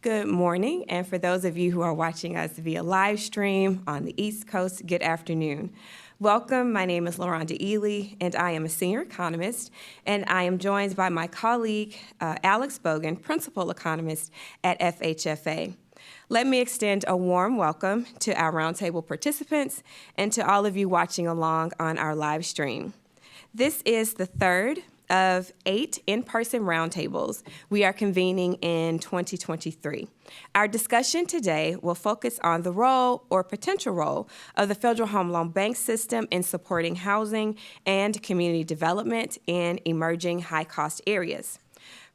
Good morning, and for those of you who are watching us via live stream on the East Coast, good afternoon. Welcome, my name is LaRonda Ely, and I am a senior economist, and I am joined by my colleague, Alex Bogan, principal economist at FHFA. Let me extend a warm welcome to our roundtable participants and to all of you watching along on our live stream. This is the third of 8 in-person roundtables we are convening in 2023. Our discussion today will focus on the role or potential role of the Federal Home Loan Bank system in supporting housing and community development in emerging high-cost areas.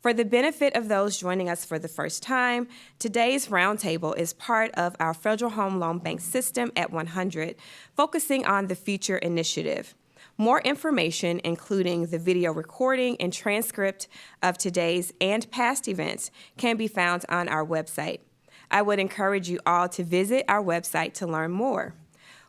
For the benefit of those joining us for the first time, today's roundtable is part of our Federal Home Loan Bank system at 100, focusing on the Future Initiative. More information, including the video recording and transcript of today's and past events, can be found on our website. I would encourage you all to visit our website to learn more.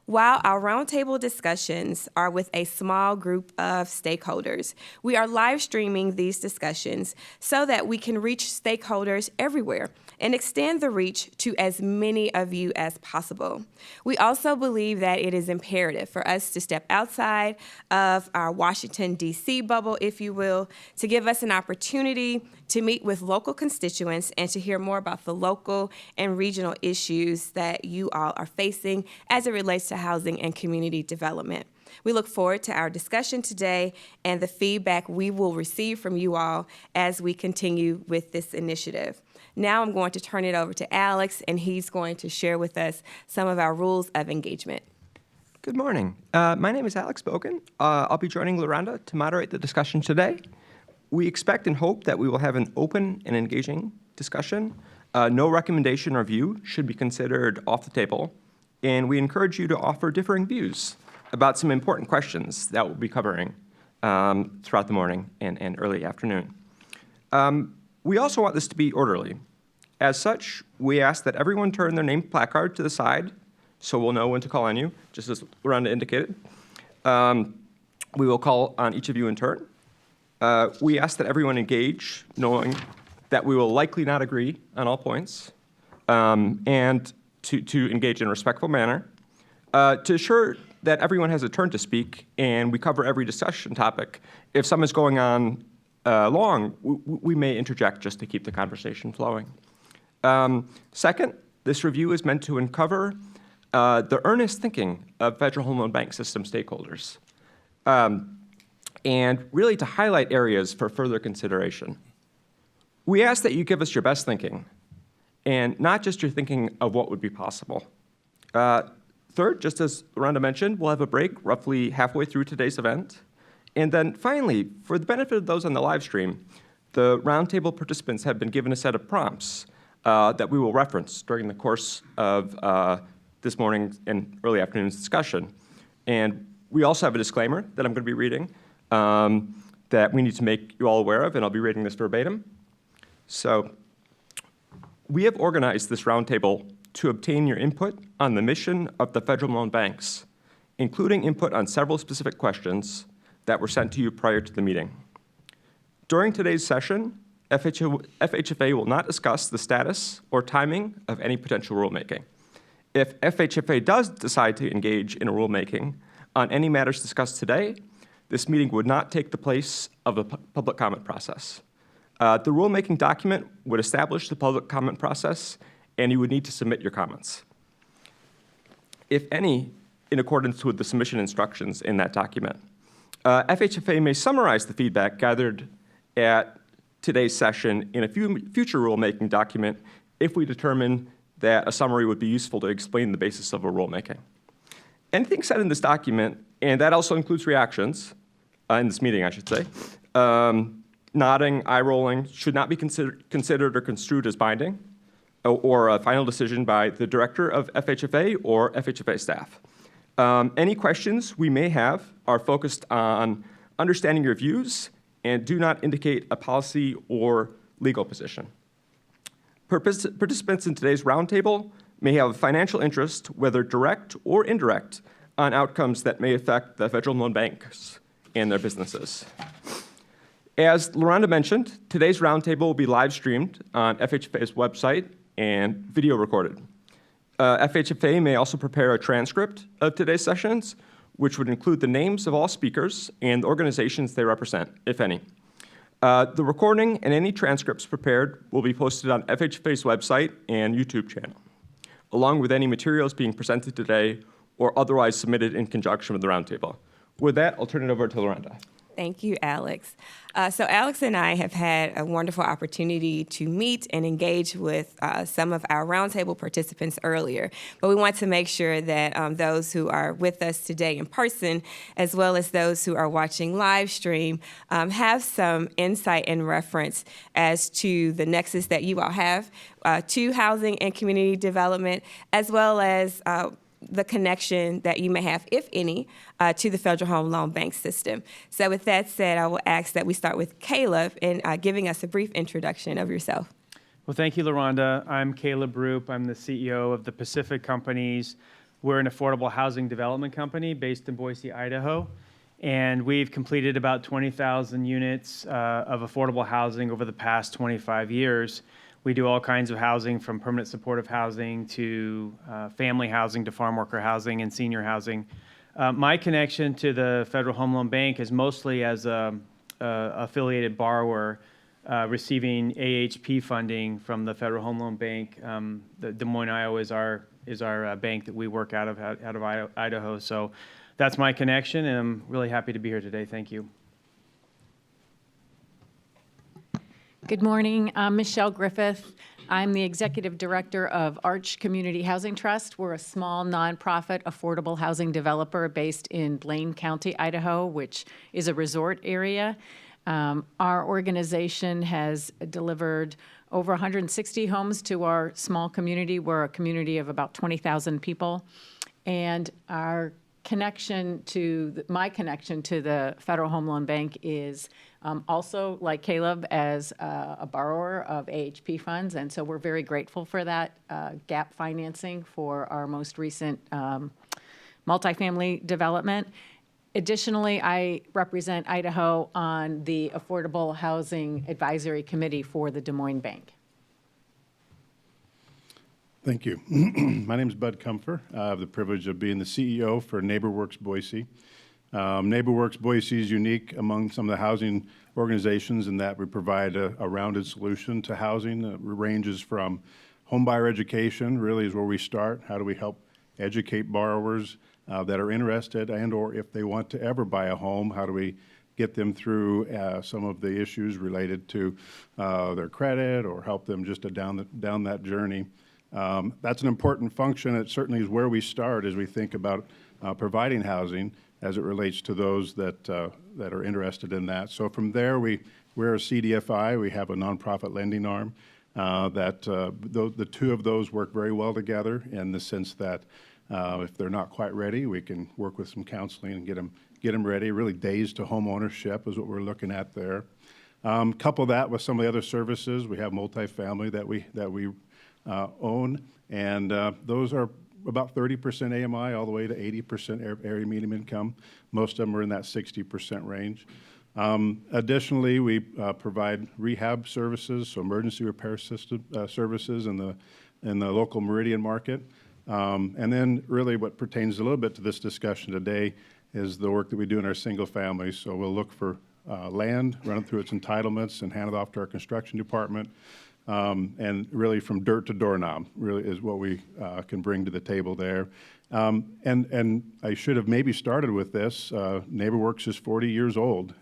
While our roundtable discussions are with a small group of stakeholders, we are live streaming these discussions so that we can reach stakeholders everywhere and extend the reach to as many of you as possible. We also believe that it is imperative for us to step outside of our Washington, D.C. bubble, if you will, to give us an opportunity to meet with local constituents and to hear more about the local and regional issues that you all are facing as it relates to housing and community development. We look forward to our discussion today and the feedback we will receive from you all as we continue with this initiative. Now I'm going to turn it over to Alex, and he's going to share with us some of our rules of engagement. Good morning. My name is Alex Bogan. I'll be joining LaRonda to moderate the discussion today. We expect and hope that we will have an open and engaging discussion. No recommendation or view should be considered off the table, and we encourage you to offer differing views about some important questions that we'll be covering throughout the morning and early afternoon. We also want this to be orderly. As such, we ask that everyone turn their name placard to the side so we'll know when to call on you, just as LaRonda indicated. We will call on each of you in turn. We ask that everyone engage, knowing that we will likely not agree on all points, and to engage in a respectful manner. To ensure that everyone has a turn to speak and we cover every discussion topic, if some is going on long, we may interject just to keep the conversation flowing. Second, this review is meant to uncover the earnest thinking of Federal Home Loan Bank system stakeholders, and really to highlight areas for further consideration. We ask that you give us your best thinking, and not just your thinking of what would be possible. Third, just as LaRonda mentioned, we'll have a break roughly halfway through today's event. And then finally, for the benefit of those on the live stream, the roundtable participants have been given a set of prompts that we will reference during the course of this morning's and early afternoon's discussion. And we also have a disclaimer that I'm going to be reading that we need to make you all aware of, and I'll be reading this verbatim. So, we have organized this roundtable to obtain your input on the mission of the Federal Loan Banks, including input on several specific questions that were sent to you prior to the meeting. During today's session, FHFA will not discuss the status or timing of any potential rulemaking. If FHFA does decide to engage in a rulemaking on any matters discussed today, this meeting would not take the place of a public comment process. The rulemaking document would establish the public comment process, and you would need to submit your comments, if any, in accordance with the submission instructions in that document. FHFA may summarize the feedback gathered at today's session in a future rulemaking document if we determine that a summary would be useful to explain the basis of a rulemaking. Anything said in this document, and that also includes reactions, in this meeting, I should say, nodding, eye-rolling, should not be considered or construed as binding or a final decision by the director of FHFA or FHFA staff. Any questions we may have are focused on understanding your views and do not indicate a policy or legal position. Participants in today's roundtable may have a financial interest, whether direct or indirect, on outcomes that may affect the federal loan banks and their businesses. As LaRonda mentioned, today's roundtable will be live streamed on FHFA's website and video recorded. FHFA may also prepare a transcript of today's sessions, which would include the names of all speakers and the organizations they represent, if any. The recording and any transcripts prepared will be posted on FHFA's website and YouTube channel, along with any materials being presented today or otherwise submitted in conjunction with the roundtable. With that, I'll turn it over to Lorenda. Thank you, Alex. So Alex and I have had a wonderful opportunity to meet and engage with some of our roundtable participants earlier, but we want to make sure that those who are with us today in person, as well as those who are watching live stream, have some insight and reference as to the nexus that you all have to housing and community development, as well as the connection that you may have, if any, to the Federal Home Loan Bank system. So with that said, I will ask that we start with Caleb in giving us a brief introduction of yourself. Well, thank you, LaRonda. I'm Caleb Roop. I'm the CEO of the Pacific Companies. We're an affordable housing development company based in Boise, Idaho. And we've completed about 20,000 units of affordable housing over the past 25 years. We do all kinds of housing, from permanent supportive housing to family housing to farm worker housing and senior housing. My connection to the Federal Home Loan Bank is mostly as an affiliated borrower receiving AHP funding from the Federal Home Loan Bank. The Des Moines, Iowa is our bank that we work out of Idaho. So that's my connection, and I'm really happy to be here today. Thank you. Good morning. I'm Michelle Griffith. I'm the Executive Director of Arch Community Housing Trust. We're a small nonprofit affordable housing developer based in Blaine County, Idaho, which is a resort area. Our organization has delivered over 160 homes to our small community. We're a community of about 20,000 people. And our connection to my connection to the Federal Home Loan Bank is also, like Caleb, as a borrower of AHP funds, and so we're very grateful for that gap financing for our most recent multifamily development. Additionally, I represent Idaho on the Affordable Housing Advisory Committee for the Des Moines Bank. Thank you. My name is Bud Comfer. I have the privilege of being the CEO for NeighborWorks Boise. NeighborWorks Boise is unique among some of the housing organizations in that we provide a rounded solution to housing. It ranges from homebuyer education, really is where we start. How do we help educate borrowers that are interested, and or if they want to ever buy a home, how do we get them through some of the issues related to their credit, or help them just down that journey. That's an important function. It certainly is where we start as we think about providing housing as it relates to those that are interested in that. So from there, we're a CDFI. We have a nonprofit lending arm that the two of those work very well together in the sense that if they're not quite ready, we can work with some counseling and get them ready. Really, days to home ownership is what we're looking at there. Couple that with some of the other services. We have multifamily that we own, and those are about 30% AMI all the way to 80% area median income. Most of them are in that 60% range. Additionally, we provide rehab services, so emergency repair system services in the local Meridian market. And then really what pertains a little bit to this discussion today is the work that we do in our single family. So we'll look for land, run it through its entitlements, and hand it off to our construction department. And really from dirt to doorknob really is what we can bring to the table there. And I should have maybe started with this. NeighborWorks is 40 years old.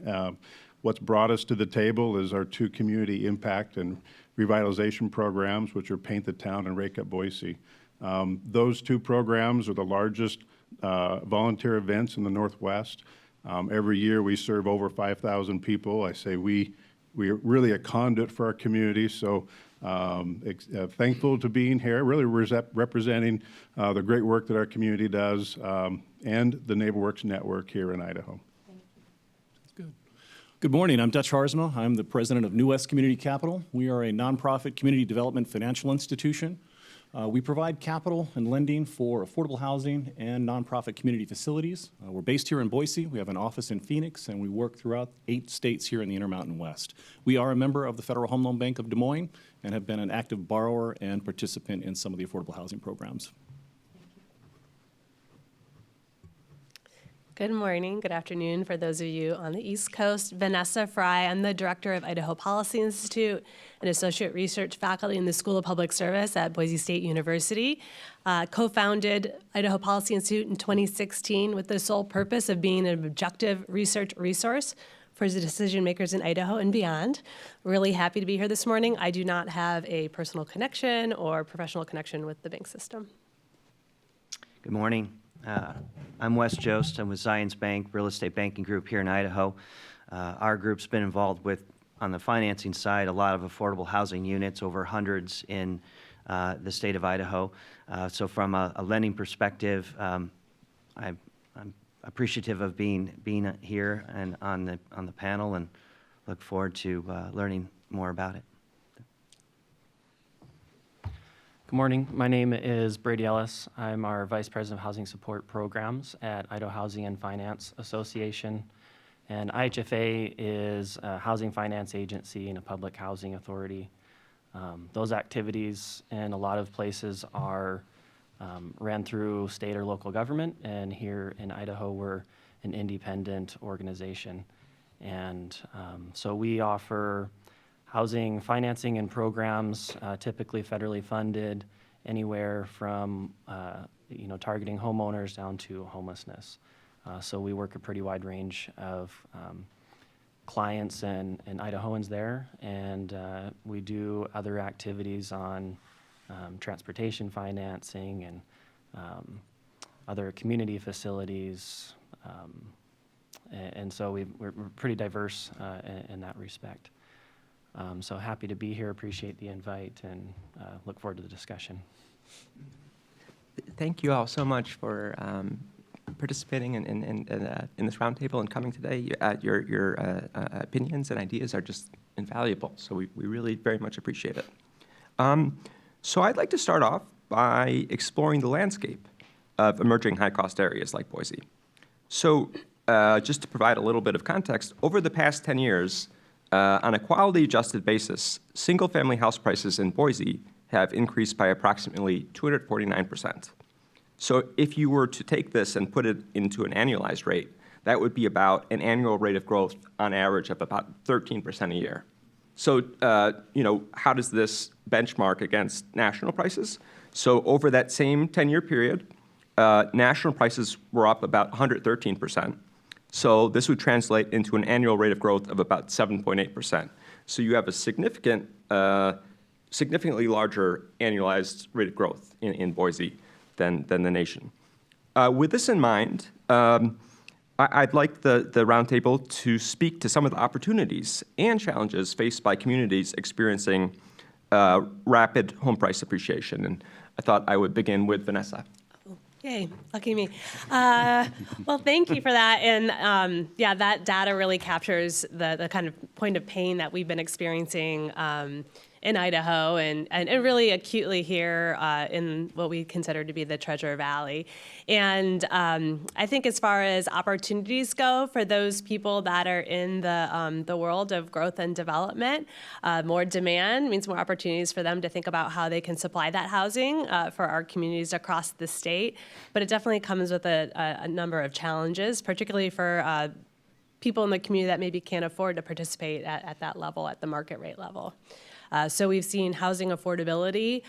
What's brought us to the table is our two community impact and revitalization programs, which are Paint the Town and Rake Up Boise. Those two programs are the largest volunteer events in the Northwest. Every year we serve over 5,000 people. I say we're really a conduit for our community, so thankful to being here, really representing the great work that our community does and the NeighborWorks network here in Idaho. That's good. Good morning, I'm Dutch Harzma. I'm the president of New West Community Capital. We are a nonprofit community development financial institution. We provide capital and lending for affordable housing and nonprofit community facilities. We're based here in Boise. We have an office in Phoenix, and we work throughout 8 states here in the Intermountain West. We are a member of the Federal Home Loan Bank of Des Moines and have been an active borrower and participant in some of the affordable housing programs. Good morning, good afternoon for those of you on the East Coast. Vanessa Fry, I'm the director of Idaho Policy Institute and associate research faculty in the School of Public Service at Boise State University. Co-founded Idaho Policy Institute in 2016 with the sole purpose of being an objective research resource for the decision makers in Idaho and beyond. Really happy to be here this morning. I do not have a personal connection or professional connection with the bank system. Good morning. I'm Wes Jost. I'm with Zions Bank, real estate banking group here in Idaho. Our group's been involved with, on the financing side, a lot of affordable housing units, over hundreds in the state of Idaho. So from a lending perspective, I'm appreciative of being here and on the panel, and look forward to learning more about it. Good morning. My name is Brady Ellis. I'm our Vice President of Housing Support Programs at Idaho Housing and Finance Association. And IHFA is a housing finance agency and a public housing authority. Those activities in a lot of places are ran through state or local government, and here in Idaho we're an independent organization. And so we offer housing financing and programs, typically federally funded, anywhere from targeting homeowners down to homelessness. So we work a pretty wide range of clients and Idahoans there, and we do other activities on transportation financing and other community facilities, and so we're pretty diverse in that respect. So happy to be here, appreciate the invite, and look forward to the discussion. Thank you all so much for participating in this roundtable and coming today. Your opinions and ideas are just invaluable, so we really very much appreciate it. So I'd like to start off by exploring the landscape of emerging high-cost areas like Boise. So just to provide a little bit of context, over the past 10 years, on a quality-adjusted basis, single-family house prices in Boise have increased by approximately 249%. So if you were to take this and put it into an annualized rate, that would be about an annual rate of growth on average of about 13% a year. So, how does this benchmark against national prices? So over that same 10-year period, national prices were up about 113%. So this would translate into an annual rate of growth of about 7.8%. So you have a significantly larger annualized rate of growth in Boise than the nation. With this in mind, I'd like the roundtable to speak to some of the opportunities and challenges faced by communities experiencing rapid home price appreciation. And I thought I would begin with Vanessa. Yay, lucky me. Well, thank you for that. And that data really captures the kind of point of pain that we've been experiencing in Idaho and really acutely here in what we consider to be the Treasure Valley. And I think as far as opportunities go for those people that are in the world of growth and development, more demand means more opportunities for them to think about how they can supply that housing for our communities across the state. But it definitely comes with a number of challenges, particularly for people in the community that maybe can't afford to participate at that level, at the market rate level. So we've seen housing affordability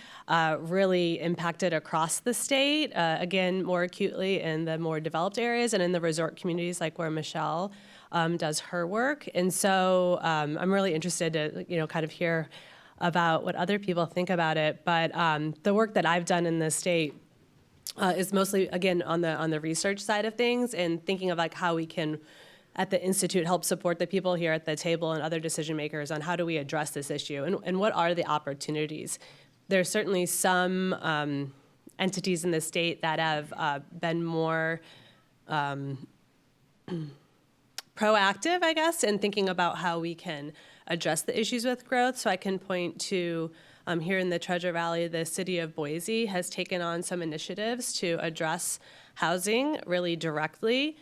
really impacted across the state, again, more acutely in the more developed areas and in the resort communities like where Michelle does her work. And so I'm really interested to, kind of hear about what other people think about it. But the work that I've done in the state is mostly, again, on the research side of things and thinking of like how we can at the Institute help support the people here at the table and other decision makers on how do we address this issue and what are the opportunities. There's certainly some entities in the state that have been more proactive, I guess, in thinking about how we can address the issues with growth. So I can point to here in the Treasure Valley, the city of Boise has taken on some initiatives to address housing really directly.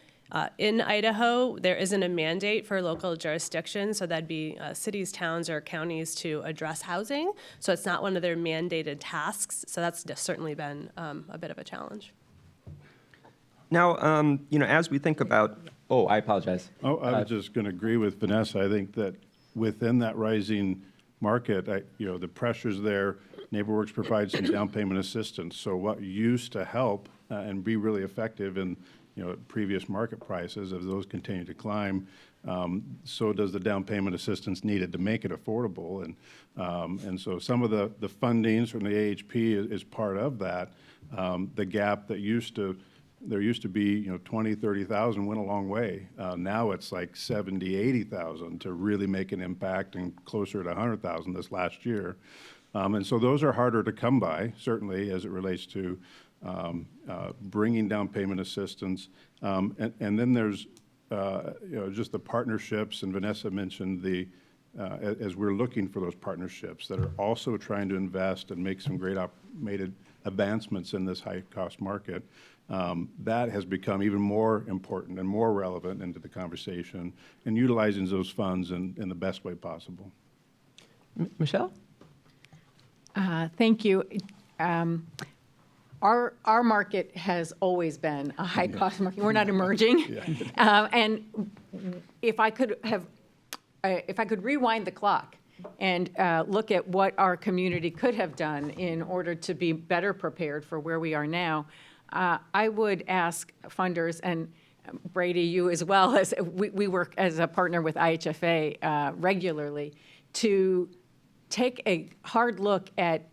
In Idaho, there isn't a mandate for local jurisdictions, so that'd be cities, towns, or counties to address housing. So it's not one of their mandated tasks. So that's certainly been a bit of a challenge. Now, as we think about, oh, I apologize. Oh, I was just going to agree with Vanessa. I think that within that rising market, the pressures there, NeighborWorks provides some down payment assistance. So what used to help and be really effective in previous market prices, as those continue to climb, so does the down payment assistance needed to make it affordable. And so some of the fundings from the AHP is part of that. The gap that there used to be 20, 30,000 went a long way. Now it's like 70, 80,000 to really make an impact, and closer to 100,000 this last year. And so those are harder to come by, certainly, as it relates to bringing down payment assistance. And then there's just the partnerships, and Vanessa mentioned as we're looking for those partnerships that are also trying to invest and make some great advancements in this high-cost market. That has become even more important and more relevant into the conversation, and utilizing those funds in the best way possible. Michelle? Thank you. Our market has always been a high-cost market. We're not emerging. And if I could rewind the clock and look at what our community could have done in order to be better prepared for where we are now, I would ask funders, and Brady, you as well, as we work as a partner with IHFA regularly, to take a hard look at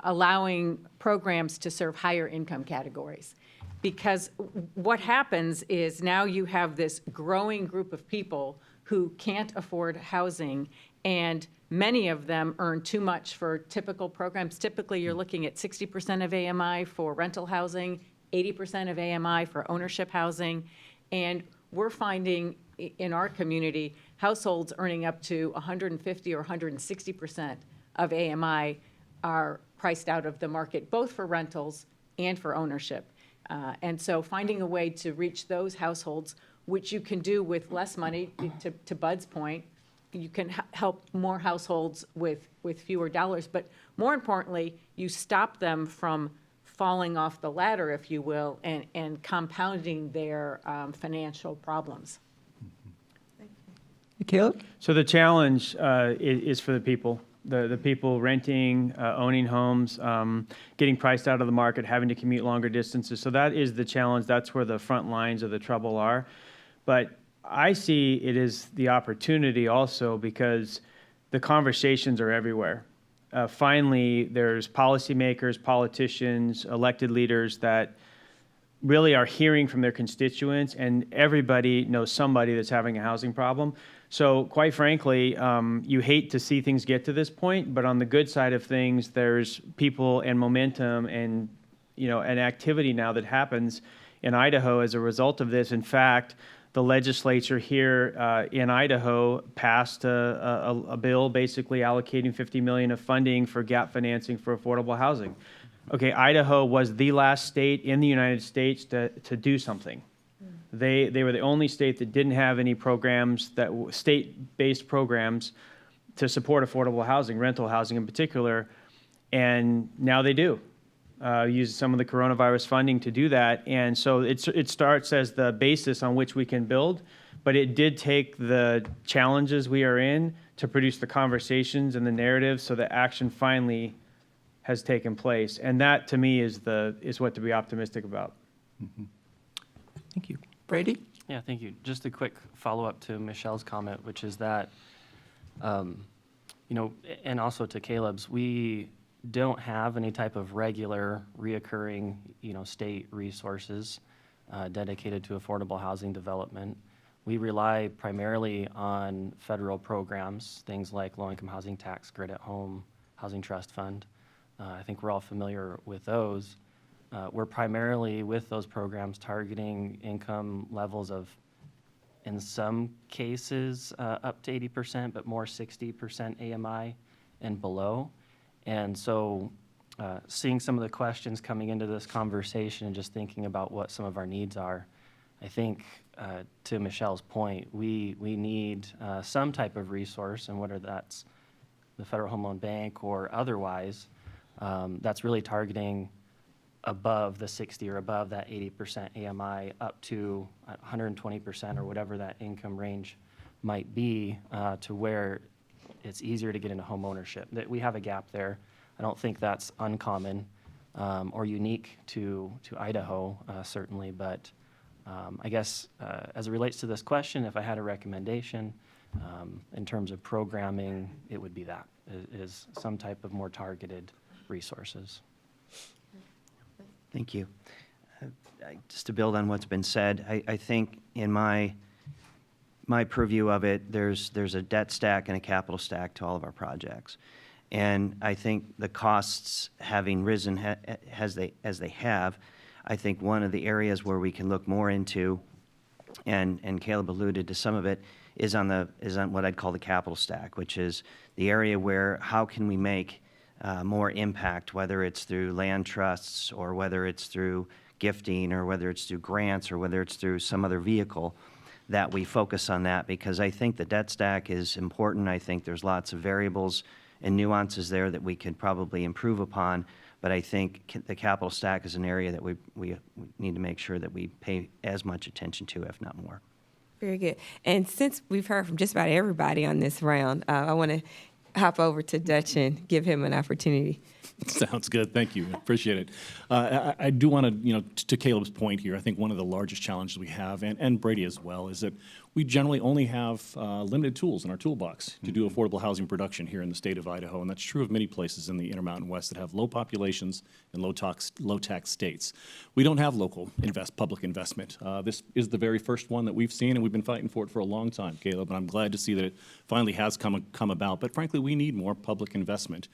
allowing programs to serve higher income categories. Because what happens is now you have this growing group of people who can't afford housing, and many of them earn too much for typical programs. Typically, you're looking at 60% of AMI for rental housing, 80% of AMI for ownership housing, and we're finding in our community households earning up to 150 or 160% of AMI are priced out of the market, both for rentals and for ownership. And so finding a way to reach those households, which you can do with less money, to Bud's point, you can help more households with fewer dollars, but more importantly, you stop them from falling off the ladder, if you will, and compounding their financial problems. Caleb? So the challenge is for the people. The people renting, owning homes, getting priced out of the market, having to commute longer distances. So that is the challenge. That's where the front lines of the trouble are. But I see it as the opportunity also, because the conversations are everywhere. Finally, there's policymakers, politicians, elected leaders that really are hearing from their constituents, and everybody knows somebody that's having a housing problem. So quite frankly, you hate to see things get to this point, but on the good side of things, there's people and momentum and an activity now that happens in Idaho as a result of this. In fact, the legislature here in Idaho passed a bill basically allocating $50 million of funding for gap financing for affordable housing. Okay, Idaho was the last state in the United States to do something. They were the only state that didn't have any programs, state-based programs to support affordable housing, rental housing in particular, and now they do. Use some of the coronavirus funding to do that, and so it starts as the basis on which we can build, but it did take the challenges we are in to produce the conversations and the narratives so that action finally has taken place, and that to me is what to be optimistic about. Mm-hmm. Thank you. Brady? Yeah, thank you. Just a quick follow-up to Michelle's comment, which is that, and also to Caleb's, we don't have any type of regular, reoccurring, state resources dedicated to affordable housing development. We rely primarily on federal programs, things like low-income housing tax credit, home housing trust fund. I think we're all familiar with those. We're primarily, with those programs, targeting income levels of, in some cases, up to 80%, but more 60% AMI and below. And so seeing some of the questions coming into this conversation and just thinking about what some of our needs are, I think to Michelle's point, we need some type of resource, and whether that's the Federal Home Loan Bank or otherwise, that's really targeting above the 60 or above that 80% AMI up to 120% or whatever that income range might be, to where it's easier to get into home ownership. That we have a gap there. I don't think that's uncommon or unique to Idaho, certainly, but I guess as it relates to this question, if I had a recommendation in terms of programming, it would be that, is some type of more targeted resources. Thank you. Just to build on what's been said, I think in my purview of it, there's a debt stack and a capital stack to all of our projects. And I think the costs having risen as they have, I think one of the areas where we can look more into, and Caleb alluded to some of it, is on what I'd call the capital stack, which is the area where how can we make more impact, whether it's through land trusts or whether it's through gifting or whether it's through grants or whether it's through some other vehicle, that we focus on that, because I think the debt stack is important. I think there's lots of variables and nuances there that we could probably improve upon, but I think the capital stack is an area that we need to make sure that we pay as much attention to, if not more. Very good. And since we've heard from just about everybody on this round, I want to hop over to Dutch and give him an opportunity. Sounds good. Thank you. Appreciate it. I do want to, to Caleb's point here, I think one of the largest challenges we have, and Brady as well, is that we generally only have limited tools in our toolbox to do affordable housing production here in the state of Idaho, and that's true of many places in the Intermountain West that have low populations and low tax states. We don't have local public investment. This is the very first one that we've seen, and we've been fighting for it for a long time, Caleb, and I'm glad to see that it finally has come about. But frankly, we need more public investment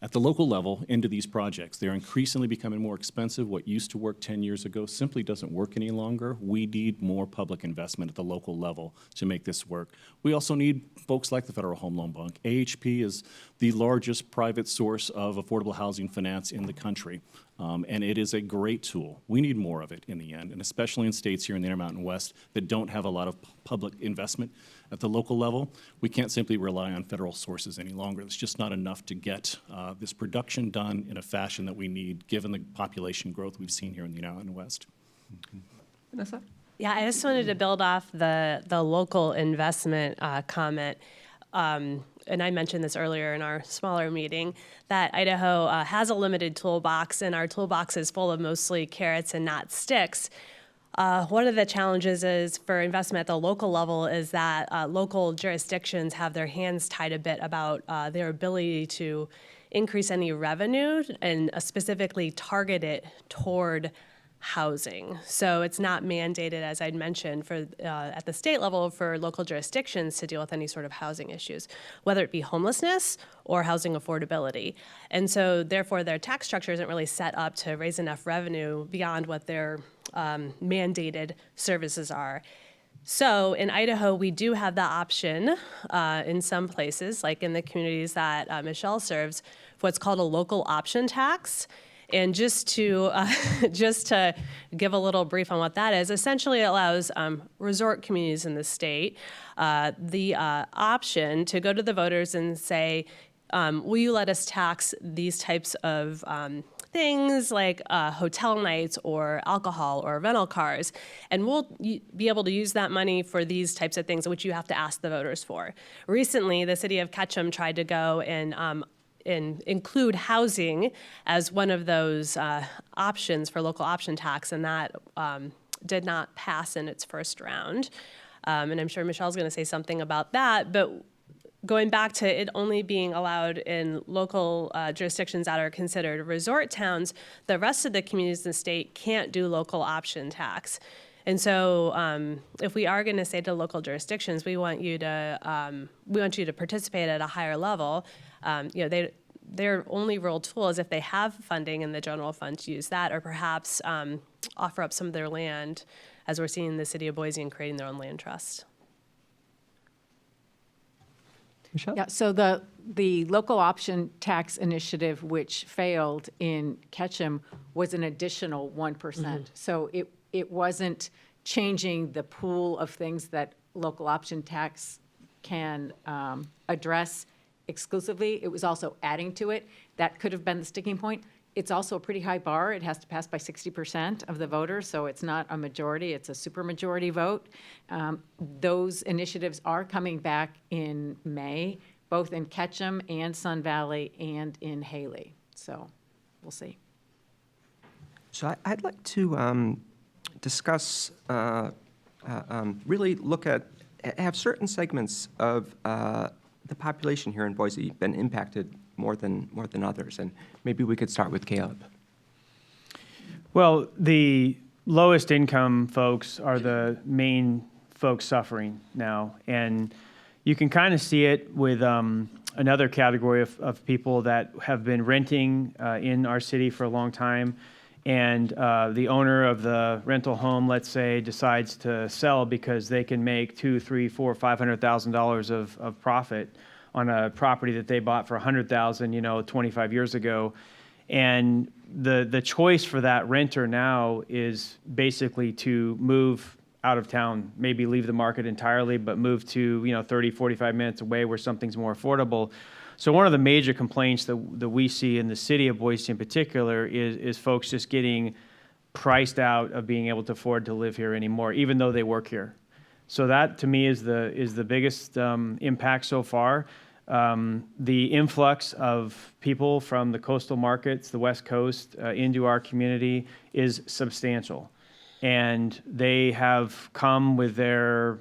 at the local level into these projects. They're increasingly becoming more expensive. What used to work 10 years ago simply doesn't work any longer. We need more public investment at the local level to make this work. We also need folks like the Federal Home Loan Bank. AHP is the largest private source of affordable housing finance in the country, and it is a great tool. We need more of it in the end, and especially in states here in the Intermountain West that don't have a lot of public investment at the local level. We can't simply rely on federal sources any longer. It's just not enough to get this production done in a fashion that we need, given the population growth we've seen here in the Intermountain West. Vanessa? Yeah, I just wanted to build off the local investment comment. And I mentioned this earlier in our smaller meeting, that Idaho has a limited toolbox, and our toolbox is full of mostly carrots and not sticks. One of the challenges is for investment at the local level is that local jurisdictions have their hands tied a bit about their ability to increase any revenue and specifically target it toward housing. So it's not mandated, as I'd mentioned, for at the state level for local jurisdictions to deal with any sort of housing issues, whether it be homelessness or housing affordability. And so therefore their tax structure isn't really set up to raise enough revenue beyond what their mandated services are. So in Idaho, we do have the option in some places, like in the communities that Michelle serves, for what's called a local option tax. And just to give a little brief on what that is, essentially it allows resort communities in the state the option to go to the voters and say, will you let us tax these types of things like hotel nights or alcohol or rental cars, and we'll be able to use that money for these types of things, which you have to ask the voters for. Recently, the city of Ketchum tried to go and include housing as one of those options for local option tax, and that did not pass in its first round. And I'm sure Michelle's going to say something about that, but going back to it only being allowed in local jurisdictions that are considered resort towns, the rest of the communities in the state can't do local option tax. And so if we are going to say to local jurisdictions, we want you to participate at a higher level, their only real tool is if they have funding in the general fund to use that, or perhaps offer up some of their land, as we're seeing in the city of Boise, and creating their own land trust. Michelle? Yeah, so the local option tax initiative, which failed in Ketchum, was an additional 1%. So it wasn't changing the pool of things that local option tax can address exclusively. It was also adding to it. That could have been the sticking point. It's also a pretty high bar. It has to pass by 60% of the voters, so it's not a majority, it's a supermajority vote. Those initiatives are coming back in May, both in Ketchum and Sun Valley and in Haley. So we'll see. So I'd like to discuss, really look at, have certain segments of the population here in Boise been impacted more than others? And maybe we could start with Caleb. Well, the lowest income folks are the main folks suffering now. And you can kind of see it with another category of people that have been renting in our city for a long time. And the owner of the rental home, let's say, decides to sell because they can make $200,000, $300,000, $400,000, $500,000 of profit on a property that they bought for $100,000, 25 years ago. And the choice for that renter now is basically to move out of town, maybe leave the market entirely, but move to 30, 45 minutes away where something's more affordable. So one of the major complaints that we see in the city of Boise in particular is folks just getting priced out of being able to afford to live here anymore, even though they work here. So that, to me, is the biggest impact so far. The influx of people from the coastal markets, the West Coast, into our community is substantial. And they have come with their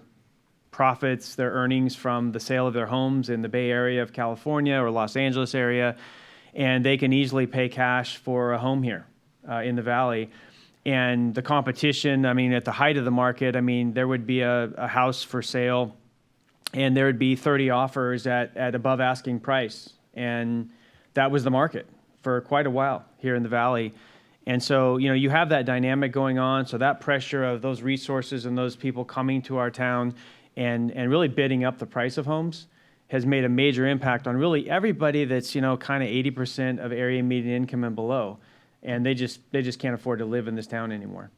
profits, their earnings from the sale of their homes in the Bay Area of California or Los Angeles area, and they can easily pay cash for a home here in the Valley. And the competition, at the height of the market, there would be a house for sale, and there would be 30 offers at above asking price. And that was the market for quite a while here in the Valley. And so, you have that dynamic going on. So that pressure of those resources and those people coming to our town and really bidding up the price of homes has made a major impact on really everybody that's, kind of 80% of area median income and below. And they just can't afford to live in this town anymore.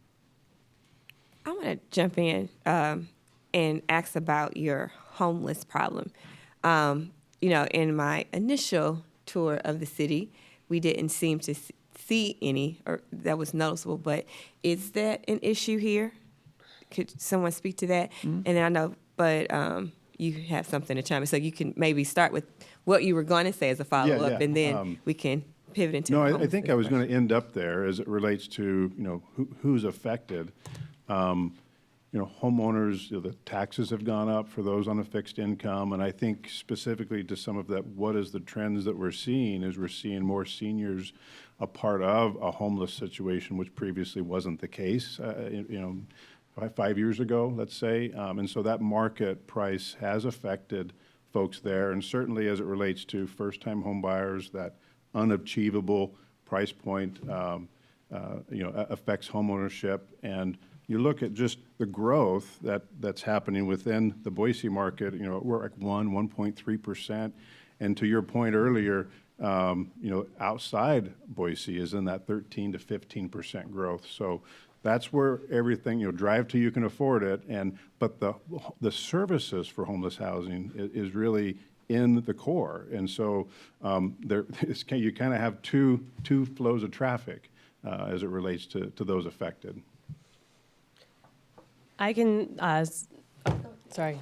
I want to jump in and ask about your homeless problem. In my initial tour of the city, we didn't seem to see any, or that was noticeable, but is that an issue here? Could someone speak to that? Mm-hmm. And then I know, but you have something to chime in, so you can maybe start with what you were going to say as a follow-up, and then we can pivot into No, I think I was going to end up there as it relates to, who's affected. Homeowners, the taxes have gone up for those on a fixed income, and I think specifically to some of that, what is the trends that we're seeing is we're seeing more seniors a part of a homeless situation, which previously wasn't the case, 5 years ago, let's say. And so that market price has affected folks there, and certainly as it relates to first-time home buyers, that unachievable price point, affects homeownership. And you look at just the growth that's happening within the Boise market, we're like 1.3%. And to your point earlier, outside Boise is in that 13 to 15% growth. So that's where everything, drive till you can afford it. But the services for homeless housing is really in the core. And so you kind of have two flows of traffic as it relates to those affected. I can, sorry.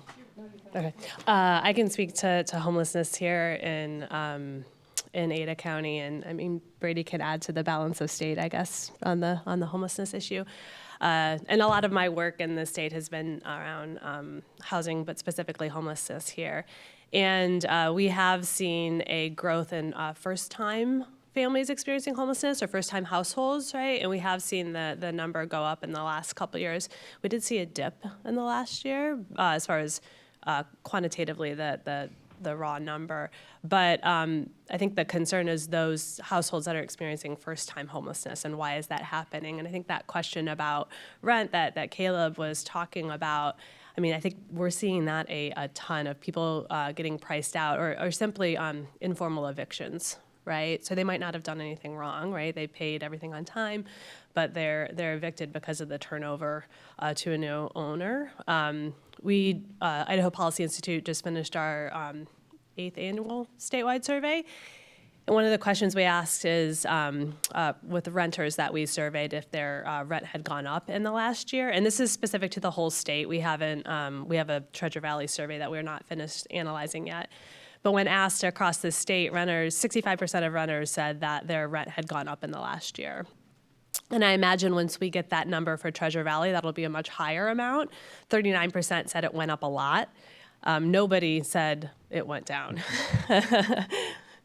Okay. I can speak to homelessness here in Ada County, and Brady could add to the balance of state, I guess, on the homelessness issue. And a lot of my work in the state has been around housing, but specifically homelessness here. And we have seen a growth in first-time families experiencing homelessness or first-time households, right? And we have seen the number go up in the last couple of years. We did see a dip in the last year as far as quantitatively the raw number. But I think the concern is those households that are experiencing first-time homelessness, and why is that happening? And I think that question about rent that Caleb was talking about, I mean, I think we're seeing that a ton of people getting priced out or simply informal evictions, right? So they might not have done anything wrong, right? They paid everything on time, but they're evicted because of the turnover to a new owner. Idaho Policy Institute just finished our 8th annual statewide survey. And one of the questions we asked is with the renters that we surveyed if their rent had gone up in the last year. And this is specific to the whole state. We haven't, we have a Treasure Valley survey that we're not finished analyzing yet. But when asked across the state, renters, 65% of renters said that their rent had gone up in the last year. And I imagine once we get that number for Treasure Valley, that'll be a much higher amount. 39% said it went up a lot. Nobody said it went down.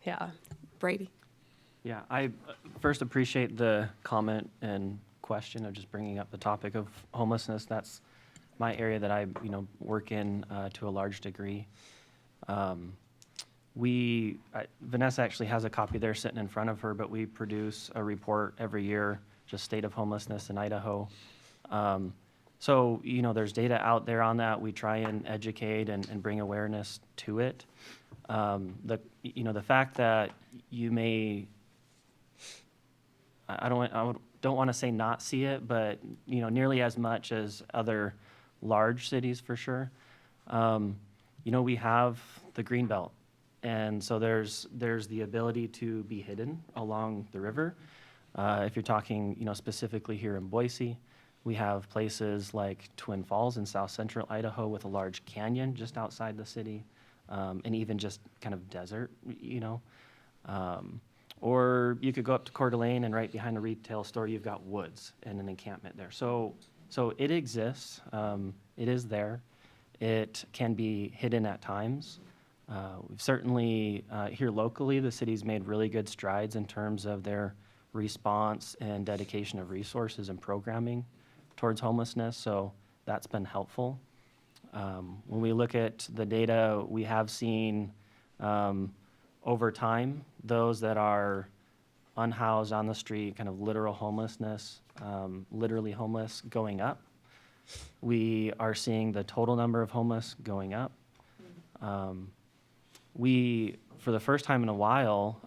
Yeah. Brady. Yeah, I first appreciate the comment and question of just bringing up the topic of homelessness. That's my area that I, work in to a large degree. Vanessa actually has a copy there sitting in front of her, but we produce a report every year, just state of homelessness in Idaho. So, there's data out there on that. We try and educate and bring awareness to it. The fact that you may, I don't want to say not see it, but nearly as much as other large cities for sure. We have the Greenbelt, and so there's the ability to be hidden along the river. If you're talking, specifically here in Boise, we have places like Twin Falls in south central Idaho with a large canyon just outside the city. And even just kind of desert, or you could go up to Coeur d'Alene and right behind a retail store, you've got woods and an encampment there. So it exists. It is there. It can be hidden at times. We've certainly, here locally, the city's made really good strides in terms of their response and dedication of resources and programming towards homelessness. So that's been helpful. When we look at the data, we have seen over time, those that are unhoused on the street, kind of literal homelessness, literally homeless, going up. We are seeing the total number of homeless going up. For the first time in a while,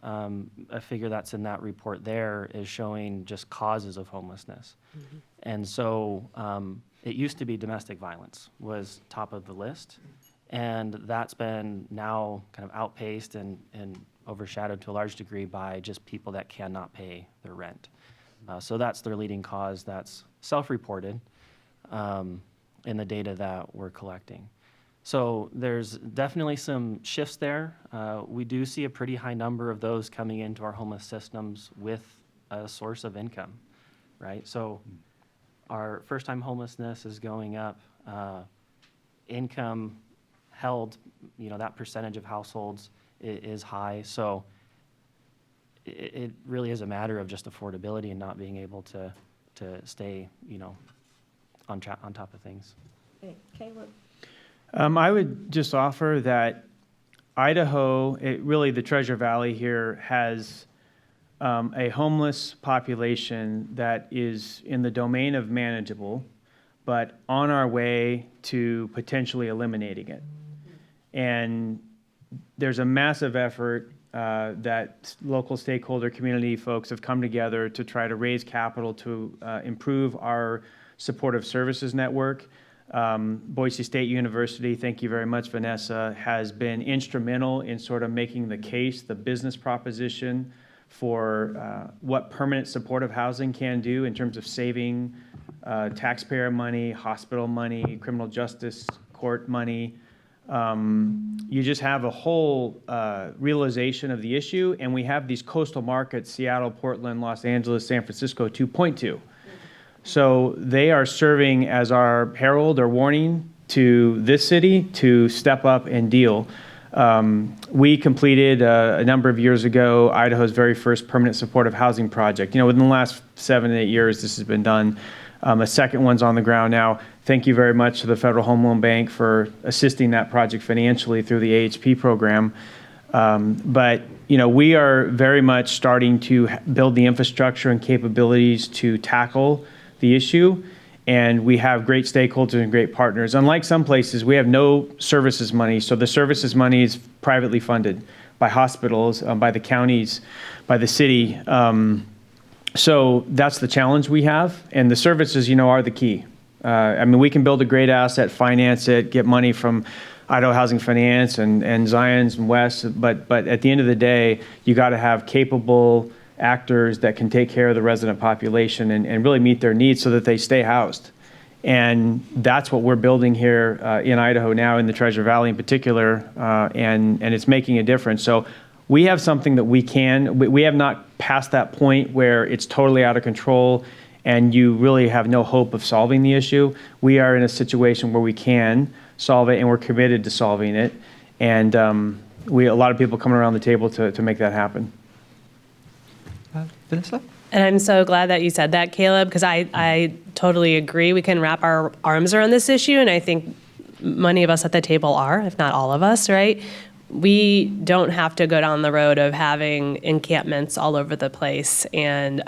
a figure that's in that report there is showing just causes of homelessness. Mm-hmm. And so it used to be domestic violence was top of the list, and that's been now kind of outpaced and overshadowed to a large degree by just people that cannot pay their rent. So that's their leading cause. That's self-reported in the data that we're collecting. So there's definitely some shifts there. We do see a pretty high number of those coming into our homeless systems with a source of income, right? So our first-time homelessness is going up. Income held, that percentage of households is high. So it really is a matter of just affordability and not being able to stay, on top of things. Hey, Caleb. I would just offer that Idaho, really the Treasure Valley here, has a homeless population that is in the domain of manageable, but on our way to potentially eliminating it. And there's a massive effort that local stakeholder community folks have come together to try to raise capital to improve our supportive services network. Boise State University, thank you very much, Vanessa, has been instrumental in sort of making the case, the business proposition for what permanent supportive housing can do in terms of saving taxpayer money, hospital money, criminal justice court money. You just have a whole realization of the issue, and we have these coastal markets, Seattle, Portland, Los Angeles, San Francisco, to point to. So they are serving as our herald or warning to this city to step up and deal. We completed a number of years ago Idaho's very first permanent supportive housing project. Within the last 7 to 8 years, this has been done. A second one's on the ground now. Thank you very much to the Federal Home Loan Bank for assisting that project financially through the AHP program. But we are very much starting to build the infrastructure and capabilities to tackle the issue. and we have great stakeholders and great partners. Unlike some places, we have no services money, so the services money is privately funded by hospitals, by the counties, by the city. So that's the challenge we have, and the services, are the key. I mean, we can build a great asset, finance it, get money from Idaho Housing Finance and Zions and West, but at the end of the day, you got to have capable actors that can take care of the resident population and really meet their needs so that they stay housed. And that's what we're building here in Idaho now, in the Treasure Valley in particular, and it's making a difference. So we have something that we have not passed that point where it's totally out of control and you really have no hope of solving the issue. We are in a situation where we can solve it, and we're committed to solving it. And a lot of people coming around the table to make that happen. Vanessa? And I'm so glad that you said that, Caleb, because I totally agree. We can wrap our arms around this issue, and I think many of us at the table are, if not all of us, right? We don't have to go down the road of having encampments all over the place and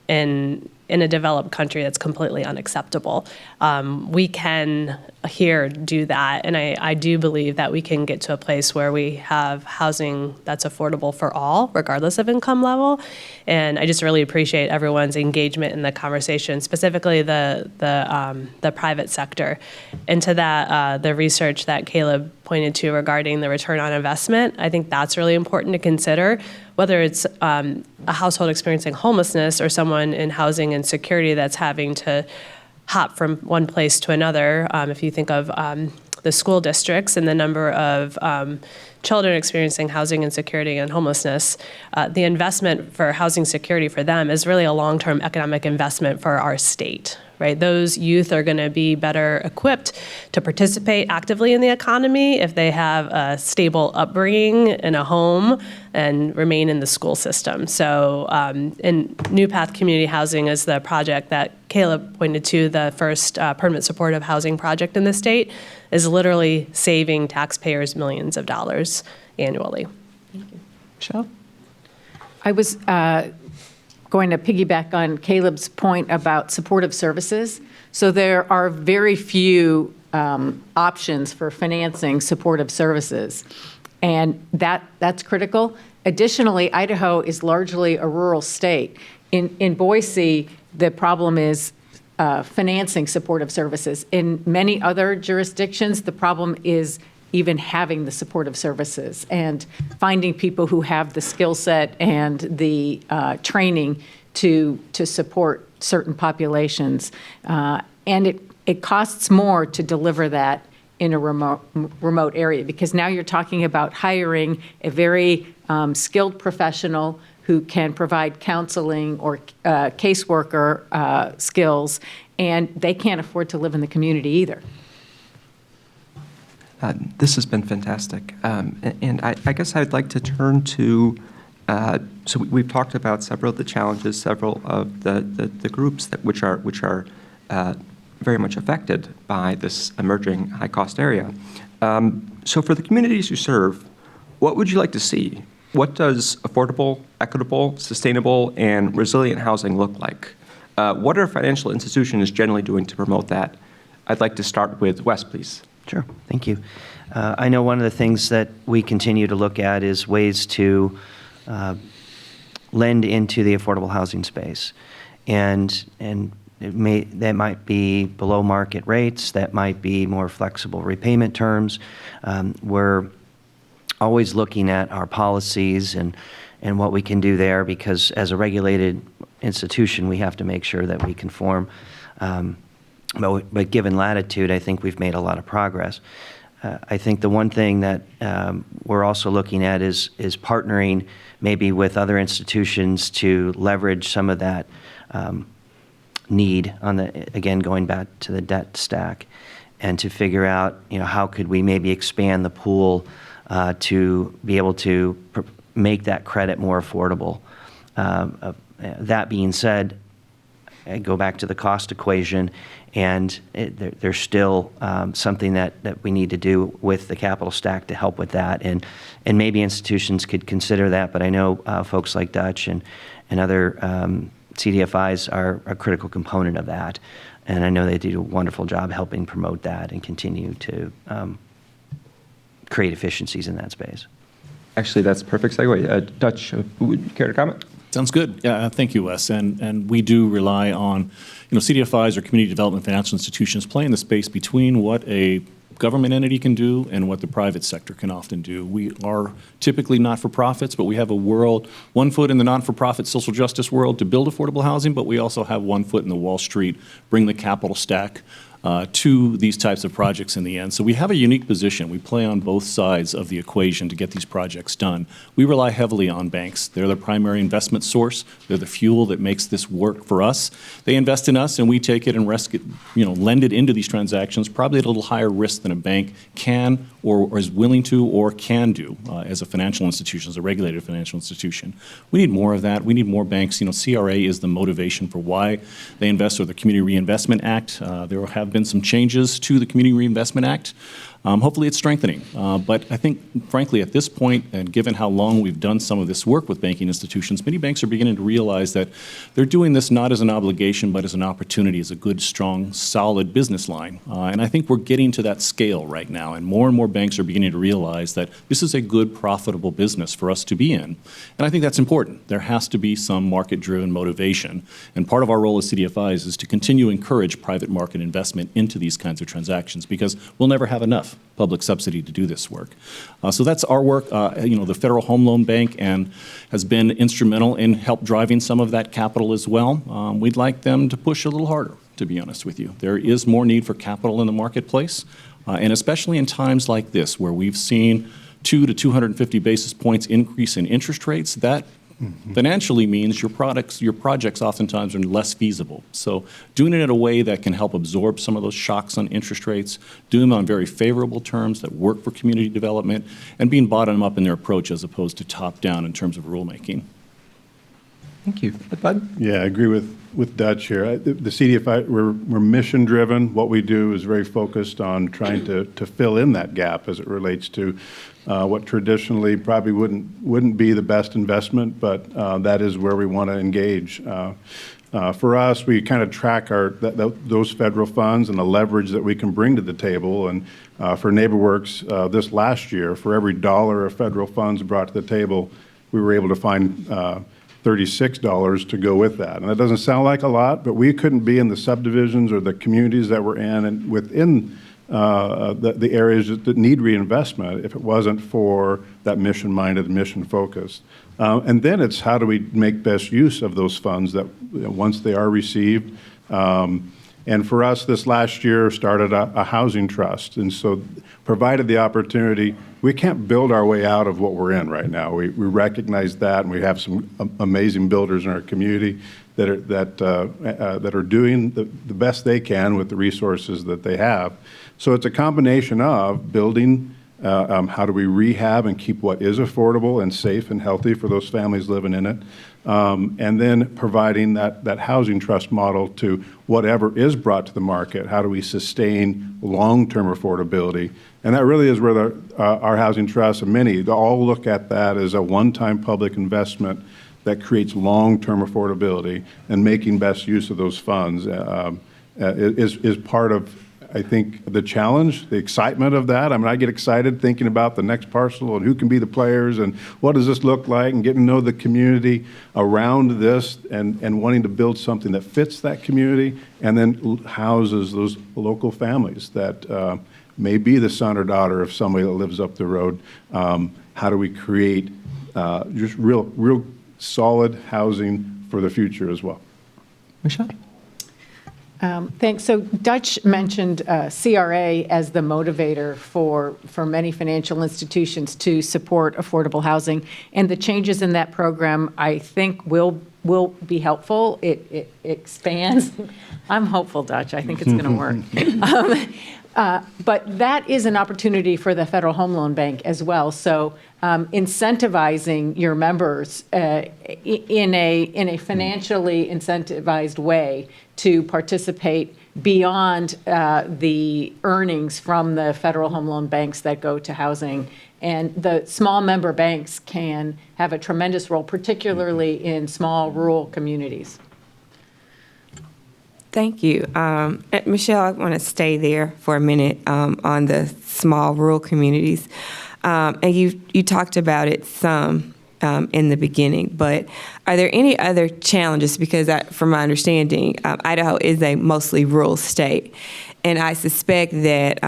in a developed country that's completely unacceptable. We can here do that, and I do believe that we can get to a place where we have housing that's affordable for all, regardless of income level. And I just really appreciate everyone's engagement in the conversation, specifically the private sector. And to that, the research that Caleb pointed to regarding the return on investment, I think that's really important to consider, whether it's a household experiencing homelessness or someone in housing insecurity that's having to hop from one place to another. If you think of the school districts and the number of children experiencing housing insecurity and homelessness, the investment for housing security for them is really a long-term economic investment for our state, right? Those youth are going to be better equipped to participate actively in the economy if they have a stable upbringing in a home and remain in the school system. So in New Path Community Housing is the project that Caleb pointed to, the first permanent supportive housing project in the state, is literally saving taxpayers millions of dollars annually. Michelle? I was going to piggyback on Caleb's point about supportive services. So there are very few options for financing supportive services, and that's critical. Additionally, Idaho is largely a rural state. In Boise, the problem is financing supportive services. In many other jurisdictions, the problem is even having the supportive services and finding people who have the skill set and the training to support certain populations. And it costs more to deliver that in a remote area, because now you're talking about hiring a very skilled professional who can provide counseling or caseworker skills, and they can't afford to live in the community either. This has been fantastic. And I guess I'd like to turn to, so we've talked about several of the challenges, several of the groups which are very much affected by this emerging high-cost area. So for the communities you serve, what would you like to see? What does affordable, equitable, sustainable, and resilient housing look like? What are financial institutions generally doing to promote that? I'd like to start with Wes, please. Sure, thank you. I know one of the things that we continue to look at is ways to lend into the affordable housing space. And that might be below market rates, that might be more flexible repayment terms. We're always looking at our policies and what we can do there, because as a regulated institution, we have to make sure that we conform. But given latitude, I think we've made a lot of progress. I think the one thing that we're also looking at is partnering maybe with other institutions to leverage some of that need again, going back to the debt stack, and to figure out, how could we maybe expand the pool to be able to make that credit more affordable. That being said, I go back to the cost equation, and there's still something that we need to do with the capital stack to help with that, and maybe institutions could consider that, but I know folks like Dutch and other CDFIs are a critical component of that. And I know they do a wonderful job helping promote that and continue to create efficiencies in that space. Actually, that's a perfect segue. Dutch, would you care to comment? Sounds good. Yeah, thank you, Wes. And we do rely on, CDFIs or community development financial institutions play in the space between what a government entity can do and what the private sector can often do. We are typically not-for-profits, but we have one foot in the non-for-profit social justice world to build affordable housing, but we also have one foot in the Wall Street, bring the capital stack to these types of projects in the end. So we have a unique position. We play on both sides of the equation to get these projects done. We rely heavily on banks. They're the primary investment source. They're the fuel that makes this work for us. They invest in us, and we take it and lend it into these transactions, probably at a little higher risk than a bank can or is willing to or can do as a financial institution, as a regulated financial institution. We need more of that. We need more banks. CRA is the motivation for why they invest, or the Community Reinvestment Act. There have been some changes to the Community Reinvestment Act. Hopefully it's strengthening. But I think, frankly, at this point, and given how long we've done some of this work with banking institutions, many banks are beginning to realize that they're doing this not as an obligation, but as an opportunity, as a good, strong, solid business line. And I think we're getting to that scale right now, and more banks are beginning to realize that this is a good, profitable business for us to be in. And I think that's important. There has to be some market-driven motivation. And part of our role as CDFIs is to continue to encourage private market investment into these kinds of transactions, because we'll never have enough public subsidy to do this work. So that's our work. The Federal Home Loan Bank has been instrumental in help driving some of that capital as well. We'd like them to push a little harder, to be honest with you. There is more need for capital in the marketplace, and especially in times like this, where we've seen 200 to 250 basis points increase in interest rates. That financially means your projects oftentimes are less feasible. So doing it in a way that can help absorb some of those shocks on interest rates, doing them on very favorable terms that work for community development, and being bottom up in their approach as opposed to top down in terms of rulemaking. Thank you. Bud? Yeah, I agree with Dutch here. The CDFI, we're mission driven. What we do is very focused on trying to fill in that gap as it relates to what traditionally probably wouldn't be the best investment, but that is where we want to engage. For us, we kind of track those federal funds and the leverage that we can bring to the table. And for NeighborWorks, this last year, for every dollar of federal funds brought to the table, we were able to find $36 to go with that. And that doesn't sound like a lot, but we couldn't be in the subdivisions or the communities that we're in and within the areas that need reinvestment if it wasn't for that mission-minded, mission-focused. And then it's how do we make best use of those funds that once they are received. And for us, this last year started a housing trust. And so provided the opportunity, we can't build our way out of what we're in right now. We recognize that, and we have some amazing builders in our community that are doing the best they can with the resources that they have. So it's a combination of building, how do we rehab and keep what is affordable and safe and healthy for those families living in it, and then providing that housing trust model to whatever is brought to the market. How do we sustain long-term affordability? And that really is where our housing trust, and many, they all look at that as a one-time public investment that creates long-term affordability, and making best use of those funds is part of, I think, the challenge, the excitement of that. I mean, I get excited thinking about the next parcel and who can be the players and what does this look like, and getting to know the community around this, and wanting to build something that fits that community and then houses those local families that may be the son or daughter of somebody that lives up the road. How do we create just real solid housing for the future as well? Michelle? Thanks. So Dutch mentioned CRA as the motivator for many financial institutions to support affordable housing, and the changes in that program, I think, will be helpful. It expands. I'm hopeful, Dutch. I think it's going to work. But that is an opportunity for the Federal Home Loan Bank as well. So incentivizing your members in a financially incentivized way to participate beyond the earnings from the Federal Home Loan Banks that go to housing. And the small member banks can have a tremendous role, particularly in small rural communities. Thank you. Michelle, I want to stay there for a minute on the small rural communities. And you talked about it some in the beginning, but are there any other challenges? Because from my understanding, Idaho is a mostly rural state. And I suspect that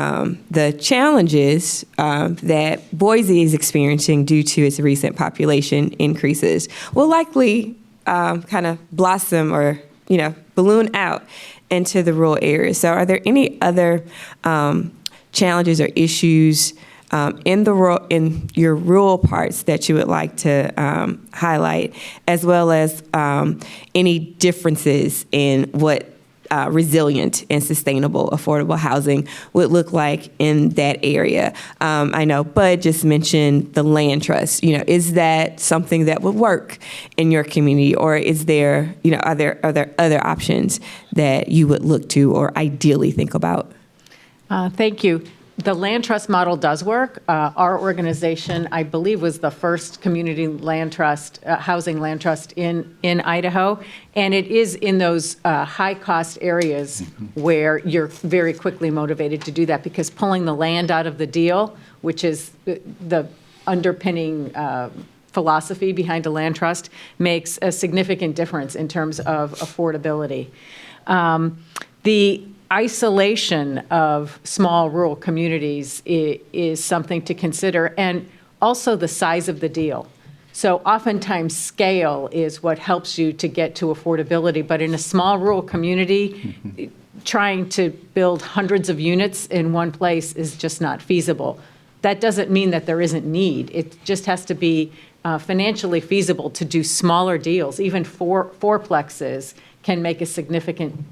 the challenges that Boise is experiencing due to its recent population increases will likely kind of blossom or balloon out into the rural areas. So are there any other challenges or issues in your rural parts that you would like to highlight, as well as any differences in what resilient and sustainable affordable housing would look like in that area? I know Bud just mentioned the land trust. Is that something that would work in your community, or is there, are there other options that you would look to or ideally think about? Thank you. The land trust model does work. Our organization, I believe, was the first community land trust, housing land trust in Idaho. And it is in those high-cost areas where you're very quickly motivated to do that, because pulling the land out of the deal, which is the underpinning philosophy behind a land trust, makes a significant difference in terms of affordability. The isolation of small rural communities is something to consider, and also the size of the deal. So oftentimes scale is what helps you to get to affordability, but in a small rural community, trying to build hundreds of units in one place is just not feasible. That doesn't mean that there isn't need. It just has to be financially feasible to do smaller deals. Even fourplexes can make a significant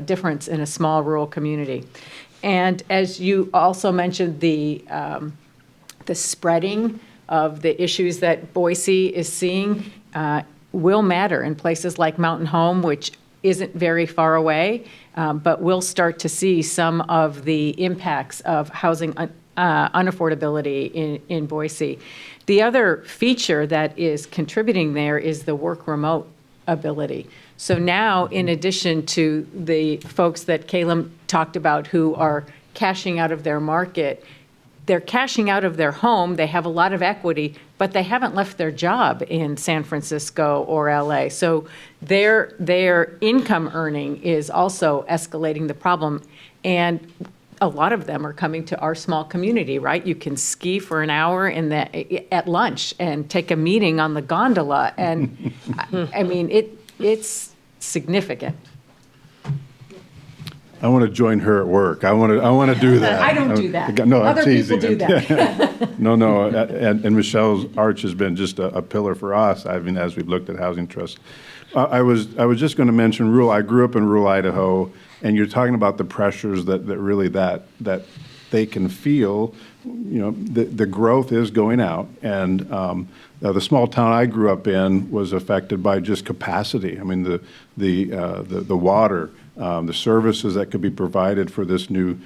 difference in a small rural community. And as you also mentioned, the spreading of the issues that Boise is seeing will matter in places like Mountain Home, which isn't very far away, but we'll start to see some of the impacts of housing unaffordability in Boise. The other feature that is contributing there is the work remote ability. So now, in addition to the folks that Caleb talked about who are cashing out of their market, they're cashing out of their home, they have a lot of equity, but they haven't left their job in San Francisco or LA. So their income earning is also escalating the problem. And a lot of them are coming to our small community, right? You can ski for an hour at lunch and take a meeting on the gondola. And I mean, it's significant. I want to join her at work. I want to do that. I don't do that. No, Other I'm people teasing. do that. No, and Michelle's Arch has been just a pillar for us. I mean, as we've looked at housing trust, I was just going to mention rural. I grew up in rural Idaho, and you're talking about the pressures that they can feel. The growth is going out, and the small town I grew up in was affected by just capacity. I mean, the water, the services that could be provided for this new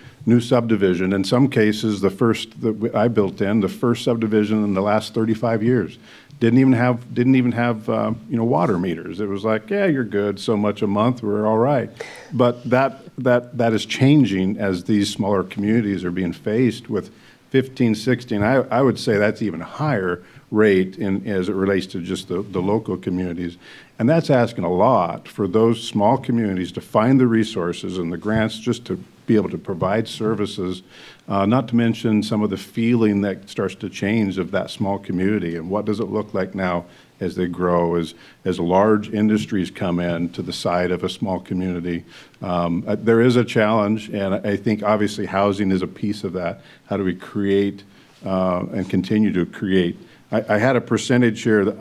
subdivision. In some cases, the first that I built the first subdivision in the last 35 years didn't even have water meters. It was like, yeah, you're good, so much a month, we're all right. But that is changing as these smaller communities are being faced with 15, 16. I would say that's even higher rate as it relates to just the local communities. And that's asking a lot for those small communities to find the resources and the grants just to be able to provide services, not to mention some of the feeling that starts to change of that small community and what does it look like now as they grow, as large industries come in to the side of a small community. There is a challenge, and I think obviously housing is a piece of that. How do we create and continue to create? I had a percentage here that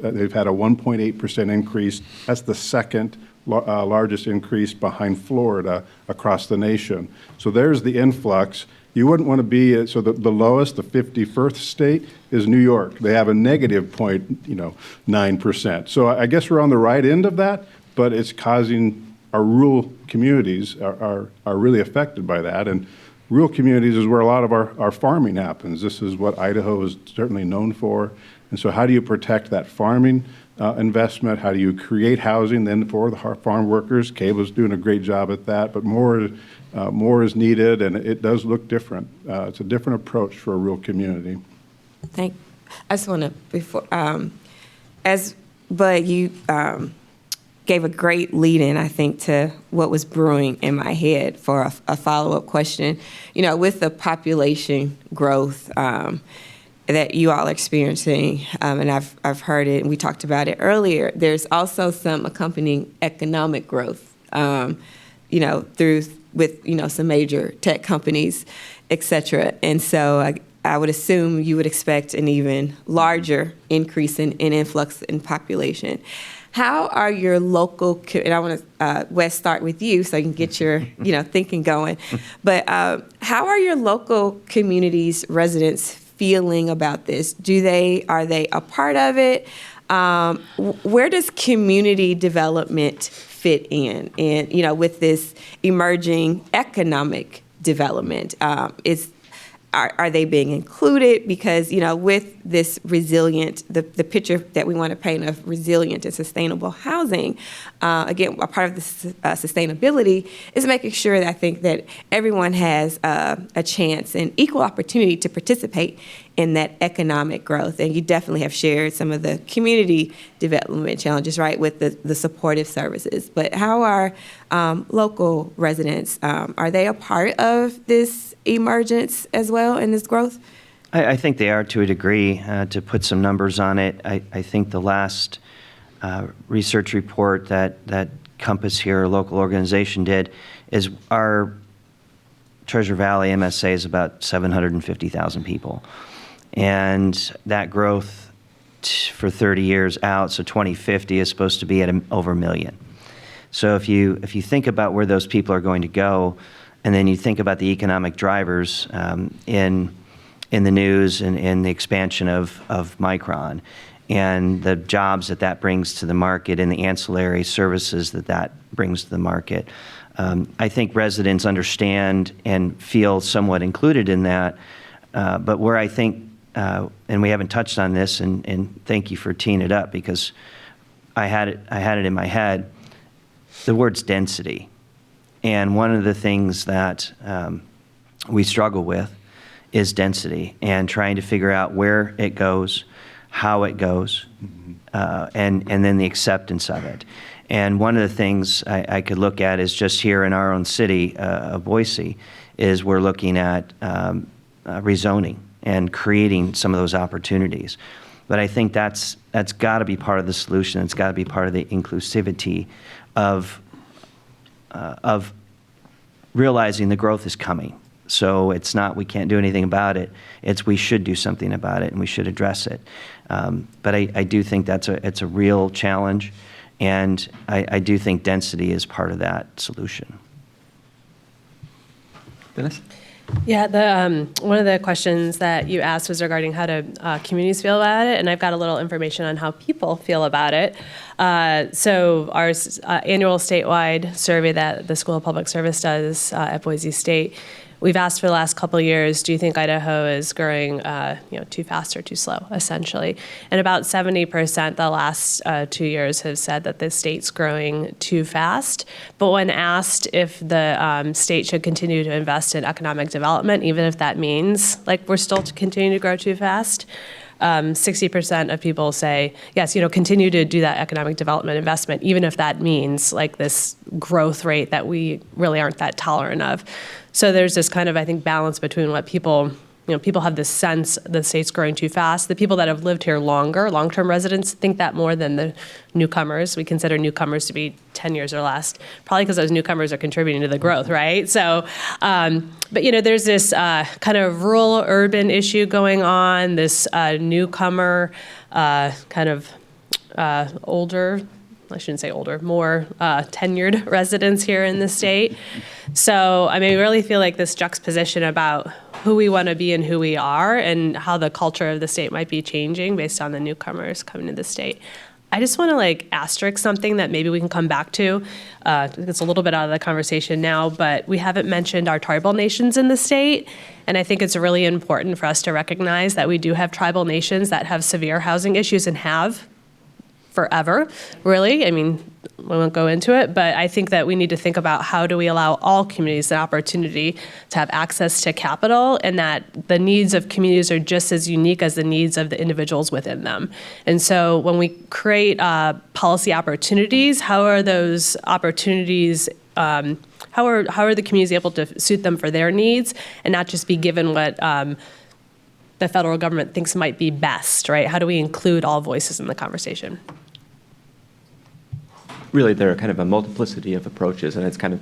they've had a 1.8% increase. That's the second largest increase behind Florida across the nation. So there's the influx. You wouldn't want to be, so the lowest, the 51st state is New York. They have a negative 0.9%. So I guess we're on the right end of that, but it's causing our rural communities are really affected by that. And rural communities is where a lot of our farming happens. This is what Idaho is certainly known for. And so how do you protect that farming investment? How do you create housing then for the farm workers? Cable's doing a great job at that, but more is needed, and it does look different. It's a different approach for a rural community. I just want to, before, Bud, you gave a great lead-in, I think, to what was brewing in my head for a follow-up question. You know, with the population growth that you all are experiencing, and I've heard it, and we talked about it earlier, there's also some accompanying economic growth, you know, with some major tech companies, et cetera. And so I would assume you would expect an even larger increase in influx in population. How are your local, and I want to, Wes, start with you so you can get your, thinking going. But how are your local communities, residents feeling about this? Are they a part of it? Where does community development fit in? And, with this emerging economic development, are they being included? Because, with this resilient, the picture that we want to paint of resilient and sustainable housing, again, a part of the sustainability is making sure that I think that everyone has a chance and equal opportunity to participate in that economic growth. And you definitely have shared some of the community development challenges, right, with the supportive services. But how are local residents, are they a part of this emergence as well and this growth? I think they are to a degree. To put some numbers on it, I think the last research report that Compass here, a local organization, did is our Treasure Valley MSA is about 750,000 people. And that growth for 30 years out, so 2050 is supposed to be at over 1 million. So if you think about where those people are going to go, and then you think about the economic drivers in the news and in the expansion of Micron and the jobs that brings to the market and the ancillary services that brings to the market, I think residents understand and feel somewhat included in that. But where I think, and we haven't touched on this, and thank you for teeing it up because I had it in my head, the word's density. And one of the things that we struggle with is density and trying to figure out where it goes, how it goes, and then the acceptance of it. And one of the things I could look at is just here in our own city of Boise is we're looking at rezoning and creating some of those opportunities. But I think that's got to be part of the solution. It's got to be part of the inclusivity of realizing the growth is coming. So it's not we can't do anything about it. It's we should do something about it and we should address it. But I do think it's a real challenge, and I do think density is part of that solution. Dennis? Yeah, one of the questions that you asked was regarding how do communities feel about it, and I've got a little information on how people feel about it. So our annual statewide survey that the School of Public Service does at Boise State, we've asked for the last couple of years, do you think Idaho is growing too fast or too slow, essentially? And about 70% the last 2 years have said that the state's growing too fast. But when asked if the state should continue to invest in economic development, even if that means we're still continuing to grow too fast, 60% of people say, yes, continue to do that economic development investment, even if that means this growth rate that we really aren't that tolerant of. So there's this kind of, I think, balance between what people have this sense the state's growing too fast. The people that have lived here longer, long-term residents, think that more than the newcomers. We consider newcomers to be 10 years or less, probably because those newcomers are contributing to the growth, right? So, but there's this kind of rural-urban issue going on, this newcomer kind of older, I shouldn't say older, more tenured residents here in the state. So, we really feel like this juxtaposition about who we want to be and who we are and how the culture of the state might be changing based on the newcomers coming to the state. I just want to asterisk something that maybe we can come back to. It's a little bit out of the conversation now, but we haven't mentioned our tribal nations in the state. And I think it's really important for us to recognize that we do have tribal nations that have severe housing issues and have forever, really. I mean, we won't go into it, but I think that we need to think about how do we allow all communities the opportunity to have access to capital, and that the needs of communities are just as unique as the needs of the individuals within them. And so when we create policy opportunities, how are those opportunities, how are the communities able to suit them for their needs and not just be given what the federal government thinks might be best, right? How do we include all voices in the conversation? Really, there are kind of a multiplicity of approaches, and it's kind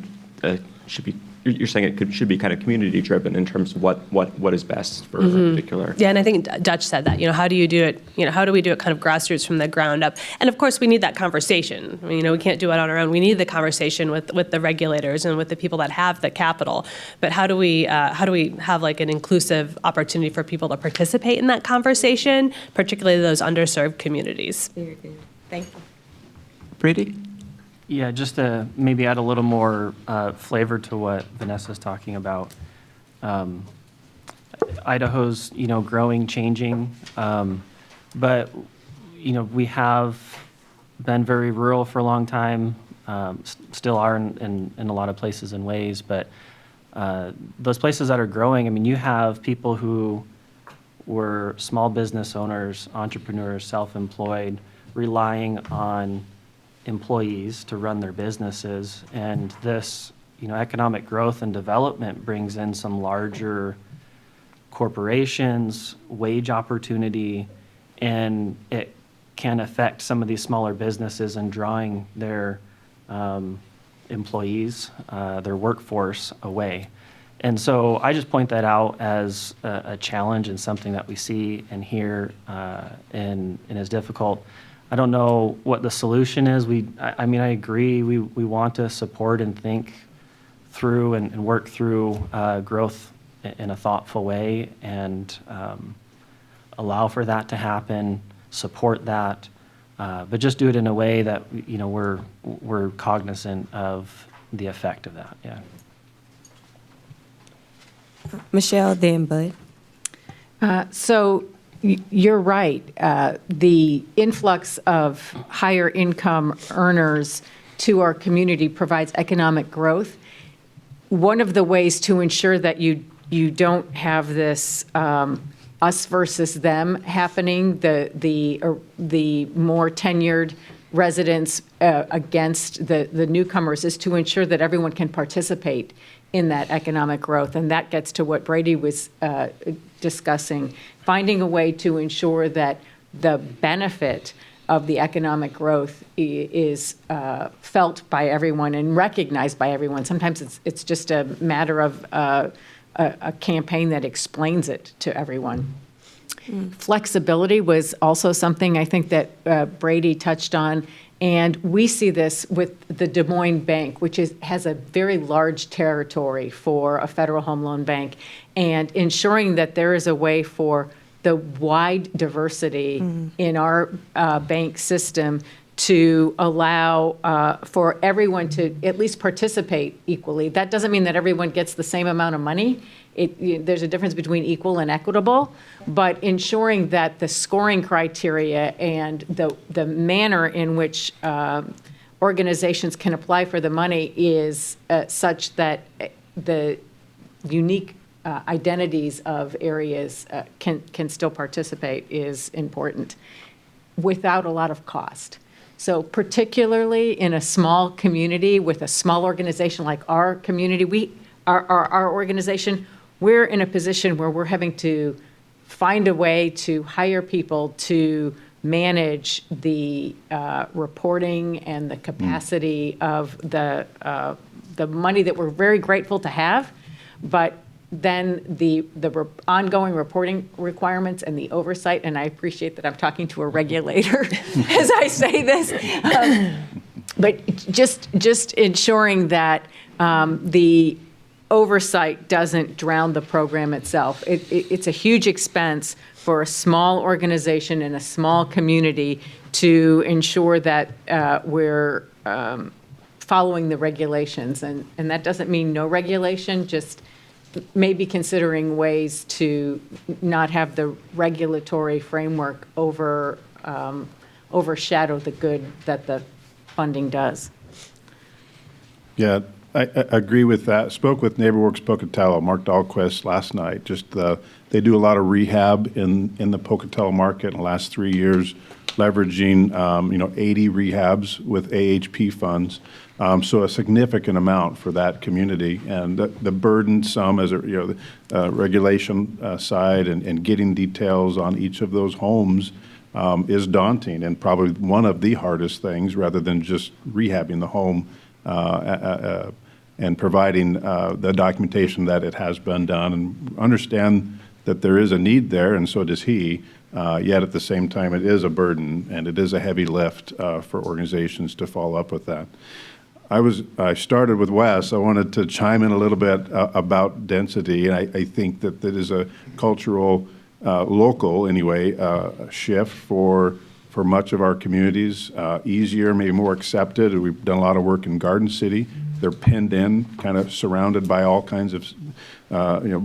of should be. You're saying should be kind of community driven in terms of what is best for a particular. Yeah, and I think Dutch said that. How do you do it? How do we do it kind of grassroots from the ground up? And of course, we need that conversation. I mean, we can't do it on our own. We need the conversation with the regulators and with the people that have the capital. But how do we have like an inclusive opportunity for people to participate in that conversation, particularly those underserved communities? Very good. Thank you. Brady? Yeah, just to maybe add a little more flavor to what Vanessa's talking about. Idaho's, growing, changing, but, we have been very rural for a long time, still are in a lot of places and ways, but those places that are growing, I mean, you have people who were small business owners, entrepreneurs, self-employed, relying on employees to run their businesses, and this economic growth and development brings in some larger corporations, wage opportunity, and it can affect some of these smaller businesses in drawing their employees, their workforce away. And so I just point that out as a challenge and something that we see and hear and is difficult. I don't know what the solution is. I mean, I agree. We want to support and think through and work through growth in a thoughtful way and allow for that to happen, support that, but just do it in a way that we're cognizant of the effect of that. Yeah. Michelle, then Bud. So you're right. The influx of higher income earners to our community provides economic growth. One of the ways to ensure that you don't have this us versus them happening, the more tenured residents against the newcomers, is to ensure that everyone can participate in that economic growth. And that gets to what Brady was discussing, finding a way to ensure that the benefit of the economic growth is felt by everyone and recognized by everyone. Sometimes it's just a matter of a campaign that explains it to everyone. Flexibility was also something I think that Brady touched on. And we see this with the Des Moines Bank, which has a very large territory for a federal home loan bank, and ensuring that there is a way for the wide diversity in our bank system to allow for everyone to at least participate equally. That doesn't mean that everyone gets the same amount of money. There's a difference between equal and equitable, but ensuring that the scoring criteria and the manner in which organizations can apply for the money is such that the unique identities of areas can still participate is important without a lot of cost. So particularly in a small community with a small organization like our community, our organization, we're in a position where we're having to find a way to hire people to manage the reporting and the capacity of the money that we're very grateful to have, but then the ongoing reporting requirements and the oversight, and I appreciate that I'm talking to a regulator as I say this, but just ensuring that the oversight doesn't drown the program itself. It's a huge expense for a small organization in a small community to ensure that we're following the regulations, and that doesn't mean no regulation, just maybe considering ways to not have the regulatory framework overshadow the good that the funding does. Yeah, I agree with that. Spoke with NeighborWorks Pocatello, Mark Dahlquist, last night. They do a lot of rehab in the Pocatello market in the last 3 years, leveraging 80 rehabs with AHP funds. So a significant amount for that community, and the burdensome as the regulation side and getting details on each of those homes is daunting, and probably one of the hardest things, rather than just rehabbing the home and providing the documentation that it has been done, and understand that there is a need there, and so does he. Yet at the same time, it is a burden, and it is a heavy lift for organizations to follow up with that. I started with Wes. I wanted to chime in a little bit about density, and I think that is a cultural, local anyway, shift for much of our communities. Easier, maybe more accepted. We've done a lot of work in Garden City. They're pinned in, kind of surrounded by all kinds of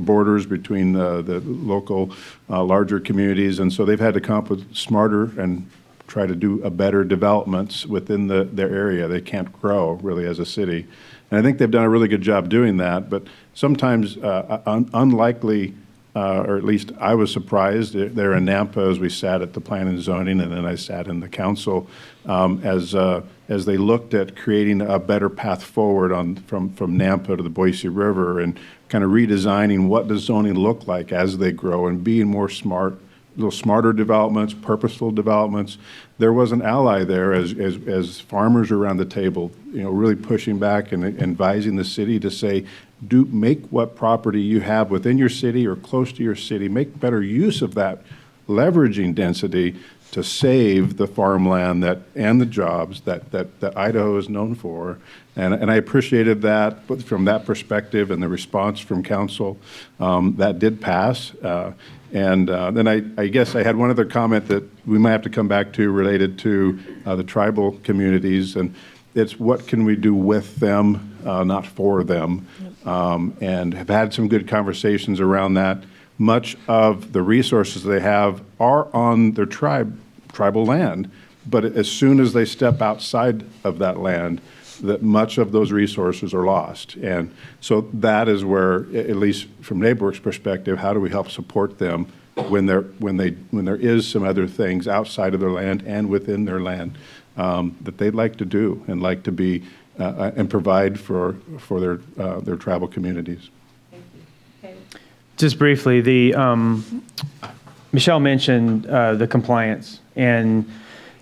borders between the local larger communities, and so they've had to come up with smarter and try to do a better developments within their area. They can't grow really as a city, and I think they've done a really good job doing that. But sometimes unlikely, or at least I was surprised. There in Nampa, as we sat at the Planning and Zoning, and then I sat in the council as they looked at creating a better path forward from Nampa to the Boise River, and kind of redesigning what does zoning look like as they grow, and being more smart, little smarter developments, purposeful developments. There was an ally there as farmers around the table, really pushing back and advising the city to say, make what property you have within your city or close to your city, make better use of that, leveraging density to save the farmland and the jobs that Idaho is known for. And I appreciated that, but from that perspective and the response from council, that did pass. And then I guess I had one other comment that we might have to come back to related to the tribal communities, and it's what can we do with them, not for them, and have had some good conversations around that. Much of the resources they have are on their tribal land, but as soon as they step outside of that land, that much of those resources are lost. And so that is where, at least from NeighborWorks' perspective, how do we help support them when there is some other things outside of their land and within their land that they'd like to do and like to be and provide for their tribal communities. Just briefly, Michelle mentioned the compliance, and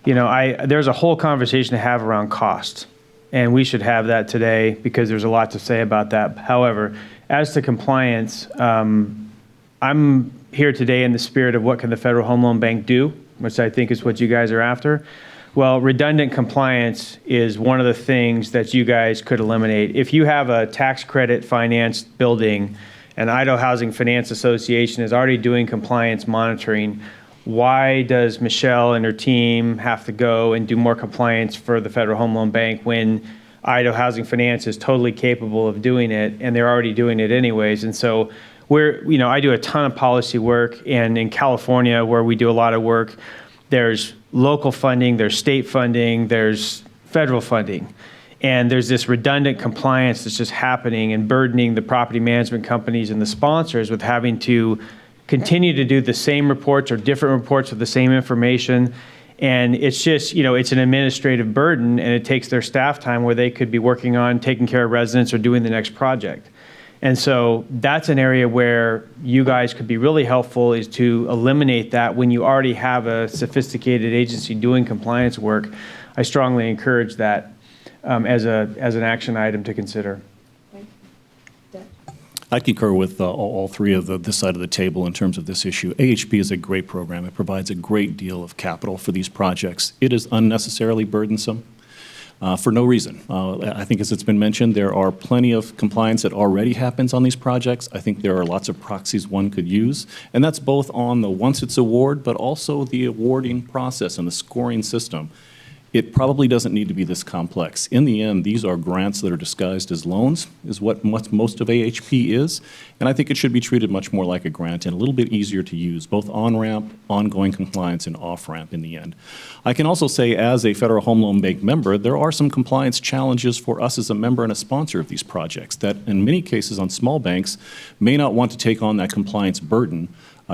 there's a whole conversation to have around cost, and we should have that today because there's a lot to say about that. However, as to compliance, I'm here today in the spirit of what can the Federal Home Loan Bank do, which I think is what you guys are after. Well, redundant compliance is one of the things that you guys could eliminate. If you have a tax credit financed building and Idaho Housing Finance Association is already doing compliance monitoring, why does Michelle and her team have to go and do more compliance for the Federal Home Loan Bank when Idaho Housing Finance is totally capable of doing it, and they're already doing it anyways? And so I do a ton of policy work, and in California, where we do a lot of work, there's local funding, there's state funding, there's federal funding. And there's this redundant compliance that's just happening and burdening the property management companies and the sponsors with having to continue to do the same reports or different reports with the same information. And it's just, it's an administrative burden, and it takes their staff time where they could be working on taking care of residents or doing the next project. And so that's an area where you guys could be really helpful, is to eliminate that when you already have a sophisticated agency doing compliance work. I strongly encourage that as an action item to consider. I concur with all three of this side of the table in terms of this issue. AHP is a great program. It provides a great deal of capital for these projects. It is unnecessarily burdensome for no reason. I think, as it's been mentioned, there are plenty of compliance that already happens on these projects. I think there are lots of proxies one could use, and that's both on the once it's award, but also the awarding process and the scoring system. It probably doesn't need to be this complex. In the end, these are grants that are disguised as loans, is what most of AHP is. And I think it should be treated much more like a grant and a little bit easier to use, both on-ramp, ongoing compliance, and off-ramp in the end. I can also say, as a Federal Home Loan Bank member, there are some compliance challenges for us as a member and a sponsor of these projects that, in many cases on small banks, may not want to take on that compliance burden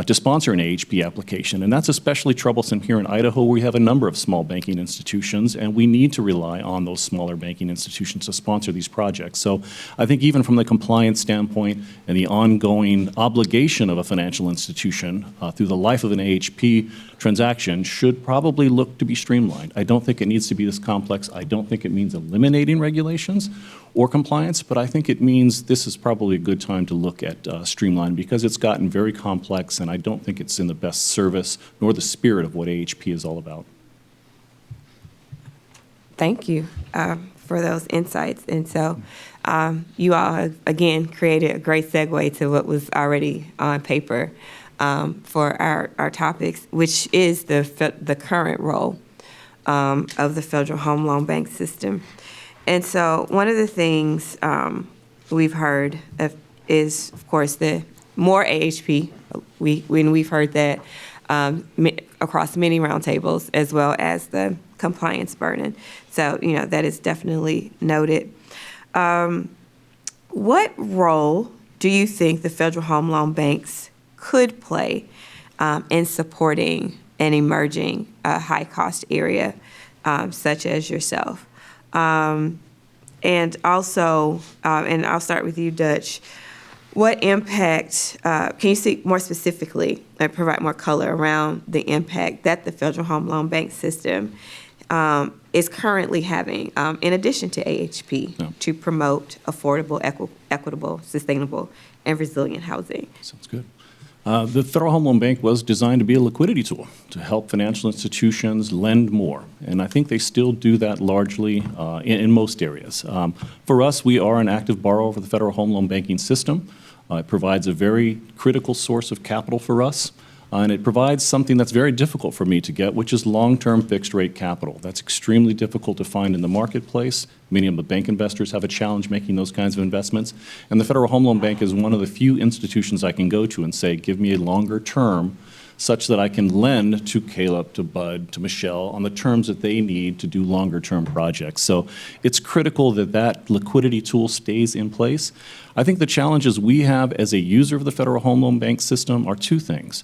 to sponsor an AHP application. And that's especially troublesome here in Idaho, where we have a number of small banking institutions, and we need to rely on those smaller banking institutions to sponsor these projects. So I think even from the compliance standpoint and the ongoing obligation of a financial institution through the life of an AHP transaction should probably look to be streamlined. I don't think it needs to be this complex. I don't think it means eliminating regulations or compliance, but I think it means this is probably a good time to look at streamline, because it's gotten very complex, and I don't think it's in the best service nor the spirit of what AHP is all about. Thank you for those insights. And so you all have, again, created a great segue to what was already on paper for our topics, which is the current role of the Federal Home Loan Bank system. And so one of the things we've heard is, of course, the more AHP. We've heard that across many roundtables, as well as the compliance burden. So, that is definitely noted. What role do you think the Federal Home Loan Banks could play in supporting an emerging high-cost area such as yourself? And also, and I'll start with you, Dutch, what impact, can you speak more specifically and provide more color around the impact that the Federal Home Loan Bank system is currently having, in addition to AHP, to promote affordable, equitable, sustainable, and resilient housing? Sounds good. The Federal Home Loan Bank was designed to be a liquidity tool to help financial institutions lend more, and I think they still do that largely in most areas. For us, we are an active borrower for the Federal Home Loan Banking system. It provides a very critical source of capital for us, and it provides something that's very difficult for me to get, which is long-term fixed-rate capital. That's extremely difficult to find in the marketplace. Many of the bank investors have a challenge making those kinds of investments, and the Federal Home Loan Bank is one of the few institutions I can go to and say, give me a longer term such that I can lend to Caleb, to Bud, to Michelle on the terms that they need to do longer-term projects. So it's critical that that liquidity tool stays in place. I think the challenges we have as a user of the Federal Home Loan Bank system are two things.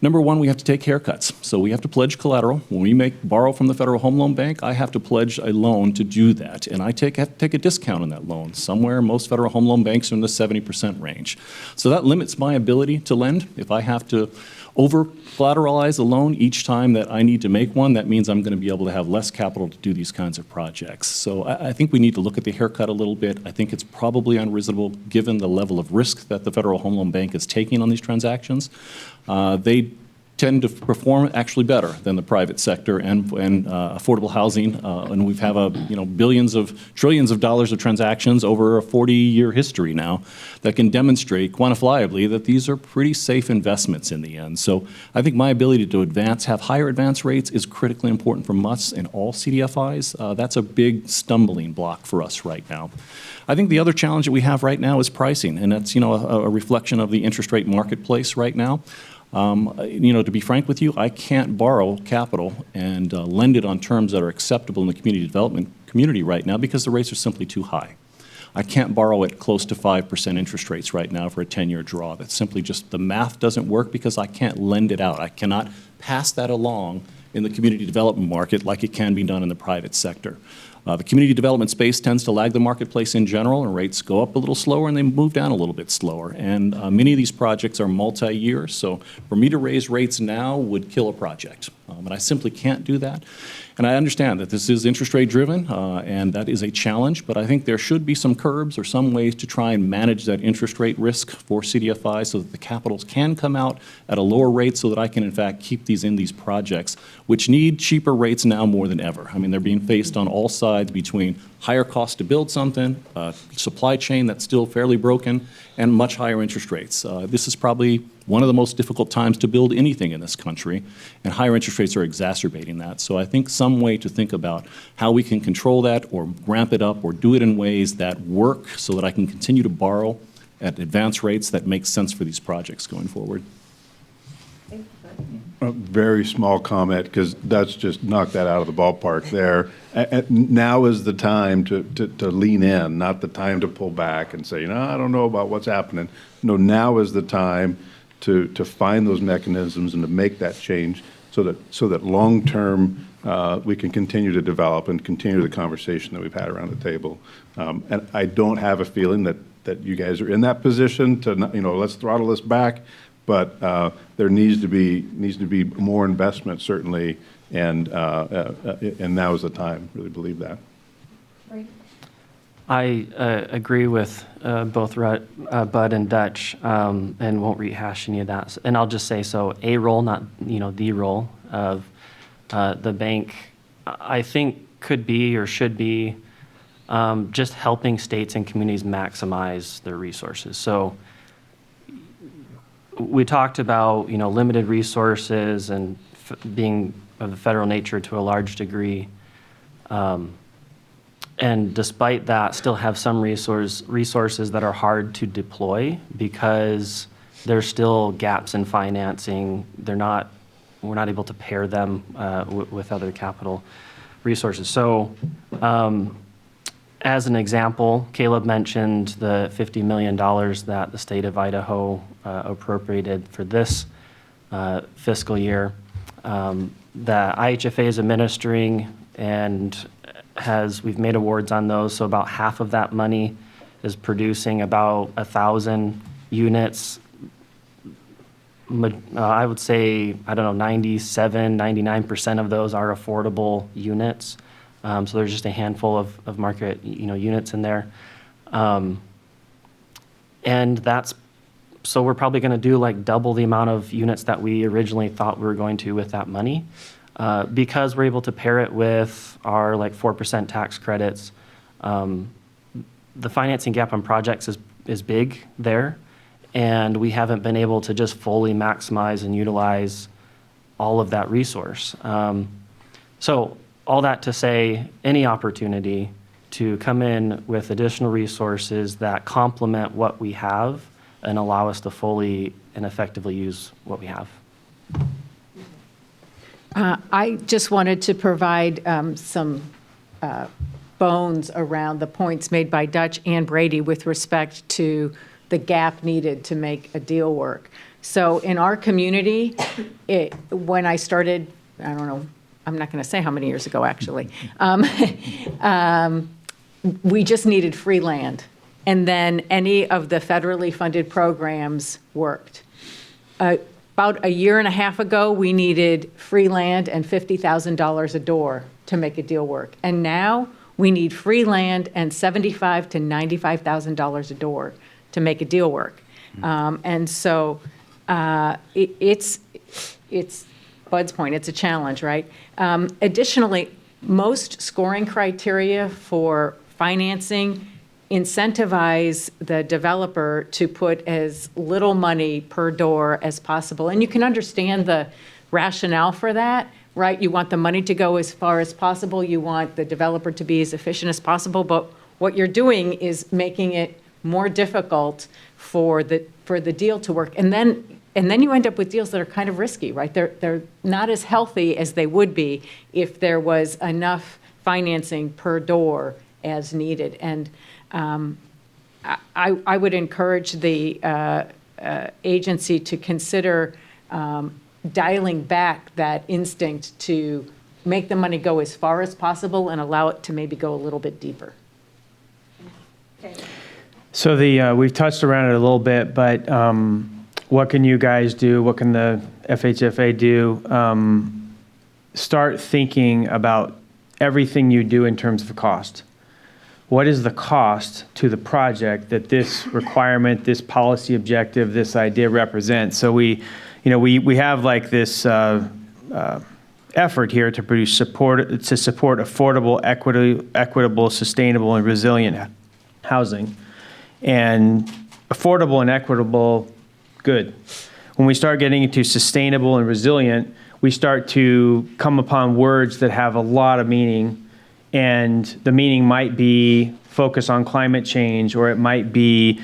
Number one, we have to take haircuts. So we have to pledge collateral. When we borrow from the Federal Home Loan Bank, I have to pledge a loan to do that. And I have to take a discount on that loan. Somewhere, most Federal Home Loan Banks are in the 70% range. So that limits my ability to lend. If I have to over-collateralize a loan each time that I need to make one, that means I'm going to be able to have less capital to do these kinds of projects. So I think we need to look at the haircut a little bit. I think it's probably unreasonable given the level of risk that the Federal Home Loan Bank is taking on these transactions. They tend to perform actually better than the private sector and affordable housing. And we've have trillions of dollars of transactions over a 40-year history now that can demonstrate quantifiably that these are pretty safe investments in the end. So I think my ability to have higher advance rates is critically important for us and all CDFIs. That's a big stumbling block for us right now. I think the other challenge that we have right now is pricing, and that's a reflection of the interest rate marketplace right now. To be frank with you, I can't borrow capital and lend it on terms that are acceptable in the community development community right now because the rates are simply too high. I can't borrow at close to 5% interest rates right now for a 10-year draw. That's simply just, the math doesn't work because I can't lend it out. I cannot pass that along in the community development market like it can be done in the private sector. The community development space tends to lag the marketplace in general, and rates go up a little slower and they move down a little bit slower. And many of these projects are multi-year, so for me to raise rates now would kill a project. And I simply can't do that. And I understand that this is interest rate driven, and that is a challenge, but I think there should be some curbs or some ways to try and manage that interest rate risk for CDFI so that the capitals can come out at a lower rate so that I can, in fact, keep these in these projects, which need cheaper rates now more than ever. I mean, they're being faced on all sides between higher cost to build something, supply chain that's still fairly broken, and much higher interest rates. This is probably one of the most difficult times to build anything in this country, and higher interest rates are exacerbating that. So I think some way to think about how we can control that or ramp it up or do it in ways that work so that I can continue to borrow at advance rates that make sense for these projects going forward. A very small comment, because that's just knocked that out of the ballpark there. Now is the time to lean in, not the time to pull back and say, I don't know about what's happening. No, now is the time to find those mechanisms and to make that change so that long-term we can continue to develop and continue the conversation that we've had around the table. And I don't have a feeling that you guys are in that position to, let's throttle this back. But there needs to be more investment, certainly, and now is the time. Really believe that. I agree with both Bud and Dutch, and won't rehash any of that. And I'll just say, so a role, not the role of the bank, I think could be or should be just helping states and communities maximize their resources. So we talked about limited resources and being of the federal nature to a large degree, and despite that, still have some resources that are hard to deploy because there's still gaps in financing. We're not able to pair them with other capital resources. So, as an example, Caleb mentioned the $50 million that the state of Idaho appropriated for this fiscal year that IHFA is administering, and we've made awards on those. So about half of that money is producing about 1,000 units. I would say, 97, 99% of those are affordable units. So there's just a handful of market, units in there. And so we're probably going to do like double the amount of units that we originally thought we were going to with that money, because we're able to pair it with our like 4% tax credits. The financing gap on projects is big there, and we haven't been able to just fully maximize and utilize all of that resource. So all that to say, any opportunity to come in with additional resources that complement what we have and allow us to fully and effectively use what we have. I just wanted to provide some bones around the points made by Dutch and Brady with respect to the gap needed to make a deal work. So in our community, when I started, I don't know, I'm not going to say how many years ago, actually, we just needed free land. And then any of the federally funded programs worked. About a year and a half ago, we needed free land and $50,000 a door to make a deal work. And now we need free land and $75,000 to $95,000 a door to make a deal work. And so it's Bud's point, it's a challenge, right? Additionally, most scoring criteria for financing incentivize the developer to put as little money per door as possible. And you can understand the rationale for that, right? You want the money to go as far as possible. You want the developer to be as efficient as possible. But what you're doing is making it more difficult for the deal to work. And then you end up with deals that are kind of risky, right? They're not as healthy as they would be if there was enough financing per door as needed. And I would encourage the agency to consider dialing back that instinct to make the money go as far as possible and allow it to maybe go a little bit deeper. So we've touched around it a little bit, but what can you guys do? What can the FHFA do? Start thinking about everything you do in terms of cost. What is the cost to the project that this requirement, this policy objective, this idea represents? So we have like this effort here to support affordable, equitable, sustainable, and resilient housing. And affordable and equitable, good. when we start getting into sustainable and resilient, we start to come upon words that have a lot of meaning. And the meaning might be focus on climate change, or it might be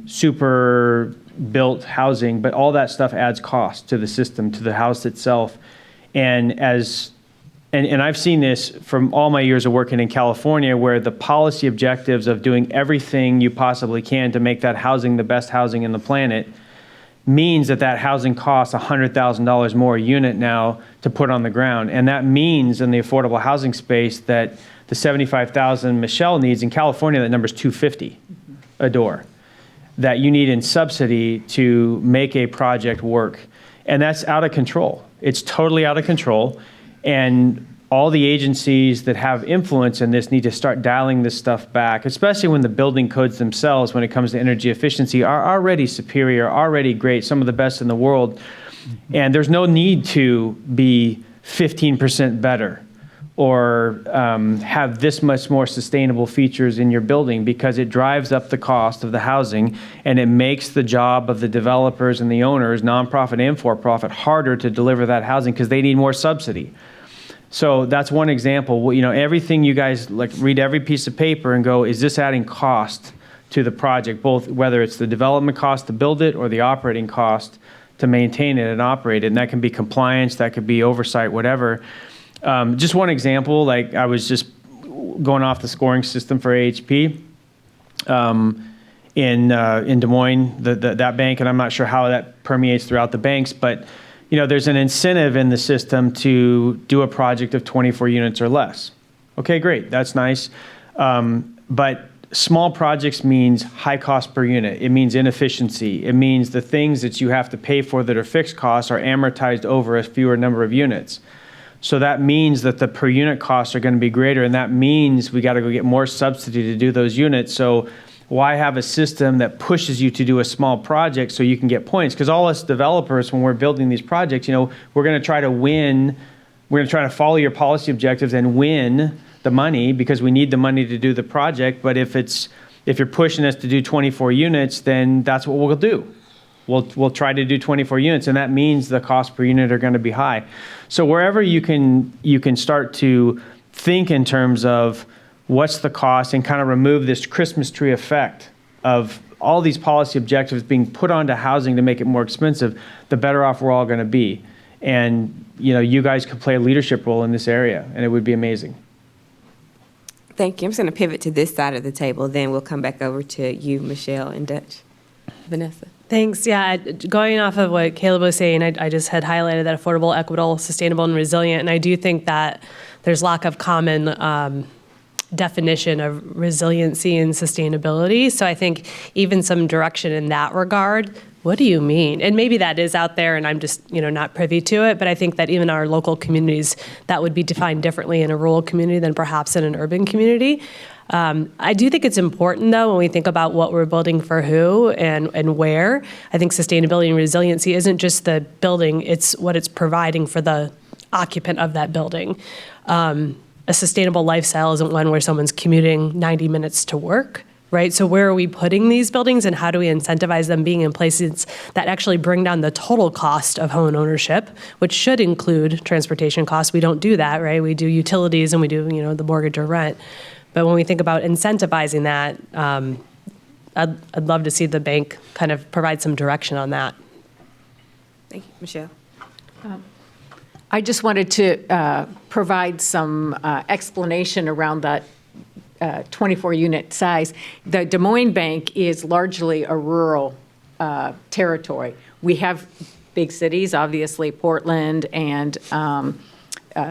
super built housing, but all that stuff adds cost to the system, to the house itself. And I've seen this from all my years of working in California, where the policy objectives of doing everything you possibly can to make that housing the best housing in the planet means that that housing costs $100,000 more a unit now to put on the ground. And that means in the affordable housing space that the 75,000 Michelle needs in California, that number's $250 a door that you need in subsidy to make a project work. And that's out of control. It's totally out of control. And all the agencies that have influence in this need to start dialing this stuff back, especially when the building codes themselves, when it comes to energy efficiency, are already superior, already great, some of the best in the world. And there's no need to be 15% better or have this much more sustainable features in your building, because it drives up the cost of the housing and it makes the job of the developers and the owners, nonprofit and for-profit, harder to deliver that housing because they need more subsidy. So that's one example. You know, everything you guys like, read every piece of paper and go, is this adding cost to the project, both whether it's the development cost to build it or the operating cost to maintain it and operate it? And that can be compliance, that could be oversight, whatever. Just one example, like I was just going off the scoring system for AHP in Des Moines, that bank, and I'm not sure how that permeates throughout the banks, but you know, there's an incentive in the system to do a project of 24 units or less. Okay, great, that's nice. But small projects means high cost per unit. It means inefficiency. It means the things that you have to pay for that are fixed costs are amortized over a fewer number of units. So that means that the per unit costs are going to be greater, and that means we got to go get more subsidy to do those units. So why have a system that pushes you to do a small project so you can get points? Because all us developers, when we're building these projects, you know, we're going to try to win. We're going to try to follow your policy objectives and win the money because we need the money to do the project. But if you're pushing us to do 24 units, then that's what we'll do. We'll try to do 24 units, and that means the cost per unit are going to be high. So wherever you can start to think in terms of what's the cost and kind of remove this Christmas tree effect of all these policy objectives being put onto housing to make it more expensive, the better off we're all going to be. And you know, you guys could play a leadership role in this area, and it would be amazing. Thank you. I'm just going to pivot to this side of the table. Then we'll come back over to you, Michelle and Dutch. Vanessa. Thanks. Yeah, going off of what Caleb was saying, I just had highlighted that affordable, equitable, sustainable, and resilient. And I do think that there's lack of common definition of resiliency and sustainability. So I think even some direction in that regard. What do you mean? And maybe that is out there and I'm just, you know, not privy to it, but I think that even our local communities, that would be defined differently in a rural community than perhaps in an urban community. I do think it's important, though, when we think about what we're building for who and where. I think sustainability and resiliency isn't just the building, it's what it's providing for the occupant of that building. A sustainable lifestyle isn't one where someone's commuting 90 minutes to work, right? So where are we putting these buildings and how do we incentivize them being in places that actually bring down the total cost of home ownership, which should include transportation costs. We don't do that, right? We do utilities and we do, you know, the mortgage or rent. But when we think about incentivizing that, I'd love to see the bank kind of provide some direction on that. Thank you, Michelle. I just wanted to provide some explanation around that 24-unit size. The Des Moines Bank is largely a rural territory. We have big cities, obviously Portland and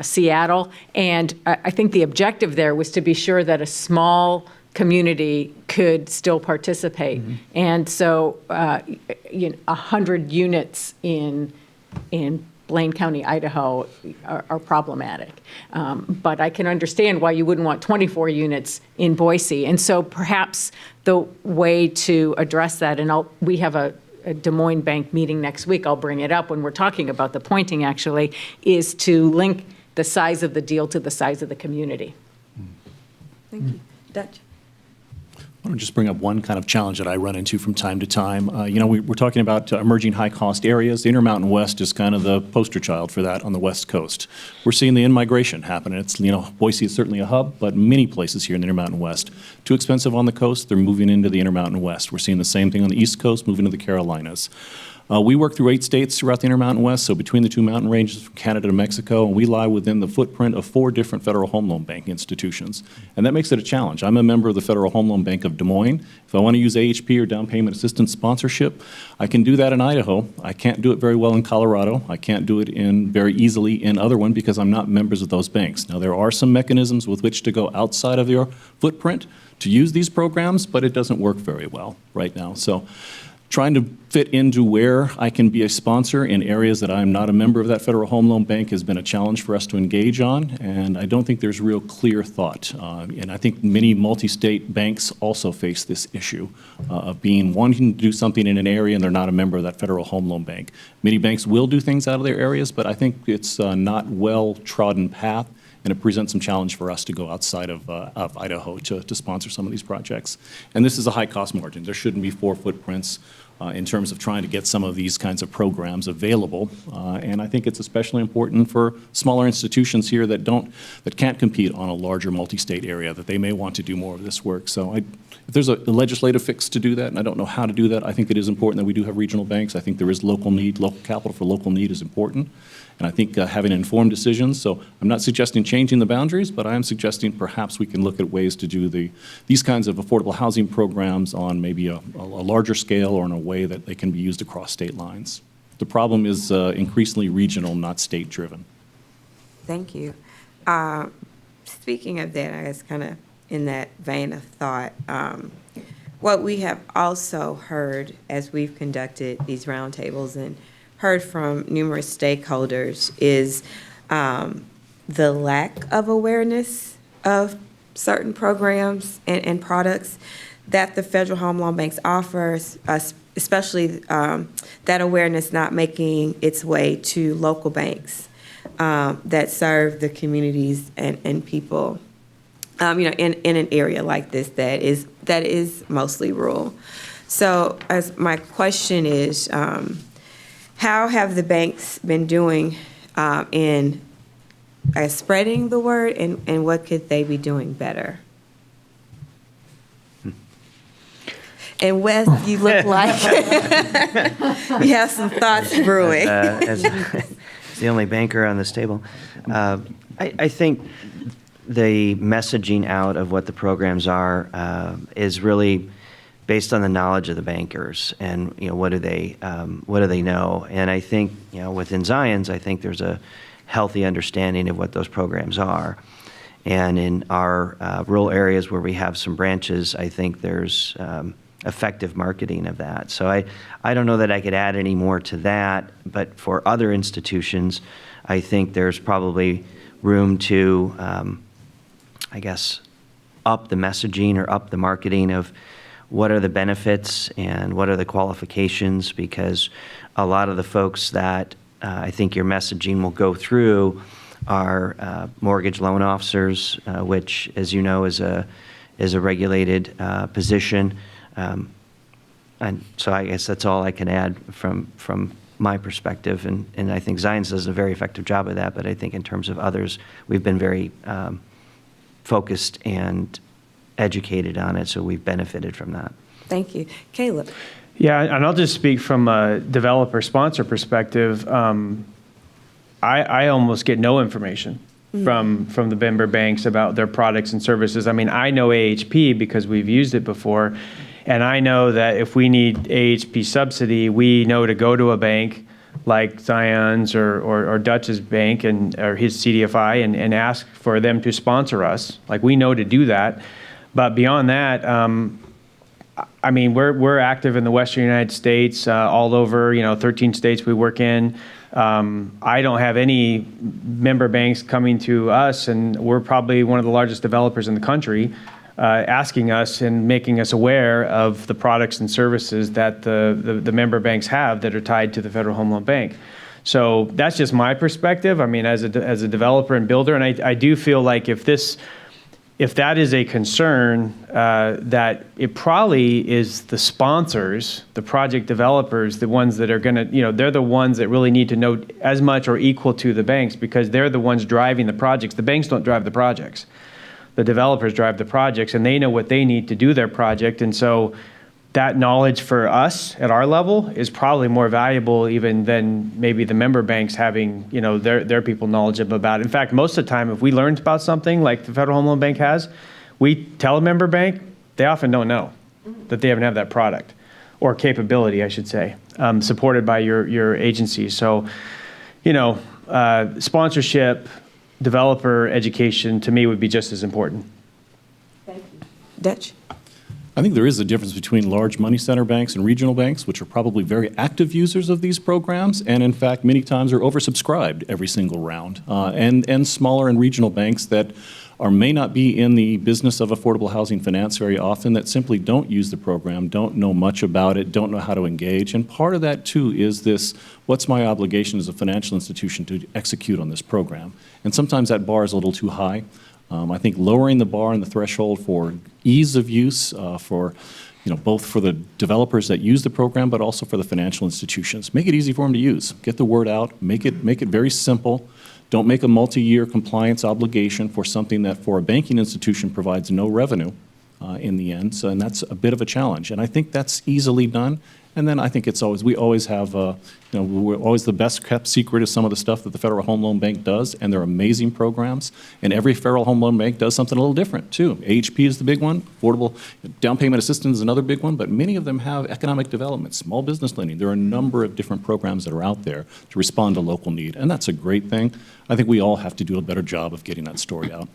Seattle, and I think the objective there was to be sure that a small community could still participate. Mm-hmm. And so, 100 units in Blaine County, Idaho, are problematic. But I can understand why you wouldn't want 24 units in Boise. And so, perhaps the way to address that, and we have a Des Moines Bank meeting next week, I'll bring it up when we're talking about the pointing actually, is to link the size of the deal to the size of the community. Thank you. Dutch. I want to just bring up one kind of challenge that I run into from time to time. We're talking about emerging high-cost areas. The Intermountain West is kind of the poster child for that on the West Coast. We're seeing the in-migration happen. It's, Boise is certainly a hub, but many places here in the Intermountain West. Too expensive on the coast, they're moving into the Intermountain West. We're seeing the same thing on the East Coast, moving to the Carolinas. We work through 8 states throughout the Intermountain West, so between the 2 mountain ranges from Canada to Mexico, and we lie within the footprint of 4 different Federal Home Loan Bank institutions. And that makes it a challenge. I'm a member of the Federal Home Loan Bank of Des Moines. If I want to use AHP or down payment assistance sponsorship, I can do that in Idaho. I can't do it very well in Colorado. I can't do it very easily in other one because I'm not members of those banks. Now, there are some mechanisms with which to go outside of your footprint to use these programs, but it doesn't work very well right now. So, trying to fit into where I can be a sponsor in areas that I'm not a member of that Federal Home Loan Bank has been a challenge for us to engage on, and I don't think there's real clear thought. And I think many multi-state banks also face this issue of wanting to do something in an area and they're not a member of that Federal Home Loan Bank. Many banks will do things out of their areas, but I think it's not well-trodden path, and it presents some challenge for us to go outside of Idaho to sponsor some of these projects. And this is a high-cost margin. There shouldn't be 4 footprints in terms of trying to get some of these kinds of programs available. And I think it's especially important for smaller institutions here that can't compete on a larger multi-state area, that they may want to do more of this work. So if there's a legislative fix to do that, and I don't know how to do that, I think it is important that we do have regional banks. I think there is local need. Local capital for local need is important. And I think having informed decisions, so I'm not suggesting changing the boundaries, but I am suggesting perhaps we can look at ways to do these kinds of affordable housing programs on maybe a larger scale or in a way that they can be used across state lines. The problem is increasingly regional, not state-driven. Thank you. Speaking of that, I guess kind of in that vein of thought, what we have also heard as we've conducted these roundtables and heard from numerous stakeholders is the lack of awareness of certain programs and products that the Federal Home Loan Banks offers, especially that awareness not making its way to local banks that serve the communities and people, in an area like this that is mostly rural. So as my question is, how have the banks been doing in spreading the word, and what could they be doing better? And Wes, you look like you have some thoughts brewing. As the only banker on this table, I think the messaging out of what the programs are is really based on the knowledge of the bankers and what do they know. And I think within Zions, I think there's a healthy understanding of what those programs are. And in our rural areas where we have some branches, I think there's effective marketing of that. So I don't know that I could add any more to that, but for other institutions, I think there's probably room to, up the messaging or up the marketing of what are the benefits and what are the qualifications, because a lot of the folks that I think your messaging will go through are mortgage loan officers, which, as you know, is a regulated position. And so I guess that's all I can add from my perspective. And I think Zions does a very effective job of that, but I think in terms of others, we've been very focused and educated on it, so we've benefited from that. Thank you. Caleb. Yeah, and I'll just speak from a developer sponsor perspective. I almost get no information from the member banks about their products and services. I mean, I know AHP because we've used it before, and I know that if we need AHP subsidy, we know to go to a bank like Zions or Dutch's bank or his CDFI and ask for them to sponsor us. Like, we know to do that. But beyond that, I mean, we're active in the Western United States, all over, 13 states we work in. I don't have any member banks coming to us, and we're probably one of the largest developers in the country, asking us and making us aware of the products and services that the member banks have that are tied to the Federal Home Loan Bank. So that's just my perspective. I mean, as a developer and builder, and I do feel like if this if that is a concern, that it probably is the sponsors, the project developers, the ones that are going to, they're the ones that really need to know as much or equal to the banks, because they're the ones driving the projects. The banks don't drive the projects. The developers drive the projects, and they know what they need to do their project. And so that knowledge for us at our level is probably more valuable even than maybe the member banks having, their people knowledgeable about it. In fact, most of the time, if we learned about something like the Federal Home Loan Bank has, we tell a member bank, they often don't know that they haven't had that product or capability, I should say, supported by your agency. So, sponsorship, developer education, to me, would be just as important. Thank you. Dutch? I think there is a difference between large money center banks and regional banks, which are probably very active users of these programs, and in fact, many times are oversubscribed every single round. And smaller and regional banks that may not be in the business of affordable housing finance very often, that simply don't use the program, don't know much about it, don't know how to engage. And part of that, too, is this, what's my obligation as a financial institution to execute on this program? And sometimes that bar is a little too high. I think lowering the bar and the threshold for ease of use for, both for the developers that use the program, but also for the financial institutions. Make it easy for them to use. Get the word out. Make it very simple. Don't make a multi-year compliance obligation for something that for a banking institution provides no revenue in the end. So, and that's a bit of a challenge. And I think that's easily done. And then I think we always have, we're always the best kept secret of some of the stuff that the Federal Home Loan Bank does, and they're amazing programs. And every Federal Home Loan Bank does something a little different, too. AHP is the big one. Affordable down payment assistance is another big one, but many of them have economic development, small business lending. There are a number of different programs that are out there to respond to local need, and that's a great thing. I think we all have to do a better job of getting that story out.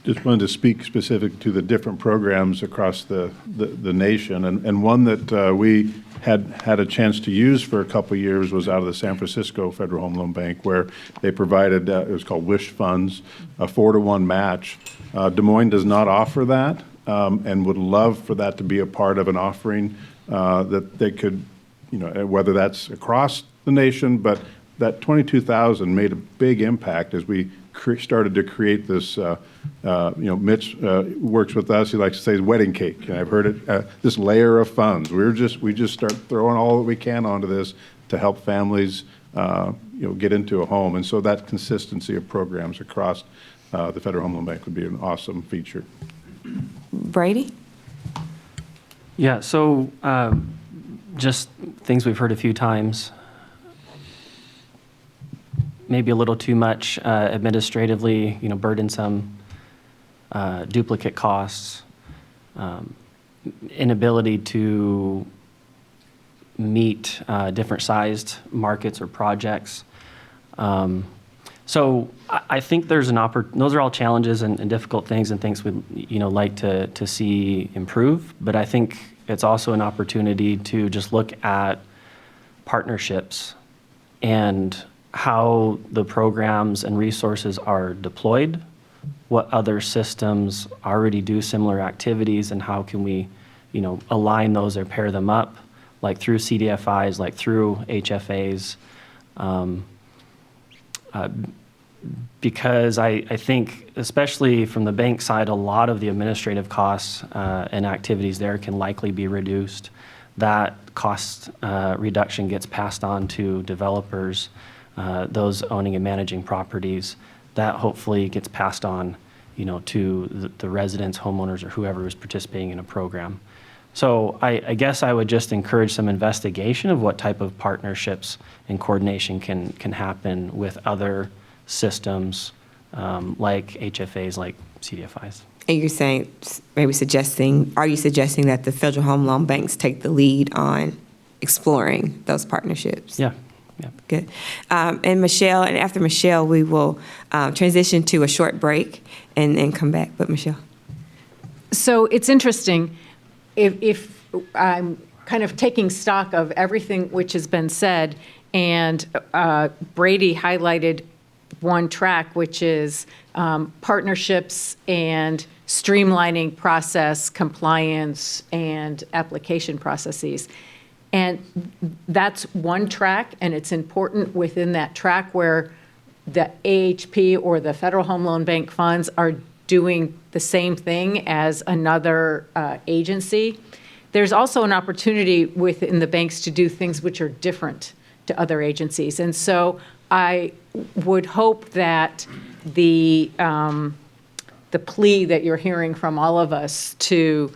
Just wanted to speak specific to the different programs across the nation, and one that we had a chance to use for a couple of years was out of the San Francisco Federal Home Loan Bank, where they provided, it was called WISH funds, a 4-to-1 match. Des Moines does not offer that, and would love for that to be a part of an offering that they could, whether that's across the nation, but that 22,000 made a big impact as we started to create this, Mitch works with us, he likes to say wedding cake, and I've heard it, this layer of funds. We just start throwing all that we can onto this to help families, get into a home. And so that consistency of programs across the Federal Home Loan Bank would be an awesome feature. Brady? Yeah, so just things we've heard a few times. Maybe a little too much administratively, burdensome, duplicate costs, inability to meet different sized markets or projects. So I think there's those are all challenges and difficult things and things we'd like to see improve. But I think it's also an opportunity to just look at partnerships and how the programs and resources are deployed, what other systems already do similar activities, and how can we, align those or pair them up, like through CDFIs, like through HFAs, because I think, especially from the bank side, a lot of the administrative costs and activities there can likely be reduced. That cost reduction gets passed on to developers, those owning and managing properties. That hopefully gets passed on, to the residents, homeowners, or whoever is participating in a program. So I guess I would just encourage some investigation of what type of partnerships and coordination can happen with other systems like HFAs, like CDFIs. And you're saying, are you suggesting that the Federal Home Loan Banks take the lead on exploring those partnerships? Yeah. Good. And Michelle, and after Michelle, we will transition to a short break and come back. But Michelle. So it's interesting. If I'm kind of taking stock of everything which has been said, and Brady highlighted one track, which is partnerships and streamlining process, compliance, and application processes. And that's one track, and it's important within that track where the AHP or the Federal Home Loan Bank funds are doing the same thing as another agency. There's also an opportunity within the banks to do things which are different to other agencies. And so I would hope that the plea that you're hearing from all of us to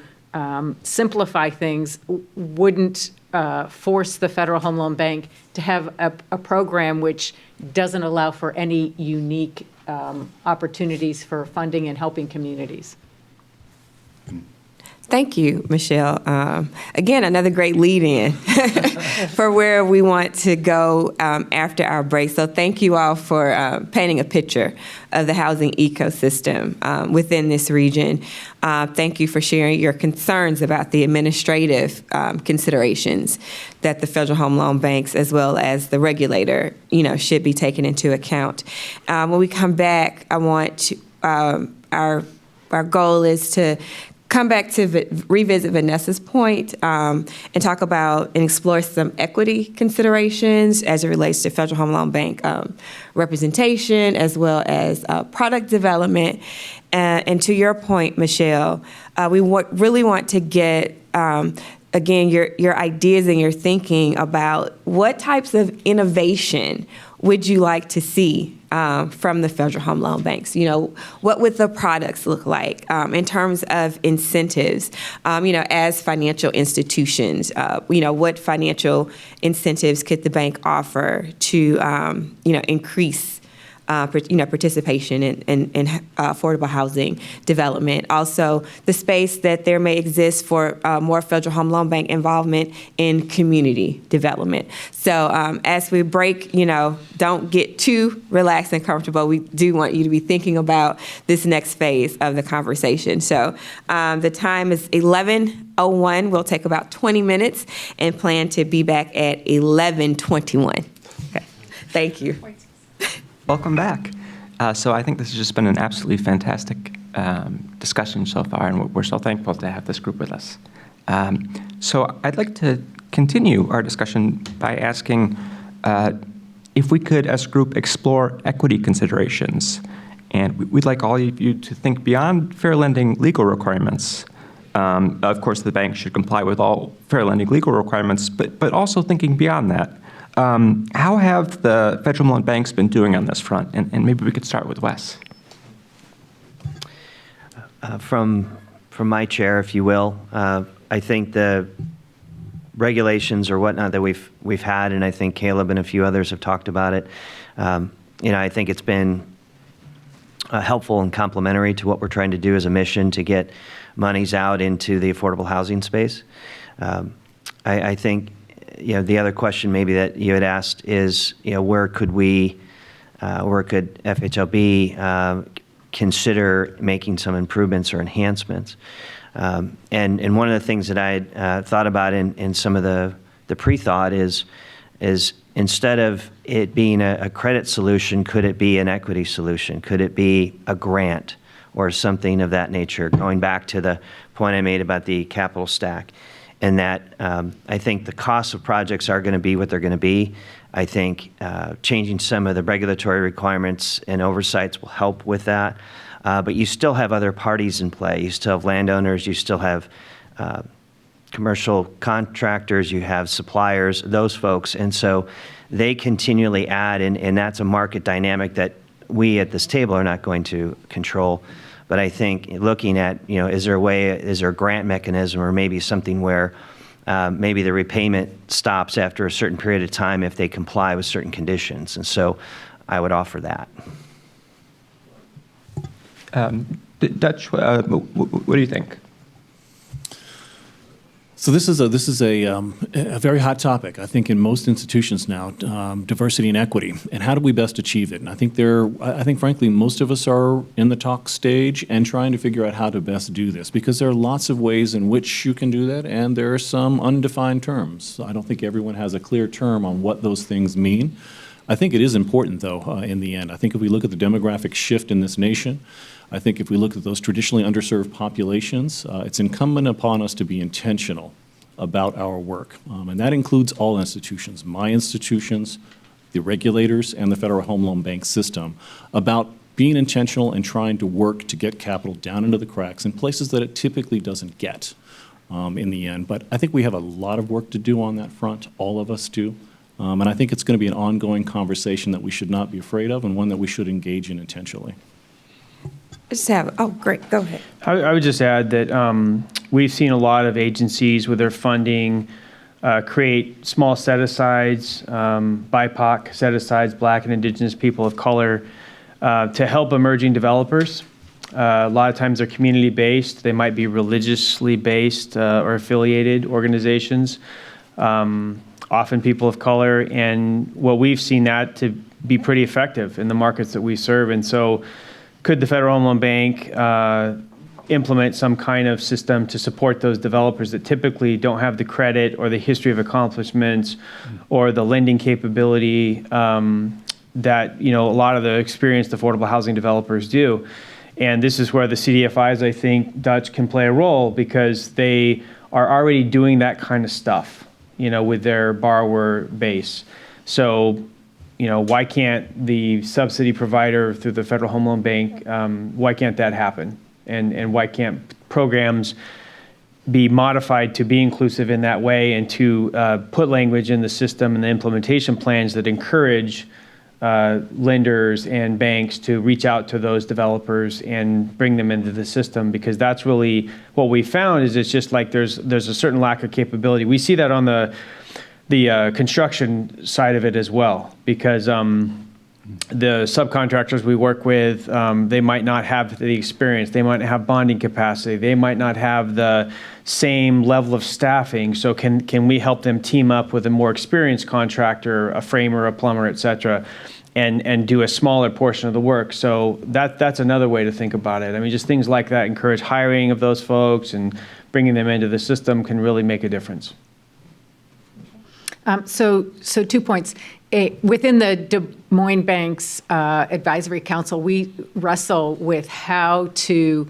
simplify things wouldn't force the Federal Home Loan Bank to have a program which doesn't allow for any unique opportunities for funding and helping communities. Thank you, Michelle. Again, another great lead-in for where we want to go after our break. So thank you all for painting a picture of the housing ecosystem within this region. Thank you for sharing your concerns about the administrative considerations that the Federal Home Loan Banks, as well as the regulator, should be taken into account. When we come back, I want to, our goal is to come back to revisit Vanessa's point and talk about and explore some equity considerations as it relates to Federal Home Loan Bank representation, as well as product development. And to your point, Michelle, we really want to get, again, your ideas and your thinking about what types of innovation would you like to see from the Federal Home Loan Banks? What would the products look like in terms of incentives? As financial institutions, what financial incentives could the bank offer to, increase participation in affordable housing development. Also, the space that there may exist for more Federal Home Loan Bank involvement in community development. So as we break, don't get too relaxed and comfortable. We do want you to be thinking about this next phase of the conversation. So the time is 11:01. We'll take about 20 minutes and plan to be back at 11:21. Okay. Thank you. Welcome back. So I think this has just been an absolutely fantastic discussion so far, and we're so thankful to have this group with us. So I'd like to continue our discussion by asking if we could, as a group, explore equity considerations. And we'd like all of you to think beyond fair lending legal requirements. Of course, the bank should comply with all fair lending legal requirements, but also thinking beyond that. How have the Federal Home Loan Banks been doing on this front? And maybe we could start with Wes. From my chair, if you will, I think the regulations or whatnot that we've had, and I think Caleb and a few others have talked about it, I think it's been helpful and complementary to what we're trying to do as a mission to get monies out into the affordable housing space. I think the other question maybe that you had asked is, where could FHLB consider making some improvements or enhancements? And one of the things that I had thought about in some of the pre-thought is instead of it being a credit solution, could it be an equity solution? Could it be a grant or something of that nature? Going back to the point I made about the capital stack. And that I think the costs of projects are going to be what they're going to be. I think changing some of the regulatory requirements and oversights will help with that. But you still have other parties in play. You still have landowners. You still have commercial contractors. You have suppliers, those folks. And so they continually add, and that's a market dynamic that we at this table are not going to control. But I think looking at, is there a grant mechanism or maybe something where maybe the repayment stops after a certain period of time if they comply with certain conditions. And so I would offer that. Dutch, what do you think? So this is a very hot topic, I think, in most institutions now, diversity and equity, and how do we best achieve it? And I think frankly, most of us are in the talk stage and trying to figure out how to best do this, because there are lots of ways in which you can do that, and there are some undefined terms. I don't think everyone has a clear term on what those things mean. I think it is important, though, in the end. I think if we look at the demographic shift in this nation, I think if we look at those traditionally underserved populations, it's incumbent upon us to be intentional about our work. And that includes all institutions, my institutions, the regulators, and the Federal Home Loan Bank system about being intentional and trying to work to get capital down into the cracks in places that it typically doesn't get in the end. But I think we have a lot of work to do on that front, all of us do. And I think it's going to be an ongoing conversation that we should not be afraid of and one that we should engage in intentionally. Oh, great, go ahead. I would just add that we've seen a lot of agencies with their funding create small set-asides, BIPOC set-asides, Black and Indigenous people of color, to help emerging developers. A lot of times they're community-based. They might be religiously based or affiliated organizations, often people of color. And what we've seen that to be pretty effective in the markets that we serve. And so could the Federal Home Loan Bank implement some kind of system to support those developers that typically don't have the credit or the history of accomplishments or the lending capability that a lot of the experienced affordable housing developers do? And this is where the CDFIs, I think, Dutch, can play a role because they are already doing that kind of stuff, with their borrower base. So, why can't the subsidy provider through the Federal Home Loan Bank, why can't that happen? And why can't programs be modified to be inclusive in that way and to put language in the system and the implementation plans that encourage lenders and banks to reach out to those developers and bring them into the system? Because that's really what we found is it's just like there's a certain lack of capability. We see that on the construction side of it as well, because the subcontractors we work with, they might not have the experience, they might not have bonding capacity, they might not have the same level of staffing. So can we help them team up with a more experienced contractor, a framer, a plumber, et cetera, and do a smaller portion of the work? So that's another way to think about it. I mean, just things like that encourage hiring of those folks and bringing them into the system can really make a difference. So 2 points. Within the Des Moines Bank's Advisory Council, we wrestle with how to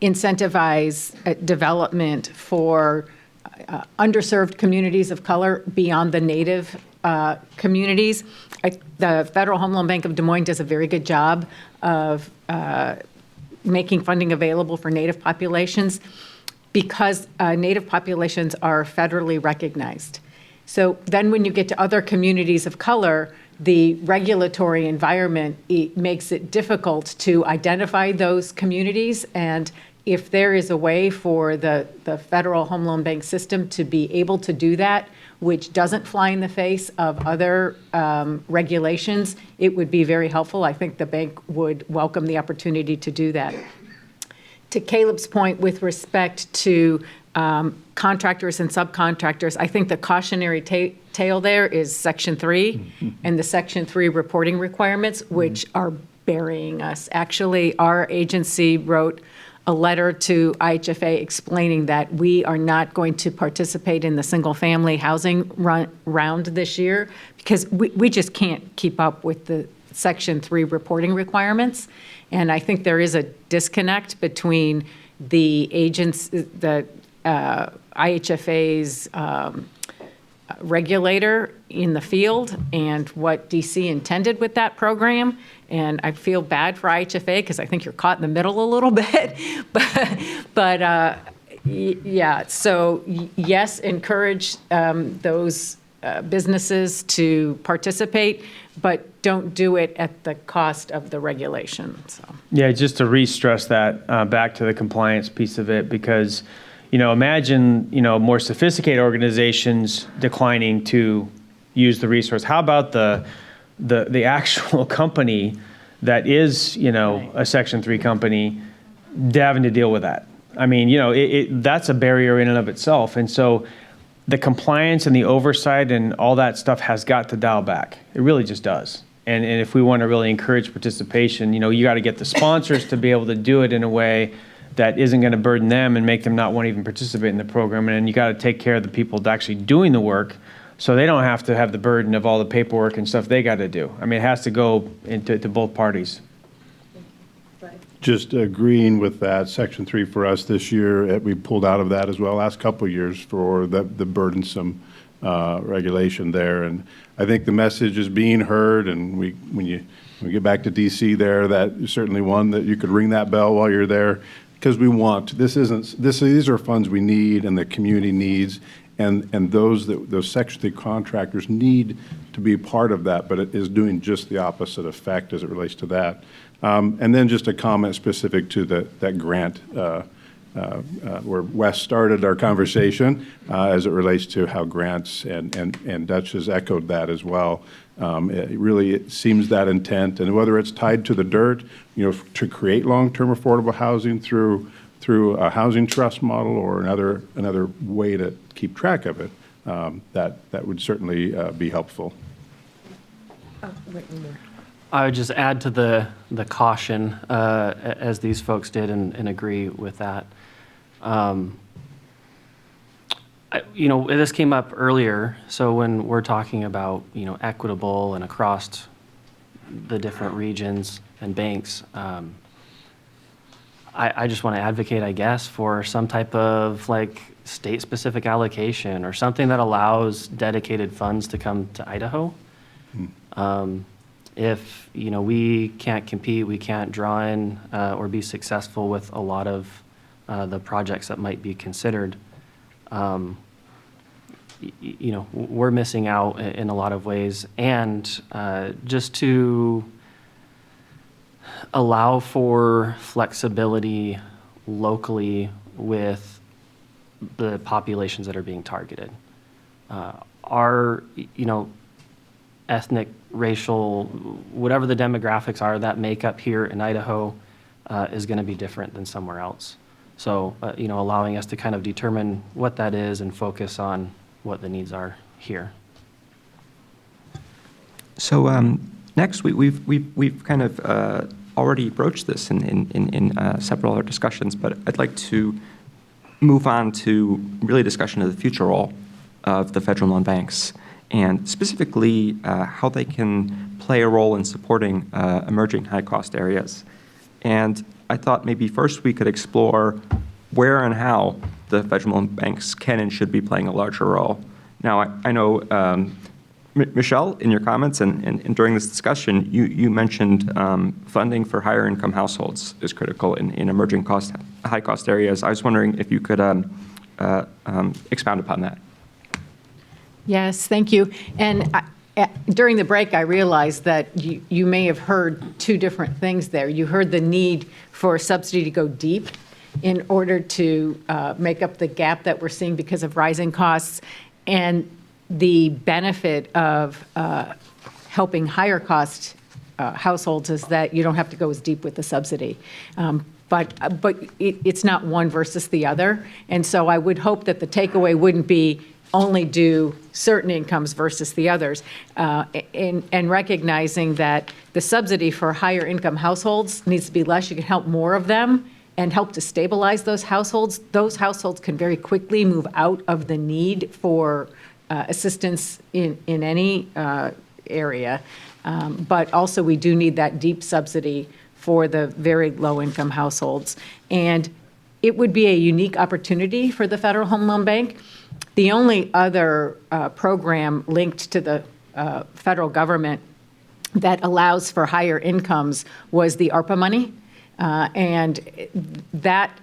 incentivize development for underserved communities of color beyond the Native communities. The Federal Home Loan Bank of Des Moines does a very good job of making funding available for Native populations because Native populations are federally recognized. So then when you get to other communities of color, the regulatory environment, it makes it difficult to identify those communities. And if there is a way for the Federal Home Loan Bank system to be able to do that, which doesn't fly in the face of other regulations, it would be very helpful. I think the bank would welcome the opportunity to do that. To Caleb's point with respect to contractors and subcontractors, I think the cautionary tale there is Section 3 and the Section 3 reporting requirements, which are burying us. Actually, our agency wrote a letter to IHFA explaining that we are not going to participate in the single-family housing round this year because we just can't keep up with the Section 3 reporting requirements. And I think there is a disconnect between the IHFA's regulator in the field and what DC intended with that program. And I feel bad for IHFA because I think you're caught in the middle a little bit. But yeah, so yes, encourage those businesses to participate, but don't do it at the cost of the regulation. So. Yeah, just to re-stress that back to the compliance piece of it, because imagine, more sophisticated organizations declining to use the resource. How about the actual company that is, a Section 3 company having to deal with that? I mean, that's a barrier in and of itself. And so the compliance and the oversight and all that stuff has got to dial back. It really just does. And if we want to really encourage participation, you got to get the sponsors to be able to do it in a way that isn't going to burden them and make them not want to even participate in the program. And then you got to take care of the people actually doing the work so they don't have to have the burden of all the paperwork and stuff they got to do. I mean, it has to go to both parties. Just agreeing with that, Section 3 for us this year, we pulled out of that as well last couple of years for the burdensome regulation there. And I think the message is being heard, and when we get back to DC there, that is certainly one that you could ring that bell while you're there, because these are funds we need and the community needs, and those Section 3 contractors need to be part of that, but it is doing just the opposite effect as it relates to that. And then just a comment specific to that grant where Wes started our conversation as it relates to how grants, and Dutch has echoed that as well. It seems that intent, and whether it's tied to the dirt, to create long-term affordable housing through a housing trust model or another way to keep track of it, that would certainly be helpful. Oh, wait, one more. I would just add to the caution, as these folks did, and agree with that. This came up earlier, so when we're talking about, equitable and across the different regions and banks, I just want to advocate, I guess, for some type of state-specific allocation or something that allows dedicated funds to come to Idaho. If, we can't compete, we can't draw in or be successful with a lot of the projects that might be considered, we're missing out in a lot of ways. And just to allow for flexibility locally with the populations that are being targeted. Our, ethnic, racial, whatever the demographics are that make up here in Idaho is going to be different than somewhere else. So, allowing us to kind of determine what that is and focus on what the needs are here. So next, we've kind of already broached this in several other discussions, but I'd like to move on to really discussion of the future role of the federal loan banks, and specifically how they can play a role in supporting emerging high-cost areas. And I thought maybe first we could explore where and how the federal loan banks can and should be playing a larger role. Now, I know, Michelle, in your comments and during this discussion, you mentioned funding for higher income households is critical in emerging high-cost areas. I was wondering if you could expound upon that. Yes, thank you. And during the break, I realized that you may have heard two different things there. You heard the need for subsidy to go deep in order to make up the gap that we're seeing because of rising costs, and the benefit of helping higher cost households is that you don't have to go as deep with the subsidy. But it's not one versus the other. And so I would hope that the takeaway wouldn't be only do certain incomes versus the others, and recognizing that the subsidy for higher income households needs to be less. You can help more of them and help to stabilize those households. Those households can very quickly move out of the need for assistance in any area. But also we do need that deep subsidy for the very low income households. And it would be a unique opportunity for the Federal Home Loan Bank. The only other program linked to the federal government that allows for higher incomes was the ARPA money. And that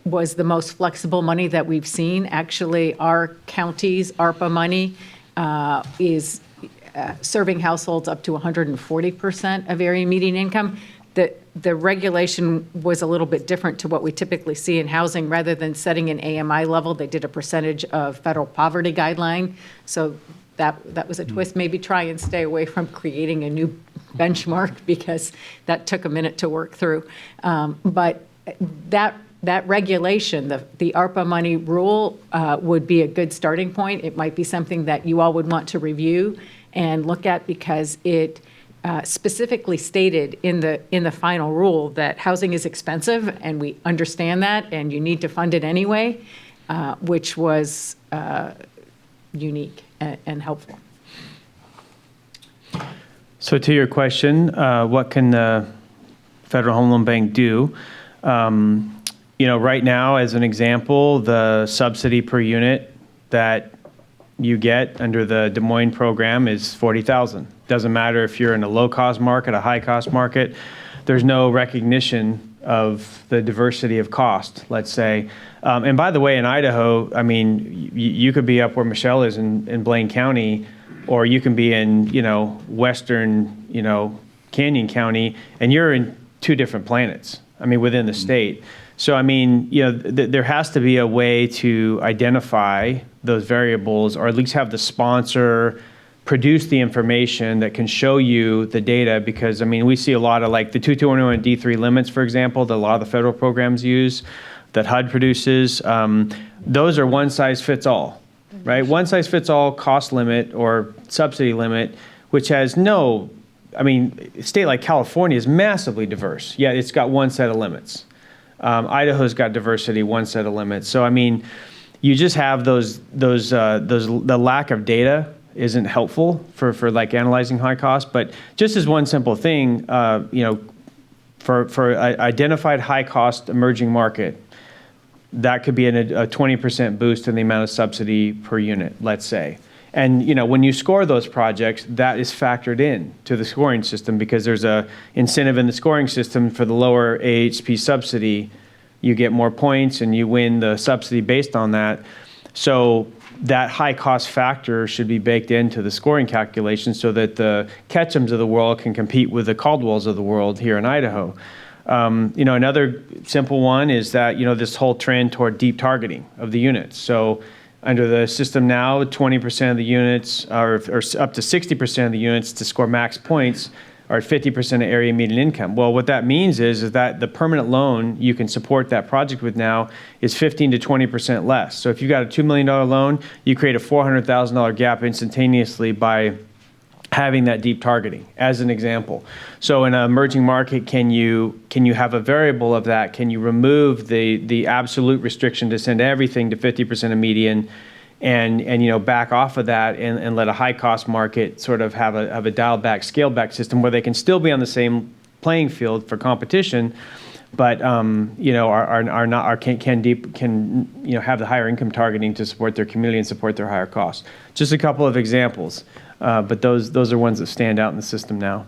was the most flexible money that we've seen. Actually, our county's ARPA money is serving households up to 140% of area median income. The regulation was a little bit different to what we typically see in housing. Rather than setting an AMI level, they did a percentage of federal poverty guideline. So that was a twist. Maybe try and stay away from creating a new benchmark, because that took a minute to work through. But that regulation, the ARPA money rule, would be a good starting point. It might be something that you all would want to review and look at, because it specifically stated in the final rule that housing is expensive, and we understand that, and you need to fund it anyway, which was unique and helpful. So to your question, what can the Federal Home Loan Bank do? Right now, as an example, the subsidy per unit that you get under the Des Moines program is 40,000. Doesn't matter if you're in a low-cost market, a high-cost market. There's no recognition of the diversity of cost, let's say. And by the way, in Idaho, I mean, you could be up where Michelle is in Blaine County, or you can be in, western, Canyon County, and you're in two different planets, I mean, within the state. So, I mean, there has to be a way to identify those variables, or at least have the sponsor produce the information that can show you the data, because, I mean, we see a lot of, like, the 221 D3 limits, for example, that a lot of the federal programs use, that HUD produces. Those are one size fits all, right? One size fits all cost limit or subsidy limit, which has no, I mean, a state like California is massively diverse, yet it's got one set of limits. Idaho's got diversity, one set of limits. So, I mean, you just have the lack of data isn't helpful for like analyzing high cost. But just as one simple thing, for identified high cost emerging market, that could be a 20% boost in the amount of subsidy per unit, let's say. And when you score those projects, that is factored in to the scoring system, because there's a incentive in the scoring system for the lower AHP subsidy. You get more points and you win the subsidy based on that. So that high cost factor should be baked into the scoring calculation so that the Ketchums of the world can compete with the Caldwells of the world here in Idaho. Another simple one is that, this whole trend toward deep targeting of the units. So under the system now, 20% of the units, or up to 60% of the units to score max points are at 50% of area median income. Well, what that means is that the permanent loan you can support that project with now is 15 to 20% less. So if you've got a $2 million loan, you create a $400,000 gap instantaneously by having that deep targeting, as an example. So in an emerging market, can you have a variable of that? Can you remove the absolute restriction to send everything to 50% of median, and back off of that and let a high cost market sort of have a dialed back, scaled back system where they can still be on the same playing field for competition, but can have the higher income targeting to support their community and support their higher costs. Just a couple of examples. But those are ones that stand out in the system now.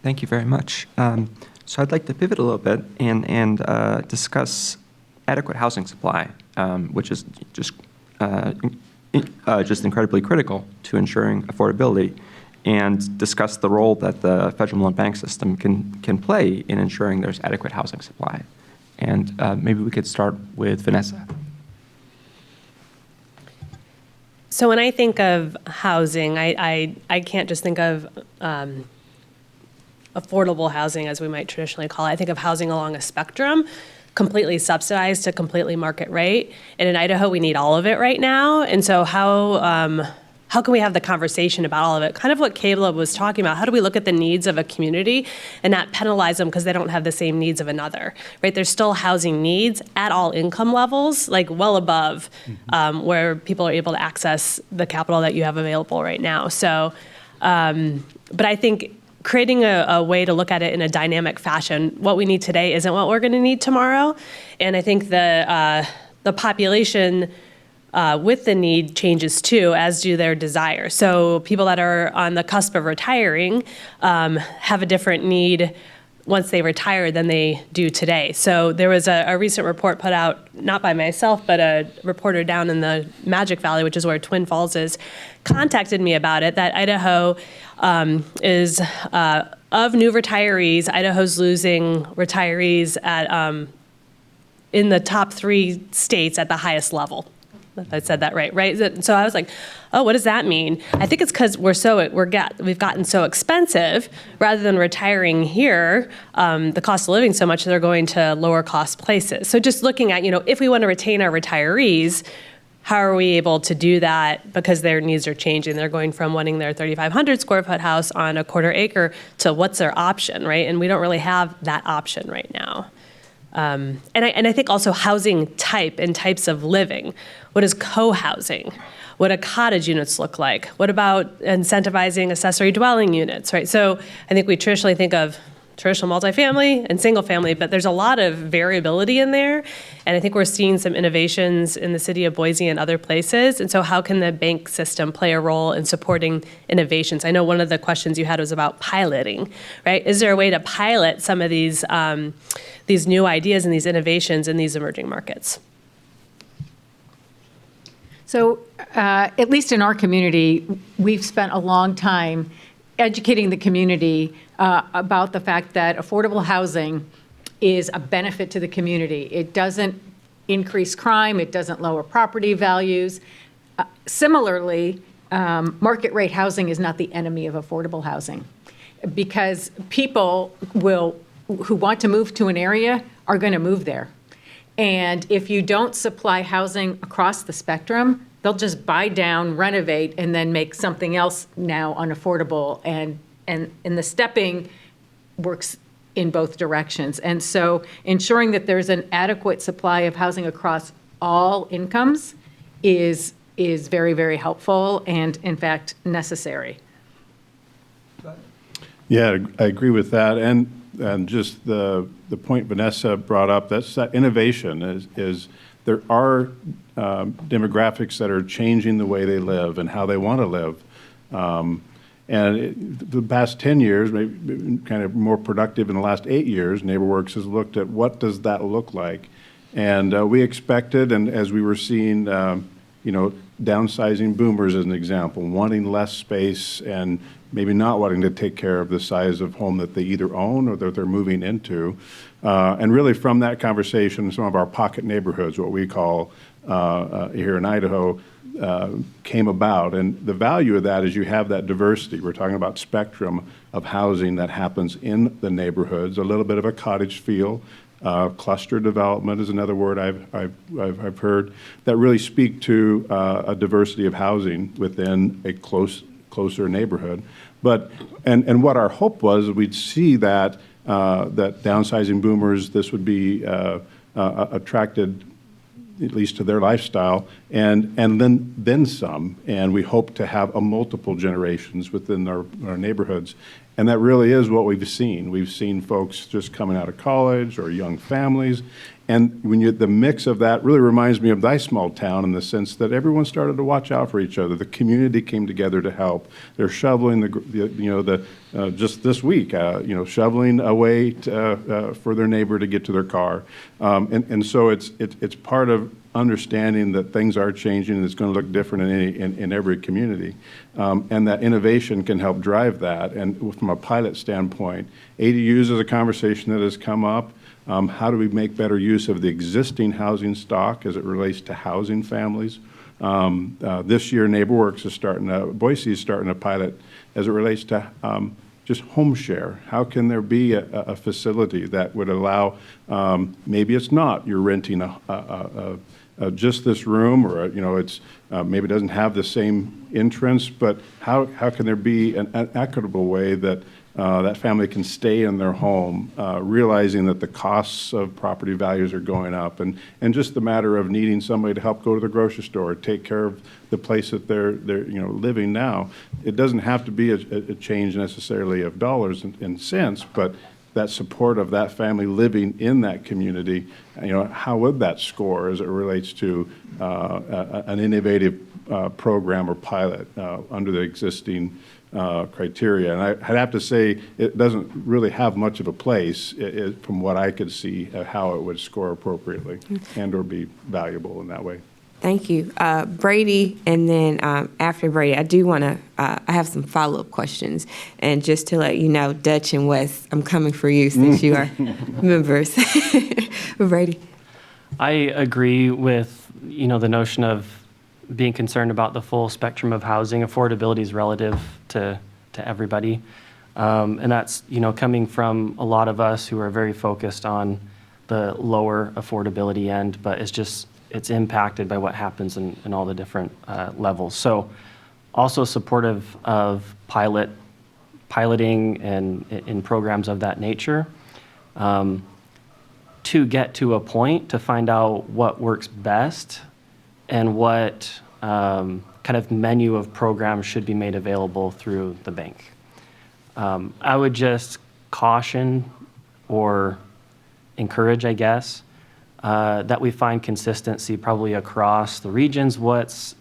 Thank you very much. So I'd like to pivot a little bit and discuss adequate housing supply, which is just incredibly critical to ensuring affordability, and discuss the role that the FHLBank system can play in ensuring there's adequate housing supply. And maybe we could start with Vanessa. So when I think of housing, I can't just think of affordable housing as we might traditionally call it. I think of housing along a spectrum, completely subsidized to completely market rate. And in Idaho, we need all of it right now. And so how can we have the conversation about all of it? Kind of what Caleb was talking about. How do we look at the needs of a community and not penalize them because they don't have the same needs of another, right? There's still housing needs at all income levels, like well above where people are able to access the capital that you have available right now. So, but I think creating a way to look at it in a dynamic fashion, what we need today isn't what we're going to need tomorrow. And I think the population with the need changes too, as do their desire. So people that are on the cusp of retiring have a different need once they retire than they do today. So there was a recent report put out, not by myself, but a reporter down in the Magic Valley, which is where Twin Falls is, contacted me about it, that Idaho is, of new retirees, Idaho's losing retirees at in the top 3 states at the highest level. If I said that right? So I was like, oh, what does that mean? I think it's because we've gotten so expensive. Rather than retiring here, the cost of living so much, they're going to lower cost places. So just looking at, if we want to retain our retirees, how are we able to do that? Because their needs are changing. They're going from wanting their 3,500 square foot house on a quarter acre to what's their option, right? And we don't really have that option right now. And I think also housing type and types of living. What is co-housing? What do cottage units look like? What about incentivizing accessory dwelling units, right? So I think we traditionally think of traditional multifamily and single family, but there's a lot of variability in there. And I think we're seeing some innovations in the city of Boise and other places. And so how can the bank system play a role in supporting innovations? I know one of the questions you had was about piloting, right? Is there a way to pilot some of these new ideas and these innovations in these emerging markets? So at least in our community, we've spent a long time educating the community about the fact that affordable housing is a benefit to the community. It doesn't increase crime. It doesn't lower property values. Similarly, market rate housing is not the enemy of affordable housing, because people who want to move to an area are going to move there. And if you don't supply housing across the spectrum, they'll just buy down, renovate, and then make something else now unaffordable. And the stepping works in both directions. And so ensuring that there's an adequate supply of housing across all incomes is very, very helpful and, in fact, necessary. Yeah, I agree with that. And just the point Vanessa brought up, that's that innovation is there are demographics that are changing the way they live and how they want to live. The past 10 years, maybe kind of more productive in the last 8 years, NeighborWorks has looked at what does that look like. And we expected, and as we were seeing, downsizing boomers as an example, wanting less space and maybe not wanting to take care of the size of home that they either own or that they're moving into. And really from that conversation, some of our pocket neighborhoods, what we call here in Idaho, came about. And the value of that is you have that diversity. We're talking about spectrum of housing that happens in the neighborhoods, a little bit of a cottage feel. Cluster development is another word I've heard that really speak to a diversity of housing within a closer neighborhood. But and what our hope was, we'd see that that downsizing boomers, this would be attracted at least to their lifestyle, and then some. And we hope to have a multiple generations within our neighborhoods. And that really is what we've seen. We've seen folks just coming out of college or young families. And when the mix of that really reminds me of thy small town in the sense that everyone started to watch out for each other. The community came together to help. They're shoveling just this week, shoveling away for their neighbor to get to their car. And so it's part of understanding that things are changing and it's going to look different in every community. And that innovation can help drive that. And from a pilot standpoint, ADUs is a conversation that has come up. How do we make better use of the existing housing stock as it relates to housing families? This year, NeighborWorks is Boise is starting a pilot as it relates to just home share. How can there be a facility that would allow, maybe it's not, you're renting just this room, or it's maybe it doesn't have the same entrance, but how can there be an equitable way that that family can stay in their home, realizing that the costs of property values are going up, and just the matter of needing somebody to help go to the grocery store, take care of the place that they're living now. It doesn't have to be a change necessarily of dollars and cents, but that support of that family living in that community. How would that score as it relates to an innovative program or pilot under the existing criteria? And I'd have to say it doesn't really have much of a place from what I could see how it would score appropriately and or be valuable in that way. Thank you. Brady, and then after Brady, I do want to, I have some follow-up questions. And just to let you know, Dutch and Wes, I'm coming for you since you are members. Brady. I agree with, the notion of being concerned about the full spectrum of housing. Affordability is relative to everybody. And that's, coming from a lot of us who are very focused on the lower affordability end, but it's impacted by what happens in all the different levels. So also supportive of piloting and in programs of that nature to get to a point to find out what works best and what kind of menu of programs should be made available through the bank. I would just caution or encourage, I guess, that we find consistency probably across the regions. What's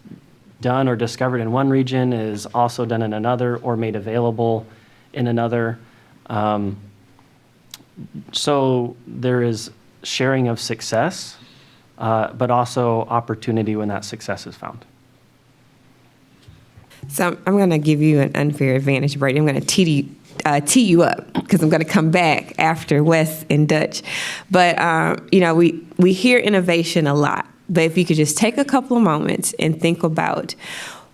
done or discovered in one region is also done in another or made available in another. So there is sharing of success, but also opportunity when that success is found. So I'm going to give you an unfair advantage, Brady. I'm going to tee you up because I'm going to come back after Wes and Dutch. But, we hear innovation a lot. But if you could just take a couple of moments and think about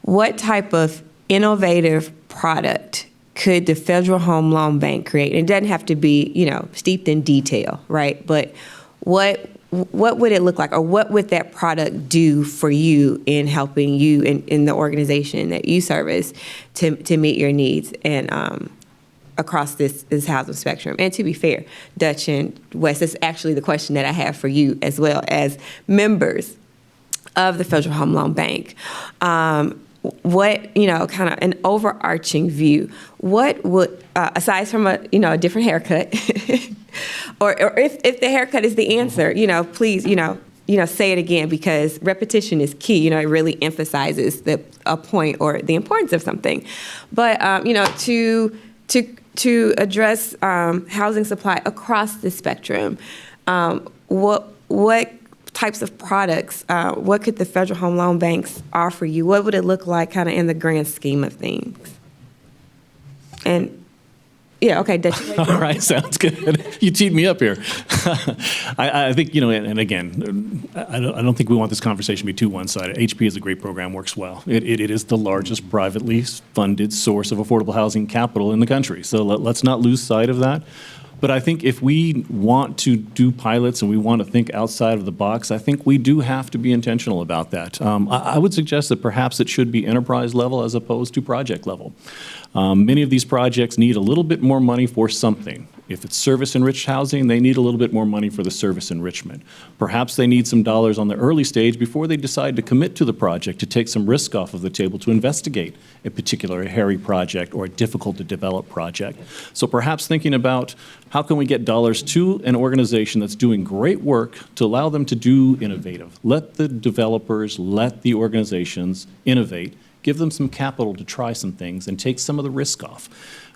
what type of innovative product could the Federal Home Loan Bank create? And it doesn't have to be, steeped in detail, right? But what would it look like, or what would that product do for you in helping you in the organization that you service to meet your needs and across this housing spectrum? And to be fair, Dutch and Wes, that's actually the question that I have for you as well as members of the Federal Home Loan Bank. What, kind of an overarching view, what would, aside from a different haircut, or if the haircut is the answer, please, say it again, because repetition is key. It really emphasizes a point or the importance of something. But, to address housing supply across the spectrum, what types of products, what could the Federal Home Loan Banks offer you? What would it look like kind of in the grand scheme of things? And, yeah, okay, Dutch. All right, sounds good. You teed me up here. I think, and again, I don't think we want this conversation to be too one-sided. HP is a great program, works well. It is the largest privately funded source of affordable housing capital in the country. So let's not lose sight of that. But I think if we want to do pilots and we want to think outside of the box, I think we do have to be intentional about that. I would suggest that perhaps it should be enterprise level as opposed to project level. Many of these projects need a little bit more money for something. If it's service-enriched housing, they need a little bit more money for the service enrichment. Perhaps they need some dollars on the early stage before they decide to commit to the project, to take some risk off of the table, to investigate a particular hairy project or a difficult-to-develop project. So perhaps thinking about how can we get dollars to an organization that's doing great work to allow them to do innovative. Let the developers, let the organizations innovate, give them some capital to try some things and take some of the risk off.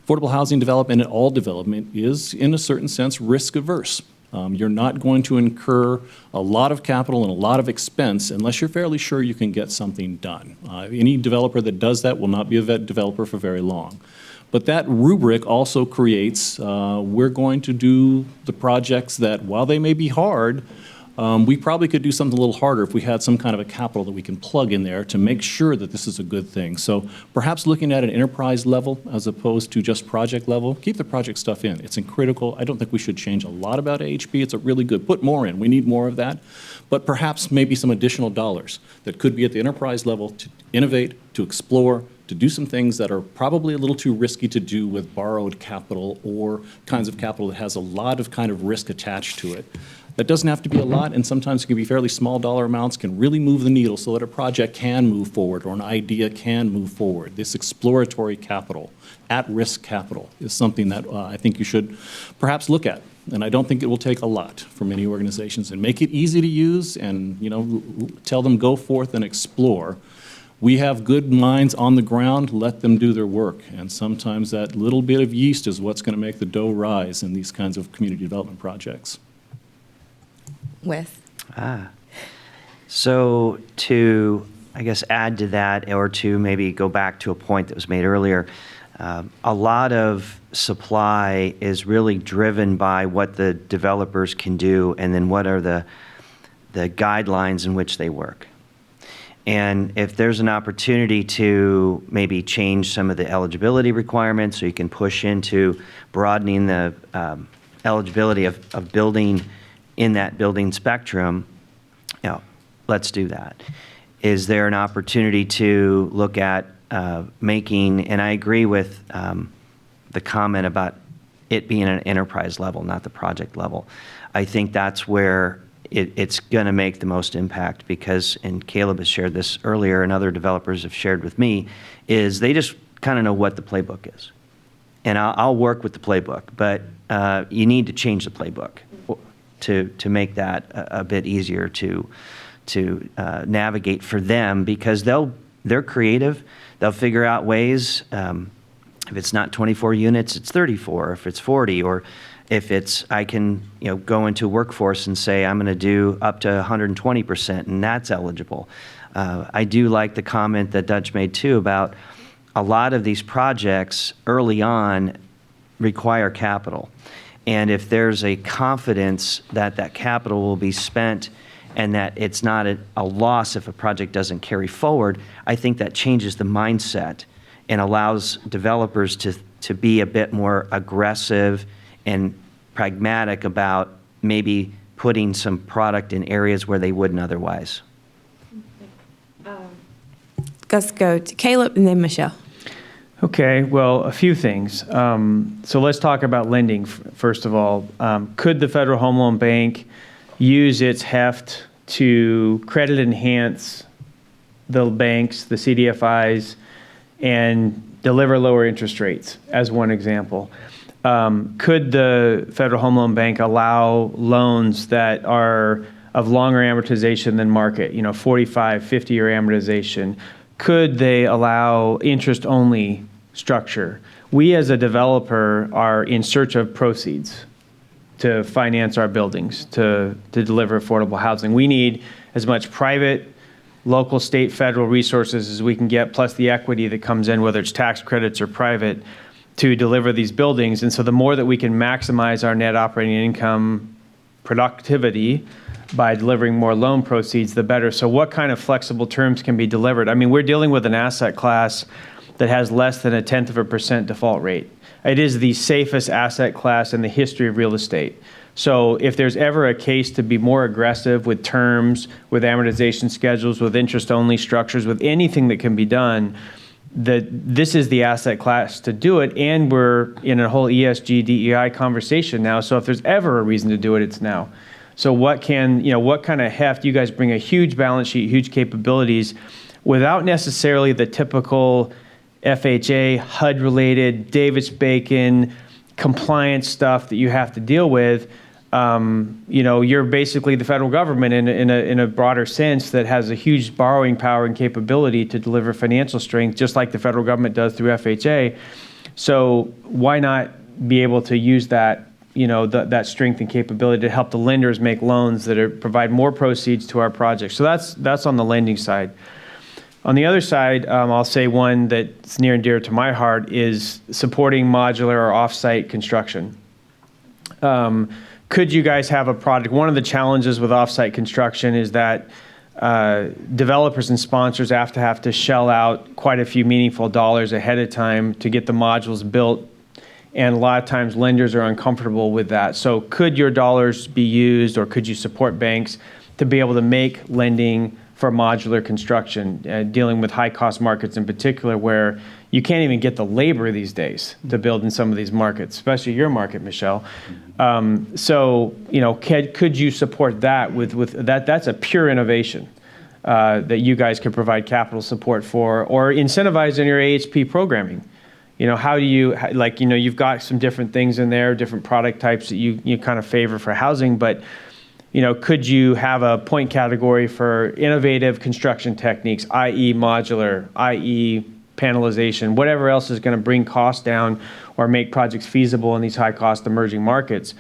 Affordable housing development and all development is, in a certain sense, risk averse. You're not going to incur a lot of capital and a lot of expense unless you're fairly sure you can get something done. Any developer that does that will not be a developer for very long. But that rubric also creates, we're going to do the projects that, while they may be hard, we probably could do something a little harder if we had some kind of a capital that we can plug in there to make sure that this is a good thing. So perhaps looking at an enterprise level as opposed to just project level, keep the project stuff in. It's critical. I don't think we should change a lot about AHP. It's a really good, put more in. We need more of that. But perhaps maybe some additional dollars that could be at the enterprise level to innovate, to explore, to do some things that are probably a little too risky to do with borrowed capital or kinds of capital that has a lot of kind of risk attached to it. That doesn't have to be a lot, and sometimes it can be fairly small dollar amounts, can really move the needle so that a project can move forward or an idea can move forward. This exploratory capital, at-risk capital, is something that I think you should perhaps look at. And I don't think it will take a lot for many organizations. And make it easy to use and, tell them go forth and explore. We have good minds on the ground, let them do their work. And sometimes that little bit of yeast is what's going to make the dough rise in these kinds of community development projects. Wes? So to, I guess, add to that, or to maybe go back to a point that was made earlier, a lot of supply is really driven by what the developers can do and then what are the guidelines in which they work. And if there's an opportunity to maybe change some of the eligibility requirements so you can push into broadening the eligibility of building in that building spectrum, let's do that. Is there an opportunity to look at making, and I agree with the comment about it being an enterprise level, not the project level. I think that's where it's going to make the most impact because, and Caleb has shared this earlier and other developers have shared with me, is they just kind of know what the playbook is. and I'll work with the playbook, but you need to change the playbook to make that a bit easier to navigate for them, because they're creative. They'll figure out ways. If it's not 24 units, it's 34. If it's 40, or if it's I can go into a workforce and say I'm going to do up to 120%, and that's eligible. I do like the comment that Dutch made too about a lot of these projects early on require capital. And if there's a confidence that that capital will be spent and that it's not a loss if a project doesn't carry forward, I think that changes the mindset and allows developers to be a bit more aggressive and pragmatic about maybe putting some product in areas where they wouldn't otherwise. Let's go to Caleb and then Michelle. Okay, well, a few things. So let's talk about lending first of all. Could the Federal Home Loan Bank use its heft to credit enhance the banks, the CDFIs, and deliver lower interest rates, as one example? Could the Federal Home Loan Bank allow loans that are of longer amortization than market, 45, 50-year amortization? Could they allow interest-only structure? We as a developer are in search of proceeds to finance our buildings, to deliver affordable housing. We need as much private, local, state, federal resources as we can get, plus the equity that comes in, whether it's tax credits or private, to deliver these buildings. And so the more that we can maximize our net operating income productivity by delivering more loan proceeds, the better. So what kind of flexible terms can be delivered? I mean, we're dealing with an asset class that has less than 0.1% default rate. It is the safest asset class in the history of real estate. So if there's ever a case to be more aggressive with terms, with amortization schedules, with interest-only structures, with anything that can be done, this is the asset class to do it. And we're in a whole ESG, DEI conversation now. So if there's ever a reason to do it, it's now. So what kind of heft? You guys bring a huge balance sheet, huge capabilities, without necessarily the typical FHA, HUD-related, Davis-Bacon, compliance stuff that you have to deal with. You're basically the federal government in a broader sense that has a huge borrowing power and capability to deliver financial strength, just like the federal government does through FHA. So why not be able to use that, that strength and capability to help the lenders make loans that provide more proceeds to our projects? So that's on the lending side. On the other side, I'll say one that's near and dear to my heart is supporting modular or off-site construction. Could you guys have a product? One of the challenges with off-site construction is that developers and sponsors have to shell out quite a few meaningful dollars ahead of time to get the modules built, and a lot of times lenders are uncomfortable with that. So could your dollars be used, or could you support banks to be able to make lending for modular construction, dealing with high-cost markets in particular, where you can't even get the labor these days to build in some of these markets, especially your market, Michelle. Could you support that with that? That's a pure innovation that you guys could provide capital support for, or incentivize in your AHP programming. How do you, you've got some different things in there, different product types that you kind of favor for housing, but could you have a point category for innovative construction techniques, i.e. modular, i.e. panelization, whatever else is going to bring costs down or make projects feasible in these high-cost emerging markets,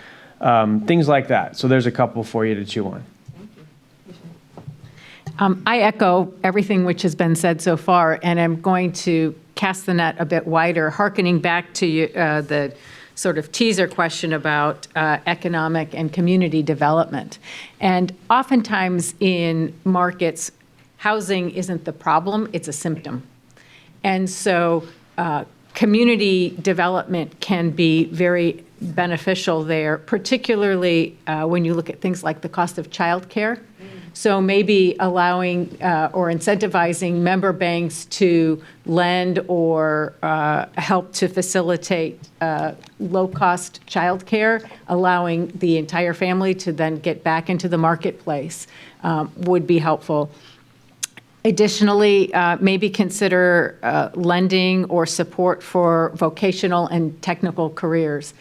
things like that. So there's a couple for you to chew on. I echo everything which has been said so far, and I'm going to cast the net a bit wider, hearkening back to the sort of teaser question about economic and community development. And oftentimes in markets, housing isn't the problem, it's a symptom. And so community development can be very beneficial there, particularly when you look at things like the cost of childcare. So maybe allowing or incentivizing member banks to lend or help to facilitate low-cost childcare, allowing the entire family to then get back into the marketplace would be helpful. Additionally, maybe consider lending or support for vocational and technical careers,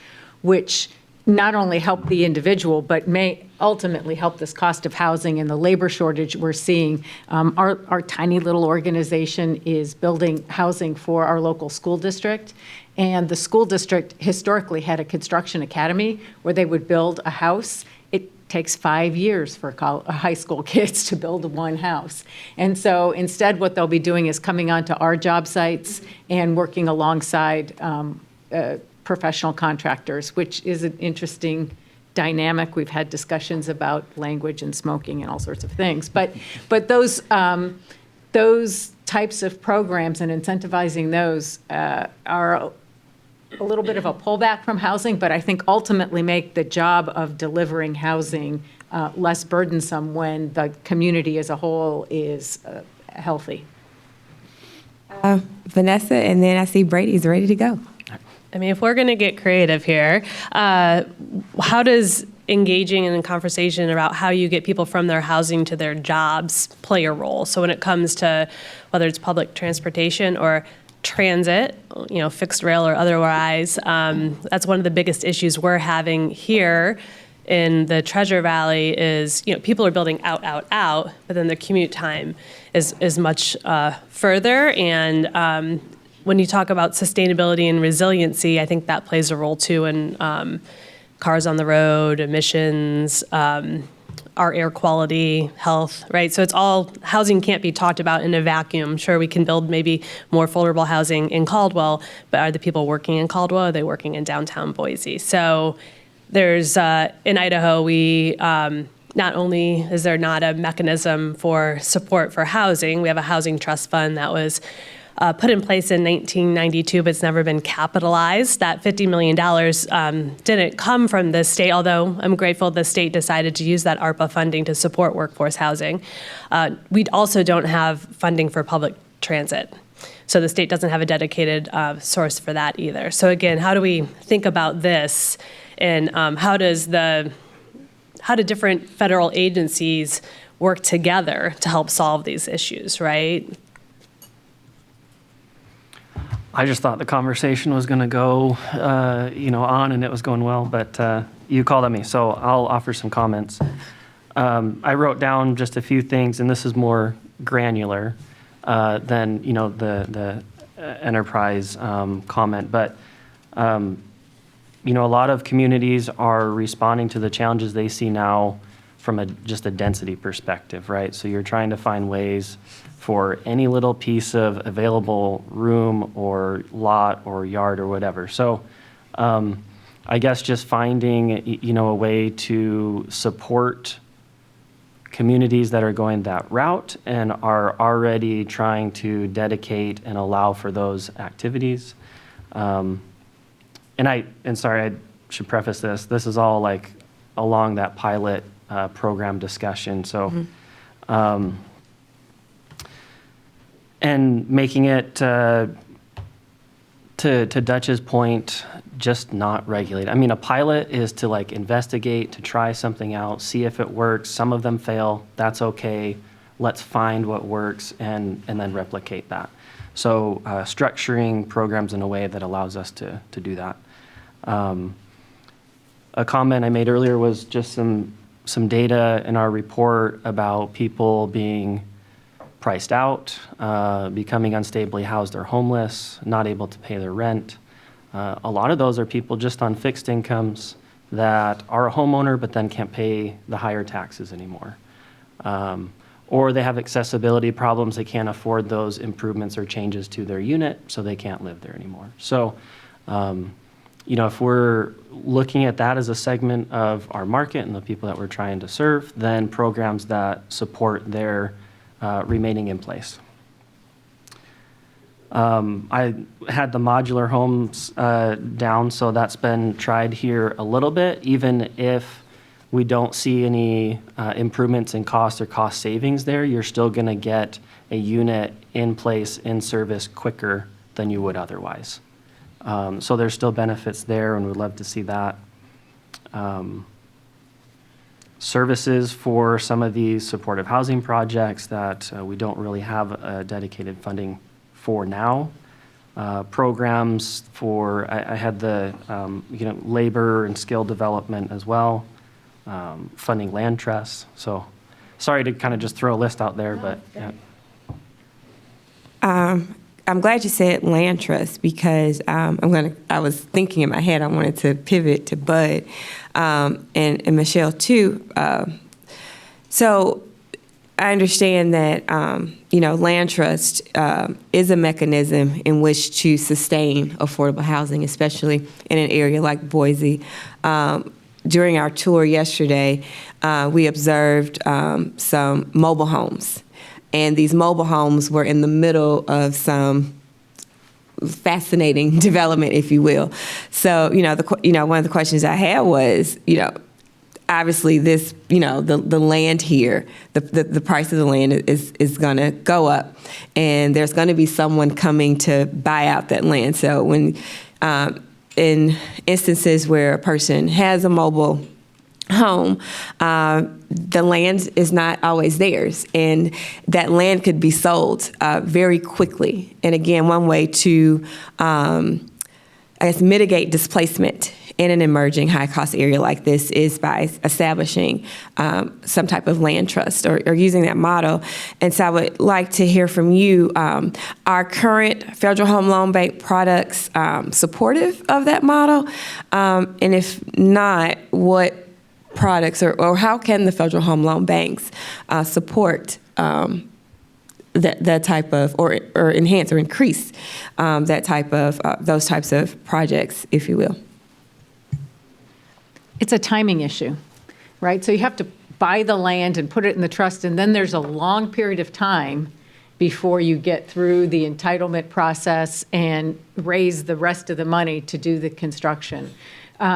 which not only help the individual, but may ultimately help this cost of housing and the labor shortage we're seeing. Our tiny little organization is building housing for our local school district. And the school district historically had a construction academy where they would build a house. It takes 5 years for high school kids to build one house. And so instead, what they'll be doing is coming onto our job sites and working alongside professional contractors, which is an interesting dynamic. We've had discussions about language and smoking and all sorts of things. But those types of programs and incentivizing those are a little bit of a pullback from housing, but I think ultimately make the job of delivering housing less burdensome when the community as a whole is healthy. Vanessa, and then I see Brady's ready to go. I mean, if we're going to get creative here, how does engaging in a conversation about how you get people from their housing to their jobs play a role? So when it comes to whether it's public transportation or transit, fixed rail or otherwise, that's one of the biggest issues we're having here in the Treasure Valley is, people are building out, but then the commute time is much further. And when you talk about sustainability and resiliency, I think that plays a role too in cars on the road, emissions, our air quality, health, right? So it's all, housing can't be talked about in a vacuum. Sure, we can build maybe more affordable housing in Caldwell, but are the people working in Caldwell, are they working in downtown Boise? So there's, in Idaho, we, not only is there not a mechanism for support for housing, we have a housing trust fund that was put in place in 1992, but it's never been capitalized. That $50 million didn't come from the state, although I'm grateful the state decided to use that ARPA funding to support workforce housing. We also don't have funding for public transit. So the state doesn't have a dedicated source for that either. So again, how do we think about this, and how do different federal agencies work together to help solve these issues, right? I just thought the conversation was going to go, on, and it was going well, but you called on me, so I'll offer some comments. I wrote down just a few things, and this is more granular than the enterprise comment. But a lot of communities are responding to the challenges they see now from just a density perspective, right? So you're trying to find ways for any little piece of available room or lot or yard or whatever. So I guess just finding, a way to support communities that are going that route and are already trying to dedicate and allow for those activities. And sorry, I should preface this. This is all like along that pilot program discussion. So. And making it, to Dutch's point, just not regulated. I mean, a pilot is to investigate, to try something out, see if it works. Some of them fail. That's okay. Let's find what works and then replicate that. So structuring programs in a way that allows us to do that. A comment I made earlier was just some data in our report about people being priced out, becoming unstably housed or homeless, not able to pay their rent. A lot of those are people just on fixed incomes that are a homeowner but then can't pay the higher taxes anymore. Or they have accessibility problems. They can't afford those improvements or changes to their unit, so they can't live there anymore. So, if we're looking at that as a segment of our market and the people that we're trying to serve, then programs that support their remaining in place. I had the modular homes down, so that's been tried here a little bit. Even if we don't see any improvements in cost or cost savings there, you're still going to get a unit in place, in service quicker than you would otherwise. So there's still benefits there, and we'd love to see that. services for some of these supportive housing projects that we don't really have dedicated funding for now. Programs for, I had the, labor and skill development as well, funding land trusts. So sorry to kind of just throw a list out there, but yeah. I'm glad you said land trust because I was thinking in my head I wanted to pivot to Bud and Michelle too. So I understand that land trust is a mechanism in which to sustain affordable housing, especially in an area like Boise. During our tour yesterday, we observed some mobile homes. And these mobile homes were in the middle of some fascinating development, if you will. So, one of the questions I had was, obviously this, the land here, the price of the land is going to go up, and there's going to be someone coming to buy out that land. So when, in instances where a person has a mobile home, the land is not always theirs, and that land could be sold very quickly. And again, one way to, mitigate displacement in an emerging high-cost area like this is by establishing some type of land trust or using that model. And so I would like to hear from you, are current Federal Home Loan Bank products supportive of that model? And if not, what products or how can the Federal Home Loan Banks support that type of or enhance or increase that type of those types of projects, if you will? It's a timing issue, right? So you have to buy the land and put it in the trust, and then there's a long period of time before you get through the entitlement process and raise the rest of the money to do the construction.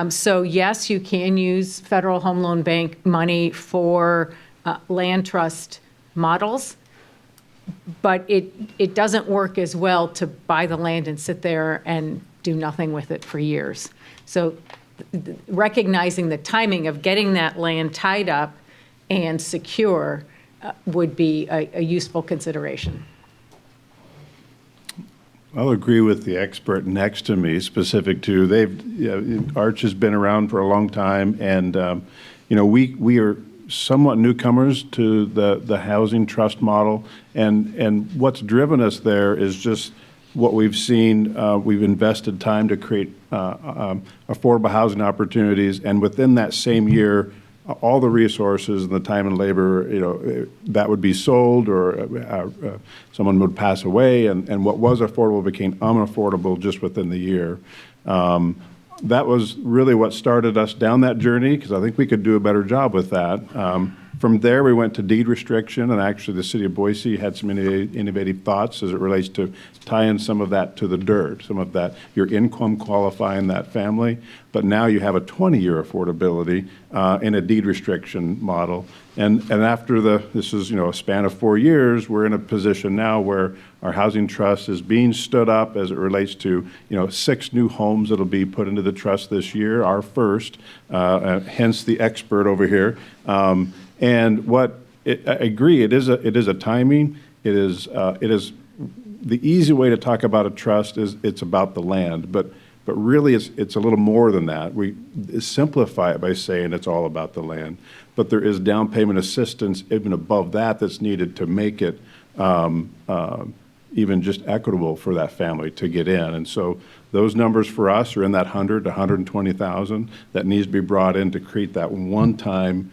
So yes, you can use Federal Home Loan Bank money for land trust models, but it doesn't work as well to buy the land and sit there and do nothing with it for years. So recognizing the timing of getting that land tied up and secure would be a useful consideration. I'll agree with the expert next to me, specific to Arch has been around for a long time, and we are somewhat newcomers to the housing trust model, and what's driven us there is just what we've seen. We've invested time to create affordable housing opportunities, and within that same year, all the resources and the time and labor, that would be sold, or someone would pass away, and what was affordable became unaffordable just within the year. That was really what started us down that journey, because I think we could do a better job with that. From there, we went to deed restriction, and actually the city of Boise had some innovative thoughts as it relates to tying some of that to the dirt, some of that, your income qualifying that family, but now you have a 20-year affordability in a deed restriction model. And after this is, a span of 4 years, we're in a position now where our housing trust is being stood up as it relates to, 6 new homes that'll be put into the trust this year, our first, hence the expert over here. And I agree, it is a timing. It is the easy way to talk about a trust is it's about the land, but really it's a little more than that. We simplify it by saying it's all about the land, but there is down payment assistance even above that that's needed to make it even just equitable for that family to get in. And so those numbers for us are in that 100 to 120,000 that needs to be brought in to create that one-time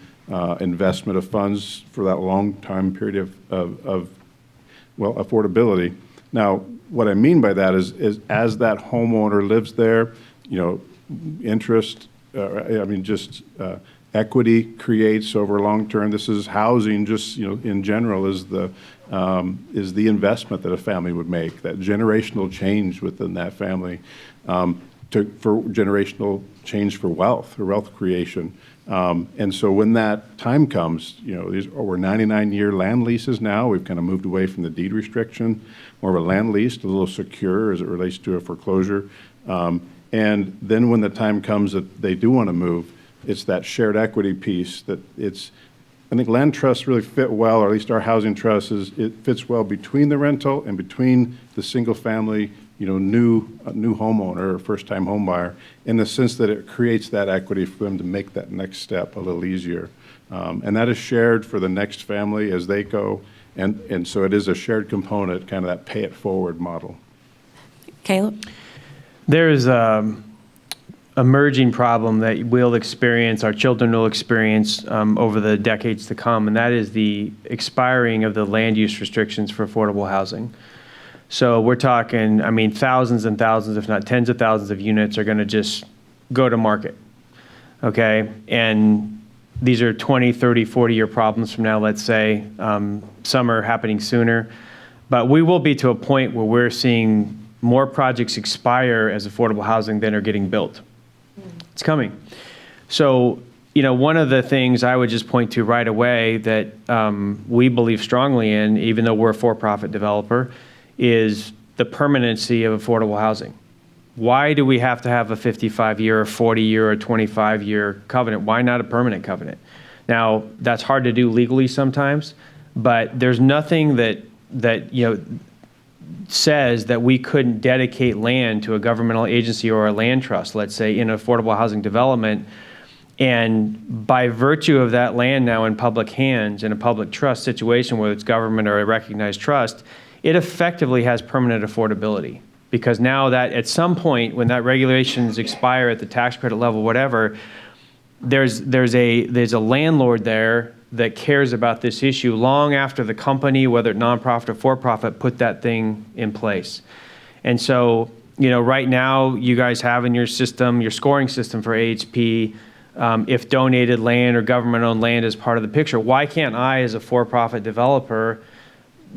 investment of funds for that long time period of affordability. Now, what I mean by that is as that homeowner lives there, interest, equity creates over long term. This is housing, just in general, is the investment that a family would make. That generational change within that family, for generational change for wealth or wealth creation. And so when that time comes, these over 99-year land leases now. We've kind of moved away from the deed restriction, more of a land lease, a little secure as it relates to a foreclosure. And then when the time comes that they do want to move, it's that shared equity piece that I think land trusts really fit well, or at least our housing trust it fits well between the rental and between the single family, new homeowner or first-time home buyer, in the sense that it creates that equity for them to make that next step a little easier. And that is shared for the next family as they go. And so it is a shared component, kind of that pay it forward model. Caleb? There's an emerging problem that we'll experience, our children will experience over the decades to come, and that is the expiring of the land use restrictions for affordable housing. So we're talking, thousands and thousands, if not tens of thousands of units are going to just go to market, okay? And these are 20, 30, 40-year problems from now, let's say. Some are happening sooner. But we will be to a point where we're seeing more projects expire as affordable housing than are getting built. It's coming. So, one of the things I would just point to right away that we believe strongly in, even though we're a for-profit developer, is the permanency of affordable housing. Why do we have to have a 55-year, or 40-year, or 25-year covenant? Why not a permanent covenant? Now, that's hard to do legally sometimes, but there's nothing that says that we couldn't dedicate land to a governmental agency or a land trust, let's say, in affordable housing development. And by virtue of that land now in public hands, in a public trust situation, whether it's government or a recognized trust, it effectively has permanent affordability. Because now that at some point when that regulations expire at the tax credit level, whatever, there's a landlord there that cares about this issue long after the company, whether nonprofit or for-profit, put that thing in place. And so, right now you guys have in your system, your scoring system for AHP, if donated land or government-owned land is part of the picture. Why can't I, as a for-profit developer,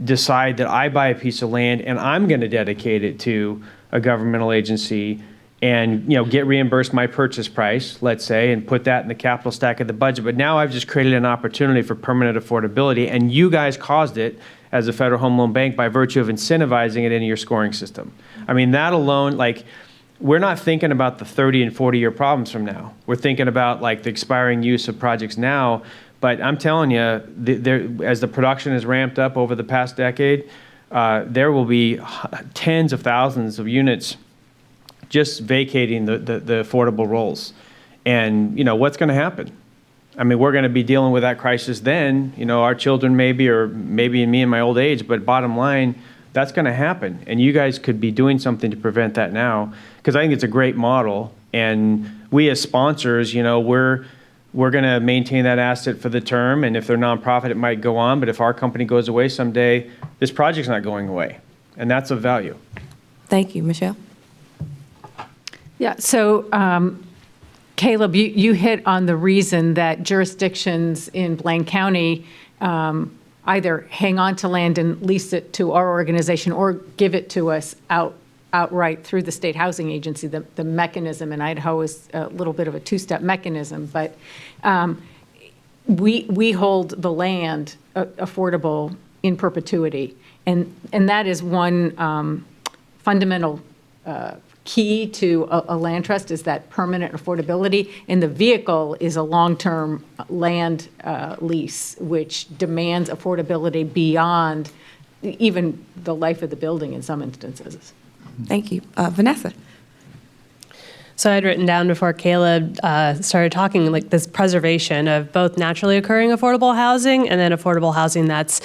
decide that I buy a piece of land and I'm going to dedicate it to a governmental agency and get reimbursed my purchase price, let's say, and put that in the capital stack of the budget? But now I've just created an opportunity for permanent affordability, and you guys caused it as a Federal Home Loan Bank by virtue of incentivizing it into your scoring system. That alone, we're not thinking about the 30 and 40-year problems from now. We're thinking about the expiring use of projects now. But I'm telling you, as the production is ramped up over the past decade, there will be tens of thousands of units just vacating the affordable rolls. And, what's going to happen? We're going to be dealing with that crisis then, our children maybe, or maybe me in my old age, but bottom line, that's going to happen. And you guys could be doing something to prevent that now, because I think it's a great model. And we as sponsors, we're going to maintain that asset for the term, and if they're nonprofit, it might go on, but if our company goes away someday, this project's not going away, and that's of value. Thank you. Michelle? Yeah, so Caleb, you hit on the reason that jurisdictions in Blaine County either hang on to land and lease it to our organization or give it to us outright through the state housing agency. The mechanism in Idaho is a little bit of a two-step mechanism, but we hold the land affordable in perpetuity, and that is one fundamental key to a land trust, is that permanent affordability, and the vehicle is a long-term land lease, which demands affordability beyond even the life of the building in some instances. Thank you. Vanessa? So I'd written down before Caleb started talking, this preservation of both naturally occurring affordable housing and then affordable housing that's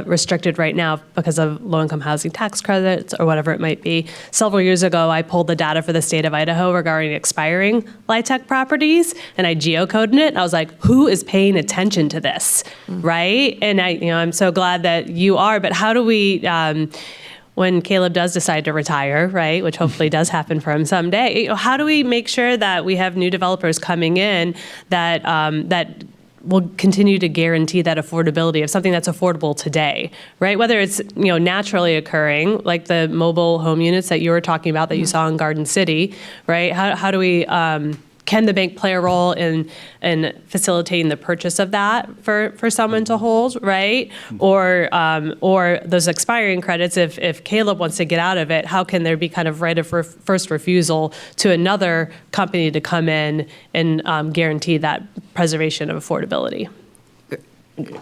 restricted right now because of low-income housing tax credits or whatever it might be. Several years ago, I pulled the data for the state of Idaho regarding expiring LIHTC properties, and I geocoded it. And I was like, who is paying attention to this, right? And I'm so glad that you are. But how do we? When Caleb does decide to retire, right, which hopefully does happen for him someday, how do we make sure that we have new developers coming in that that will continue to guarantee that affordability of something that's affordable today, right? Whether it's naturally occurring, like the mobile home units that you were talking about that you saw in Garden City, right? How do we can the bank play a role in facilitating the purchase of that for someone to hold, right? Or those expiring credits, if Caleb wants to get out of it, how can there be kind of right of first refusal to another company to come in and guarantee that preservation of affordability?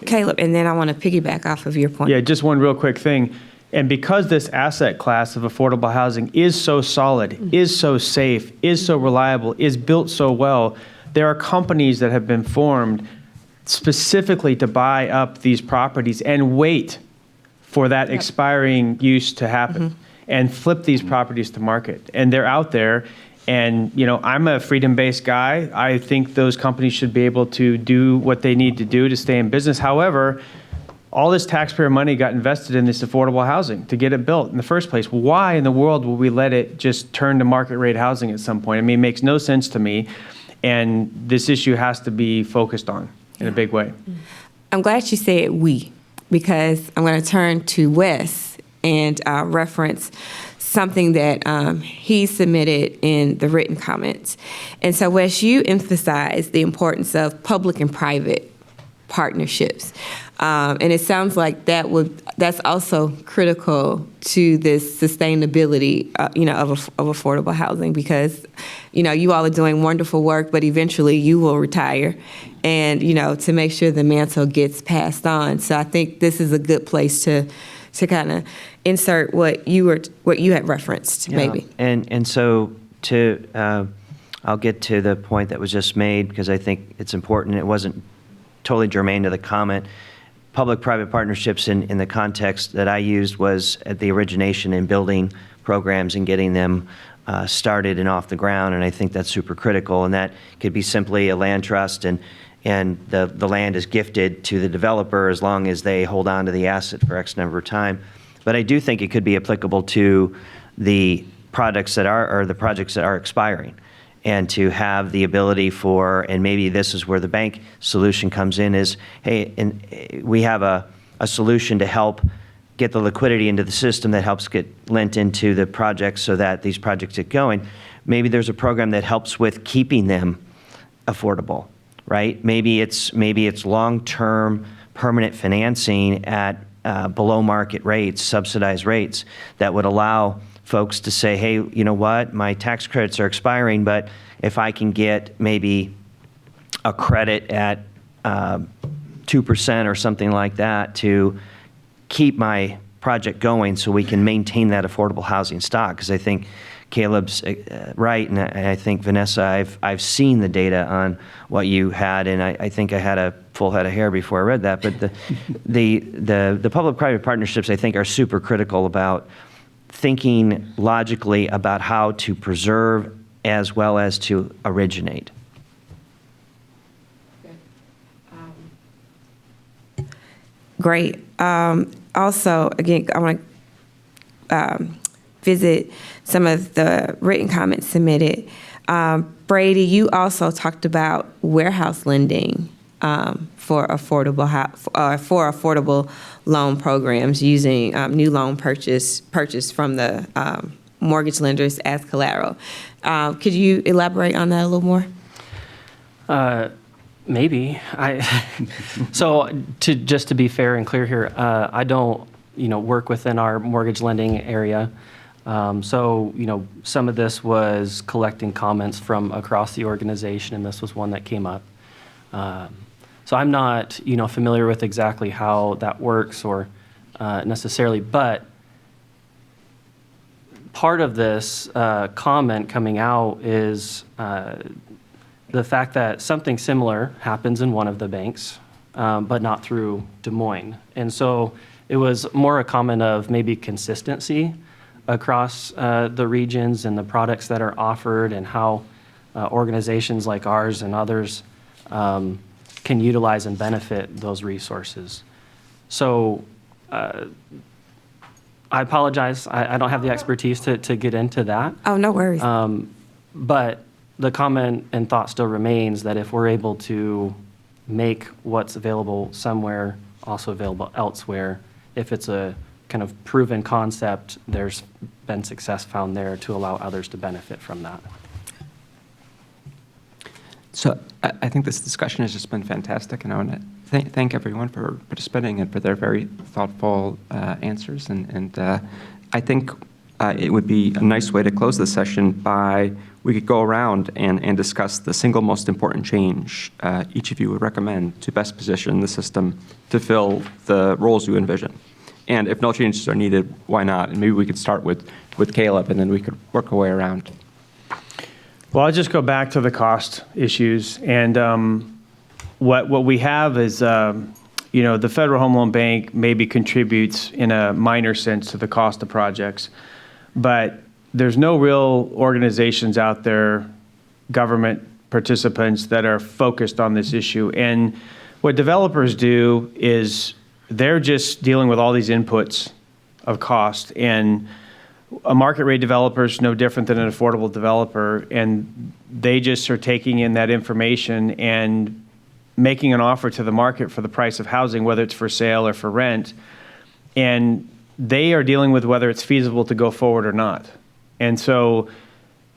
Caleb, and then I want to piggyback off of your point. Yeah, just one real quick thing. And because this asset class of affordable housing is so solid, is so safe, is so reliable, is built so well, there are companies that have been formed specifically to buy up these properties and wait for that expiring use to happen and flip these properties to market. And they're out there. And, I'm a freedom-based guy. I think those companies should be able to do what they need to do to stay in business. However, all this taxpayer money got invested in this affordable housing to get it built in the first place. Why in the world would we let it just turn to market rate housing at some point? I mean, it makes no sense to me. And this issue has to be focused on in a big way. I'm glad you said we, because I'm going to turn to Wes and reference something that he submitted in the written comments. And so, Wes, you emphasized the importance of public and private partnerships. And it sounds like that's also critical to this sustainability, of affordable housing, because, you all are doing wonderful work, but eventually you will retire, and, to make sure the mantle gets passed on. So I think this is a good place to kind of insert what you had referenced, maybe. And so I'll get to the point that was just made, because I think it's important. It wasn't totally germane to the comment. Public-private partnerships in the context that I used was at the origination and building programs and getting them started and off the ground, and I think that's super critical. And that could be simply a land trust, and the land is gifted to the developer as long as they hold on to the asset for X number of time. But I do think it could be applicable to the projects that are expiring, and to have the ability for, and maybe this is where the bank solution comes in, is, hey, and we have a solution to help get the liquidity into the system that helps get lent into the projects so that these projects get going. Maybe there's a program that helps with keeping them affordable, right? Maybe it's long-term permanent financing at below market rates, subsidized rates, that would allow folks to say, hey, you know what, my tax credits are expiring, but if I can get maybe a credit at 2% or something like that to keep my project going so we can maintain that affordable housing stock. Because I think Caleb's right, and I think, Vanessa, I've seen the data on what you had, and I think I had a full head of hair before I read that. But the public-private partnerships, I think, are super critical about thinking logically about how to preserve as well as to originate. Great. Also, again, I want to visit some of the written comments submitted. Brady, you also talked about warehouse lending for affordable loan programs using new loan purchase from the mortgage lenders as collateral. Could you elaborate on that a little more? Maybe. So just to be fair and clear here, I don't, work within our mortgage lending area. So, some of this was collecting comments from across the organization, and this was one that came up. So I'm not, familiar with exactly how that works or necessarily, but part of this comment coming out is the fact that something similar happens in one of the banks, but not through Des Moines. And so it was more a comment of maybe consistency across the regions and the products that are offered, and how organizations like ours and others can utilize and benefit those resources. So I apologize, I don't have the expertise to get into that. Oh, no worries. But the comment and thought still remains that if we're able to make what's available somewhere also available elsewhere, if it's a kind of proven concept, there's been success found there to allow others to benefit from that. So I think this discussion has just been fantastic, and I want to thank everyone for participating and for their very thoughtful answers. And I think it would be a nice way to close this session by we could go around and discuss the single most important change each of you would recommend to best position the system to fill the roles you envision. And if no changes are needed, why not? And maybe we could start with Caleb, and then we could work our way around. Well, I'll just go back to the cost issues. And what we have is, the Federal Home Loan Bank maybe contributes in a minor sense to the cost of projects. But there's no real organizations out there, government participants, that are focused on this issue. And what developers do is they're just dealing with all these inputs of cost. And a market rate developer is no different than an affordable developer. And they just are taking in that information and making an offer to the market for the price of housing, whether it's for sale or for rent. And they are dealing with whether it's feasible to go forward or not. And so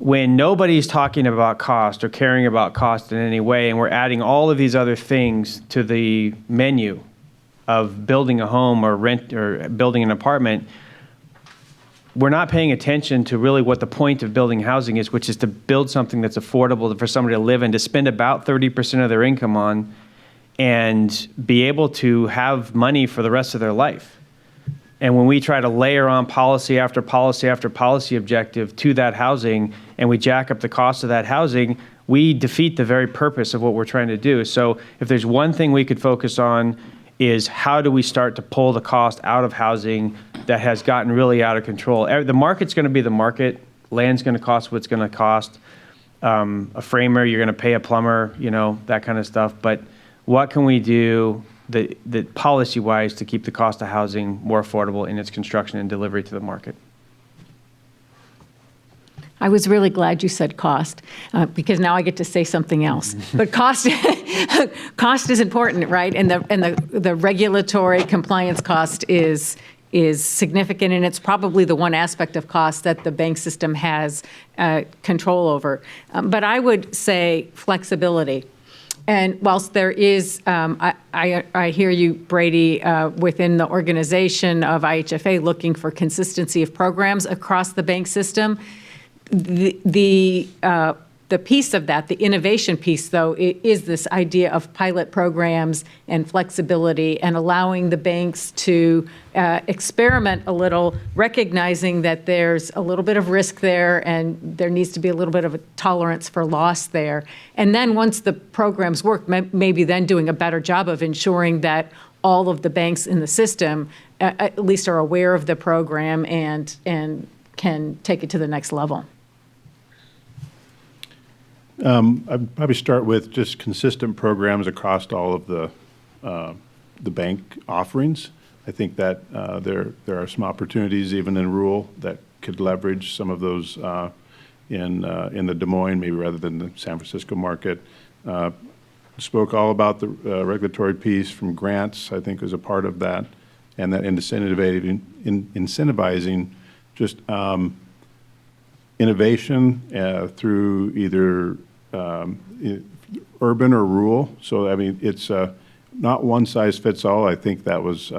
when nobody's talking about cost or caring about cost in any way, and we're adding all of these other things to the menu of building a home or rent or building an apartment, we're not paying attention to really what the point of building housing is, which is to build something that's affordable for somebody to live in, to spend about 30% of their income on, and be able to have money for the rest of their life. And when we try to layer on policy after policy after policy objective to that housing, and we jack up the cost of that housing, we defeat the very purpose of what we're trying to do. So if there's one thing we could focus on, is how do we start to pull the cost out of housing that has gotten really out of control. The market's going to be the market. Land's going to cost what it's going to cost. A framer, you're going to pay a plumber, that kind of stuff. But what can we do that policy-wise to keep the cost of housing more affordable in its construction and delivery to the market? I was really glad you said cost, because now I get to say something else. But cost is important, right? And the regulatory compliance cost is significant, and it's probably the one aspect of cost that the bank system has control over. But I would say flexibility. And whilst there is, I hear you, Brady, within the organization of IHFA looking for consistency of programs across the bank system. The piece of that, the innovation piece, though, is this idea of pilot programs and flexibility and allowing the banks to experiment a little, recognizing that there's a little bit of risk there and there needs to be a little bit of a tolerance for loss there. And then once the programs work, maybe then doing a better job of ensuring that all of the banks in the system at least are aware of the program and can take it to the next level. I'd probably start with just consistent programs across all of the bank offerings. I think that there are some opportunities even in rural that could leverage some of those in the Des Moines, maybe rather than the San Francisco market. Spoke all about the regulatory piece from grants, I think, is a part of that, and that incentivizing just innovation through either urban or rural. So, I mean, it's not one size fits all. I think that was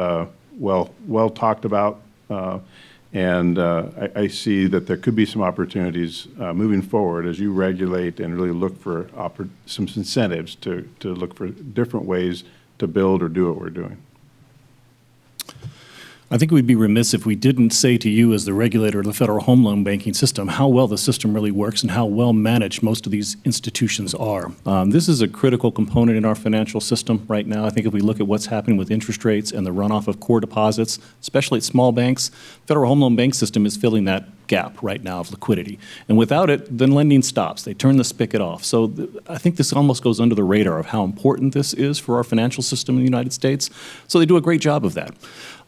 well talked about. And I see that there could be some opportunities moving forward as you regulate and really look for some incentives to look for different ways to build or do what we're doing. I think we'd be remiss if we didn't say to you as the regulator of the federal home loan banking system how well the system really works and how well managed most of these institutions are. This is a critical component in our financial system right now. I think if we look at what's happening with interest rates and the runoff of core deposits, especially at small banks, federal home loan bank system is filling that gap right now of liquidity. And without it, then lending stops. They turn the spigot off. So I think this almost goes under the radar of how important this is for our financial system in the United States. So they do a great job of that.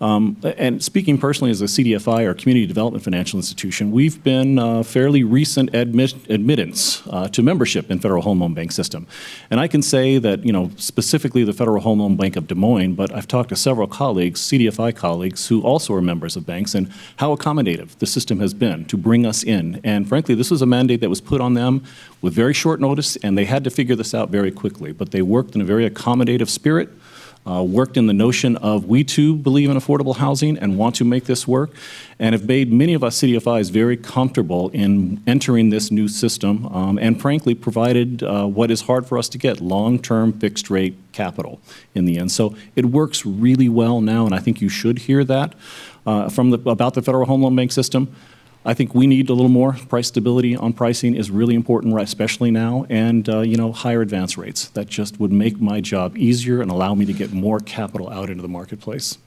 And speaking personally as a CDFI, or Community Development Financial Institution, we've been fairly recent admittance to membership in Federal Home Loan Bank system. And I can say that, specifically the Federal Home Loan Bank of Des Moines, but I've talked to several colleagues, CDFI colleagues, who also are members of banks, and how accommodative the system has been. in, to bring us in. And frankly, this was a mandate that was put on them with very short notice, and they had to figure this out very quickly. But they worked in a very accommodative spirit, worked in the notion of we too believe in affordable housing and want to make this work, and have made many of us CDFIs very comfortable in entering this new system, and frankly provided what is hard for us to get, long-term fixed rate capital in the end. So it works really well now, and I think you should hear that about the Federal Home Loan Bank system. I think we need a little more price stability on pricing is really important, especially now, and higher advance rates. That just would make my job easier and allow me to get more capital out into the marketplace.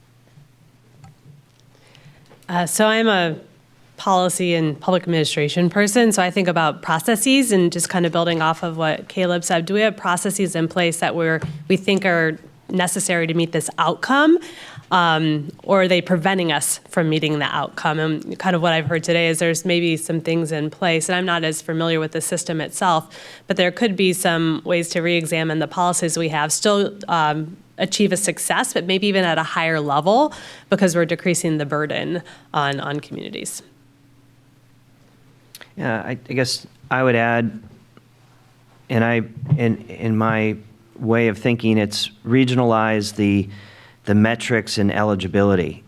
So I'm a policy and public administration person, so I think about processes and just kind of building off of what Caleb said. Do we have processes in place that we think are necessary to meet this outcome? Or are they preventing us from meeting the outcome? And kind of what I've heard today is there's maybe some things in place, and I'm not as familiar with the system itself, but there could be some ways to re-examine the policies we have, still achieve a success, but maybe even at a higher level because we're decreasing the burden on communities. Yeah, I guess I would add, and in my way of thinking, it's regionalize the metrics and eligibility.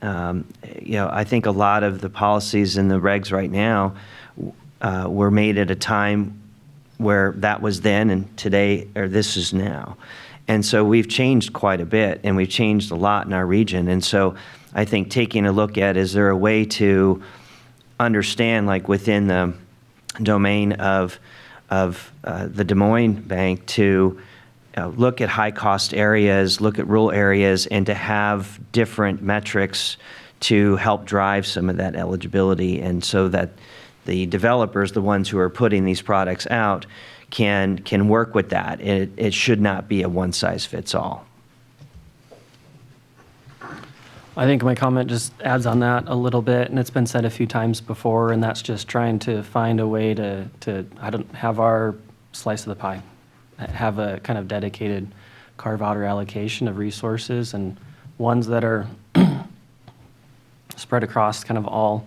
I think a lot of the policies and the regs right now were made at a time where that was then and today, or this is now. And so we've changed quite a bit, and we've changed a lot in our region. And so I think taking a look at, is there a way to understand, like within the domain of the Des Moines Bank, to look at high-cost areas, look at rural areas, and to have different metrics to help drive some of that eligibility, and so that the developers, the ones who are putting these products out, can work with that. It should not be a one-size-fits-all. I think my comment just adds on that a little bit, and it's been said a few times before, and that's just trying to find a way to have our slice of the pie, have a kind of dedicated carve-out or allocation of resources, and ones that are spread across kind of all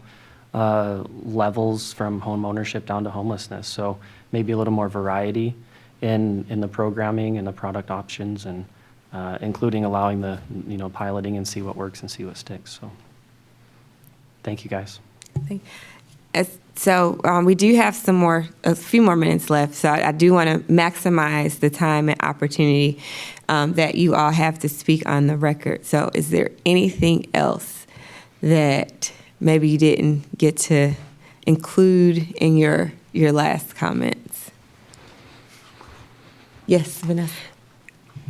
levels from home ownership down to homelessness. So maybe a little more variety in the programming and the product options, and including allowing the piloting and see what works and see what sticks. So thank you guys. So we do have a few more minutes left. So I do want to maximize the time and opportunity that you all have to speak on the record. So is there anything else that maybe you didn't get to include in your last comments? Yes, Vanessa.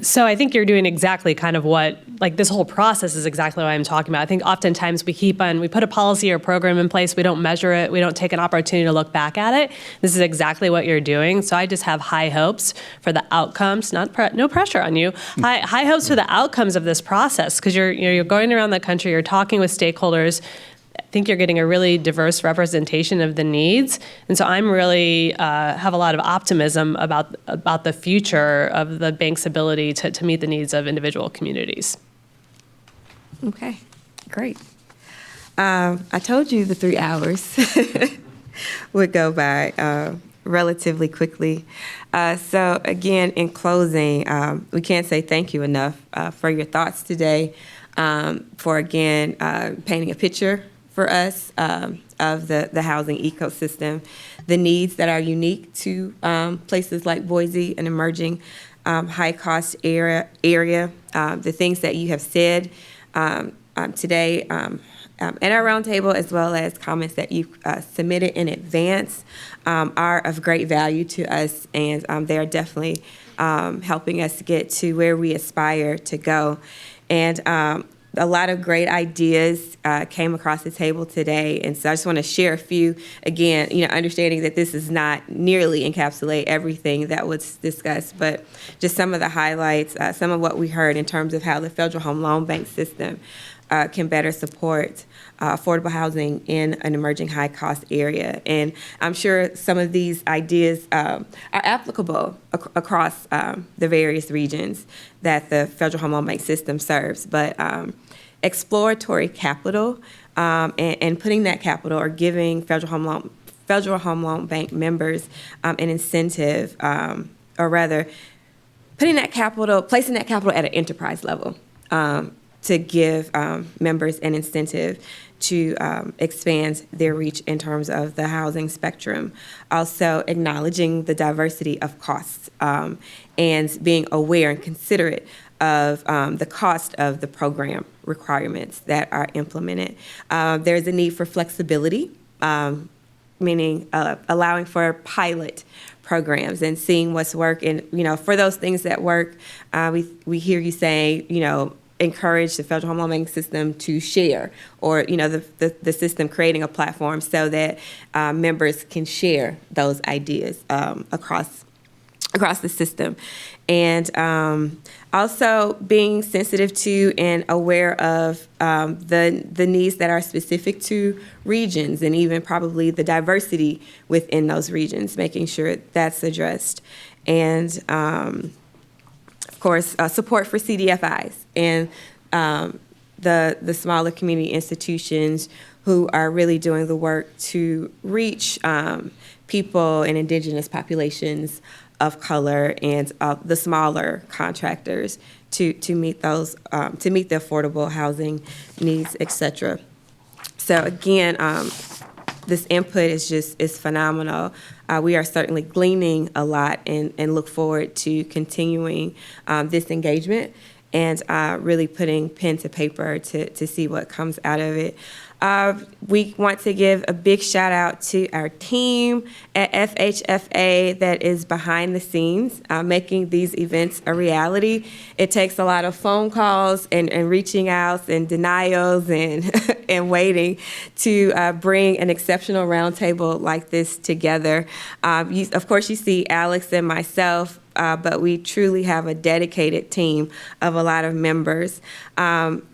So I think you're doing exactly kind of what, like this whole process is exactly what I'm talking about. I think oftentimes we put a policy or program in place, we don't measure it, we don't take an opportunity to look back at it. This is exactly what you're doing. So I just have high hopes for the outcomes, no pressure on you, high hopes for the outcomes of this process, because you're going around the country, you're talking with stakeholders. I think you're getting a really diverse representation of the needs. And so I'm really have a lot of optimism about the future of the bank's ability to meet the needs of individual communities. Okay, great. I told you the 3 hours would go by relatively quickly. So again, in closing, we can't say thank you enough for your thoughts today, for again painting a picture for us of the housing ecosystem, the needs that are unique to places like Boise, an emerging high-cost area, the things that you have said today at our roundtable, as well as comments that you've submitted in advance, are of great value to us, and they are definitely helping us get to where we aspire to go. And a lot of great ideas came across the table today, and so I just want to share a few. Again, understanding that this does not nearly encapsulate everything that was discussed, but just some of the highlights, some of what we heard in terms of how the Federal Home Loan Bank system can better support affordable housing in an emerging high-cost area. And I'm sure some of these ideas are applicable across the various regions that the Federal Home Loan Bank system serves. But exploratory capital and putting that capital or giving Federal Home Loan Bank members an incentive, or rather, placing that capital at an enterprise level to give members an incentive to expand their reach in terms of the housing spectrum. Also acknowledging the diversity of costs and being aware and considerate of the cost of the program requirements that are implemented. There's a need for flexibility, meaning allowing for pilot programs and seeing what's working. For those things that work, we hear you saying, encourage the Federal Home Loan Bank system to share, or the system creating a platform so that members can share those ideas across the system. And also being sensitive to and aware of the needs that are specific to regions, and even probably the diversity within those regions, making sure that's addressed. And of course, support for CDFIs and the smaller community institutions who are really doing the work to reach people and indigenous populations of color and the smaller contractors to meet those to meet the affordable housing needs, et cetera. So again, this input is phenomenal. We are certainly gleaning a lot and look forward to continuing this engagement and really putting pen to paper to see what comes out of it. We want to give a big shout out to our team at FHFA that is behind the scenes, making these events a reality. It takes a lot of phone calls and reaching out and denials and, and waiting to bring an exceptional roundtable like this together. Of course, you see Alex and myself, but we truly have a dedicated team of a lot of members.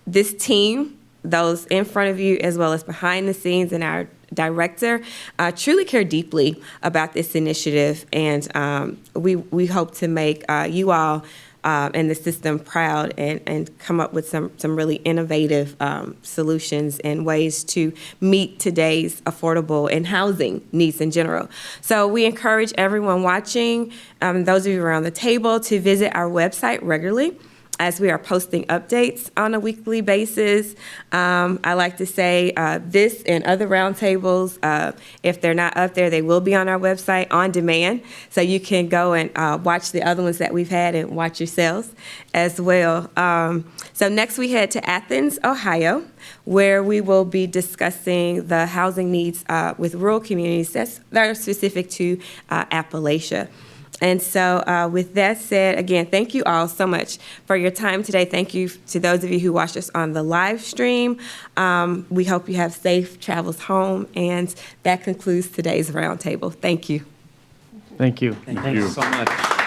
This team, those in front of you as well as behind the scenes, and our director truly care deeply about this initiative, and we hope to make you all and the system proud and come up with some really innovative solutions and ways to meet today's affordable and housing needs in general. So we encourage everyone watching, those of you around the table, to visit our website regularly, as we are posting updates on a weekly basis. I like to say this and other roundtables, if they're not up there, they will be on our website on demand. So you can go and watch the other ones that we've had and watch yourselves as well. So next we head to Athens, Ohio, where we will be discussing the housing needs with rural communities that are specific to Appalachia. And so with that said, again, thank you all so much for your time today. Thank you to those of you who watched us on the live stream. We hope you have safe travels home. And that concludes today's roundtable. Thank you. Thank you. Thank you so much.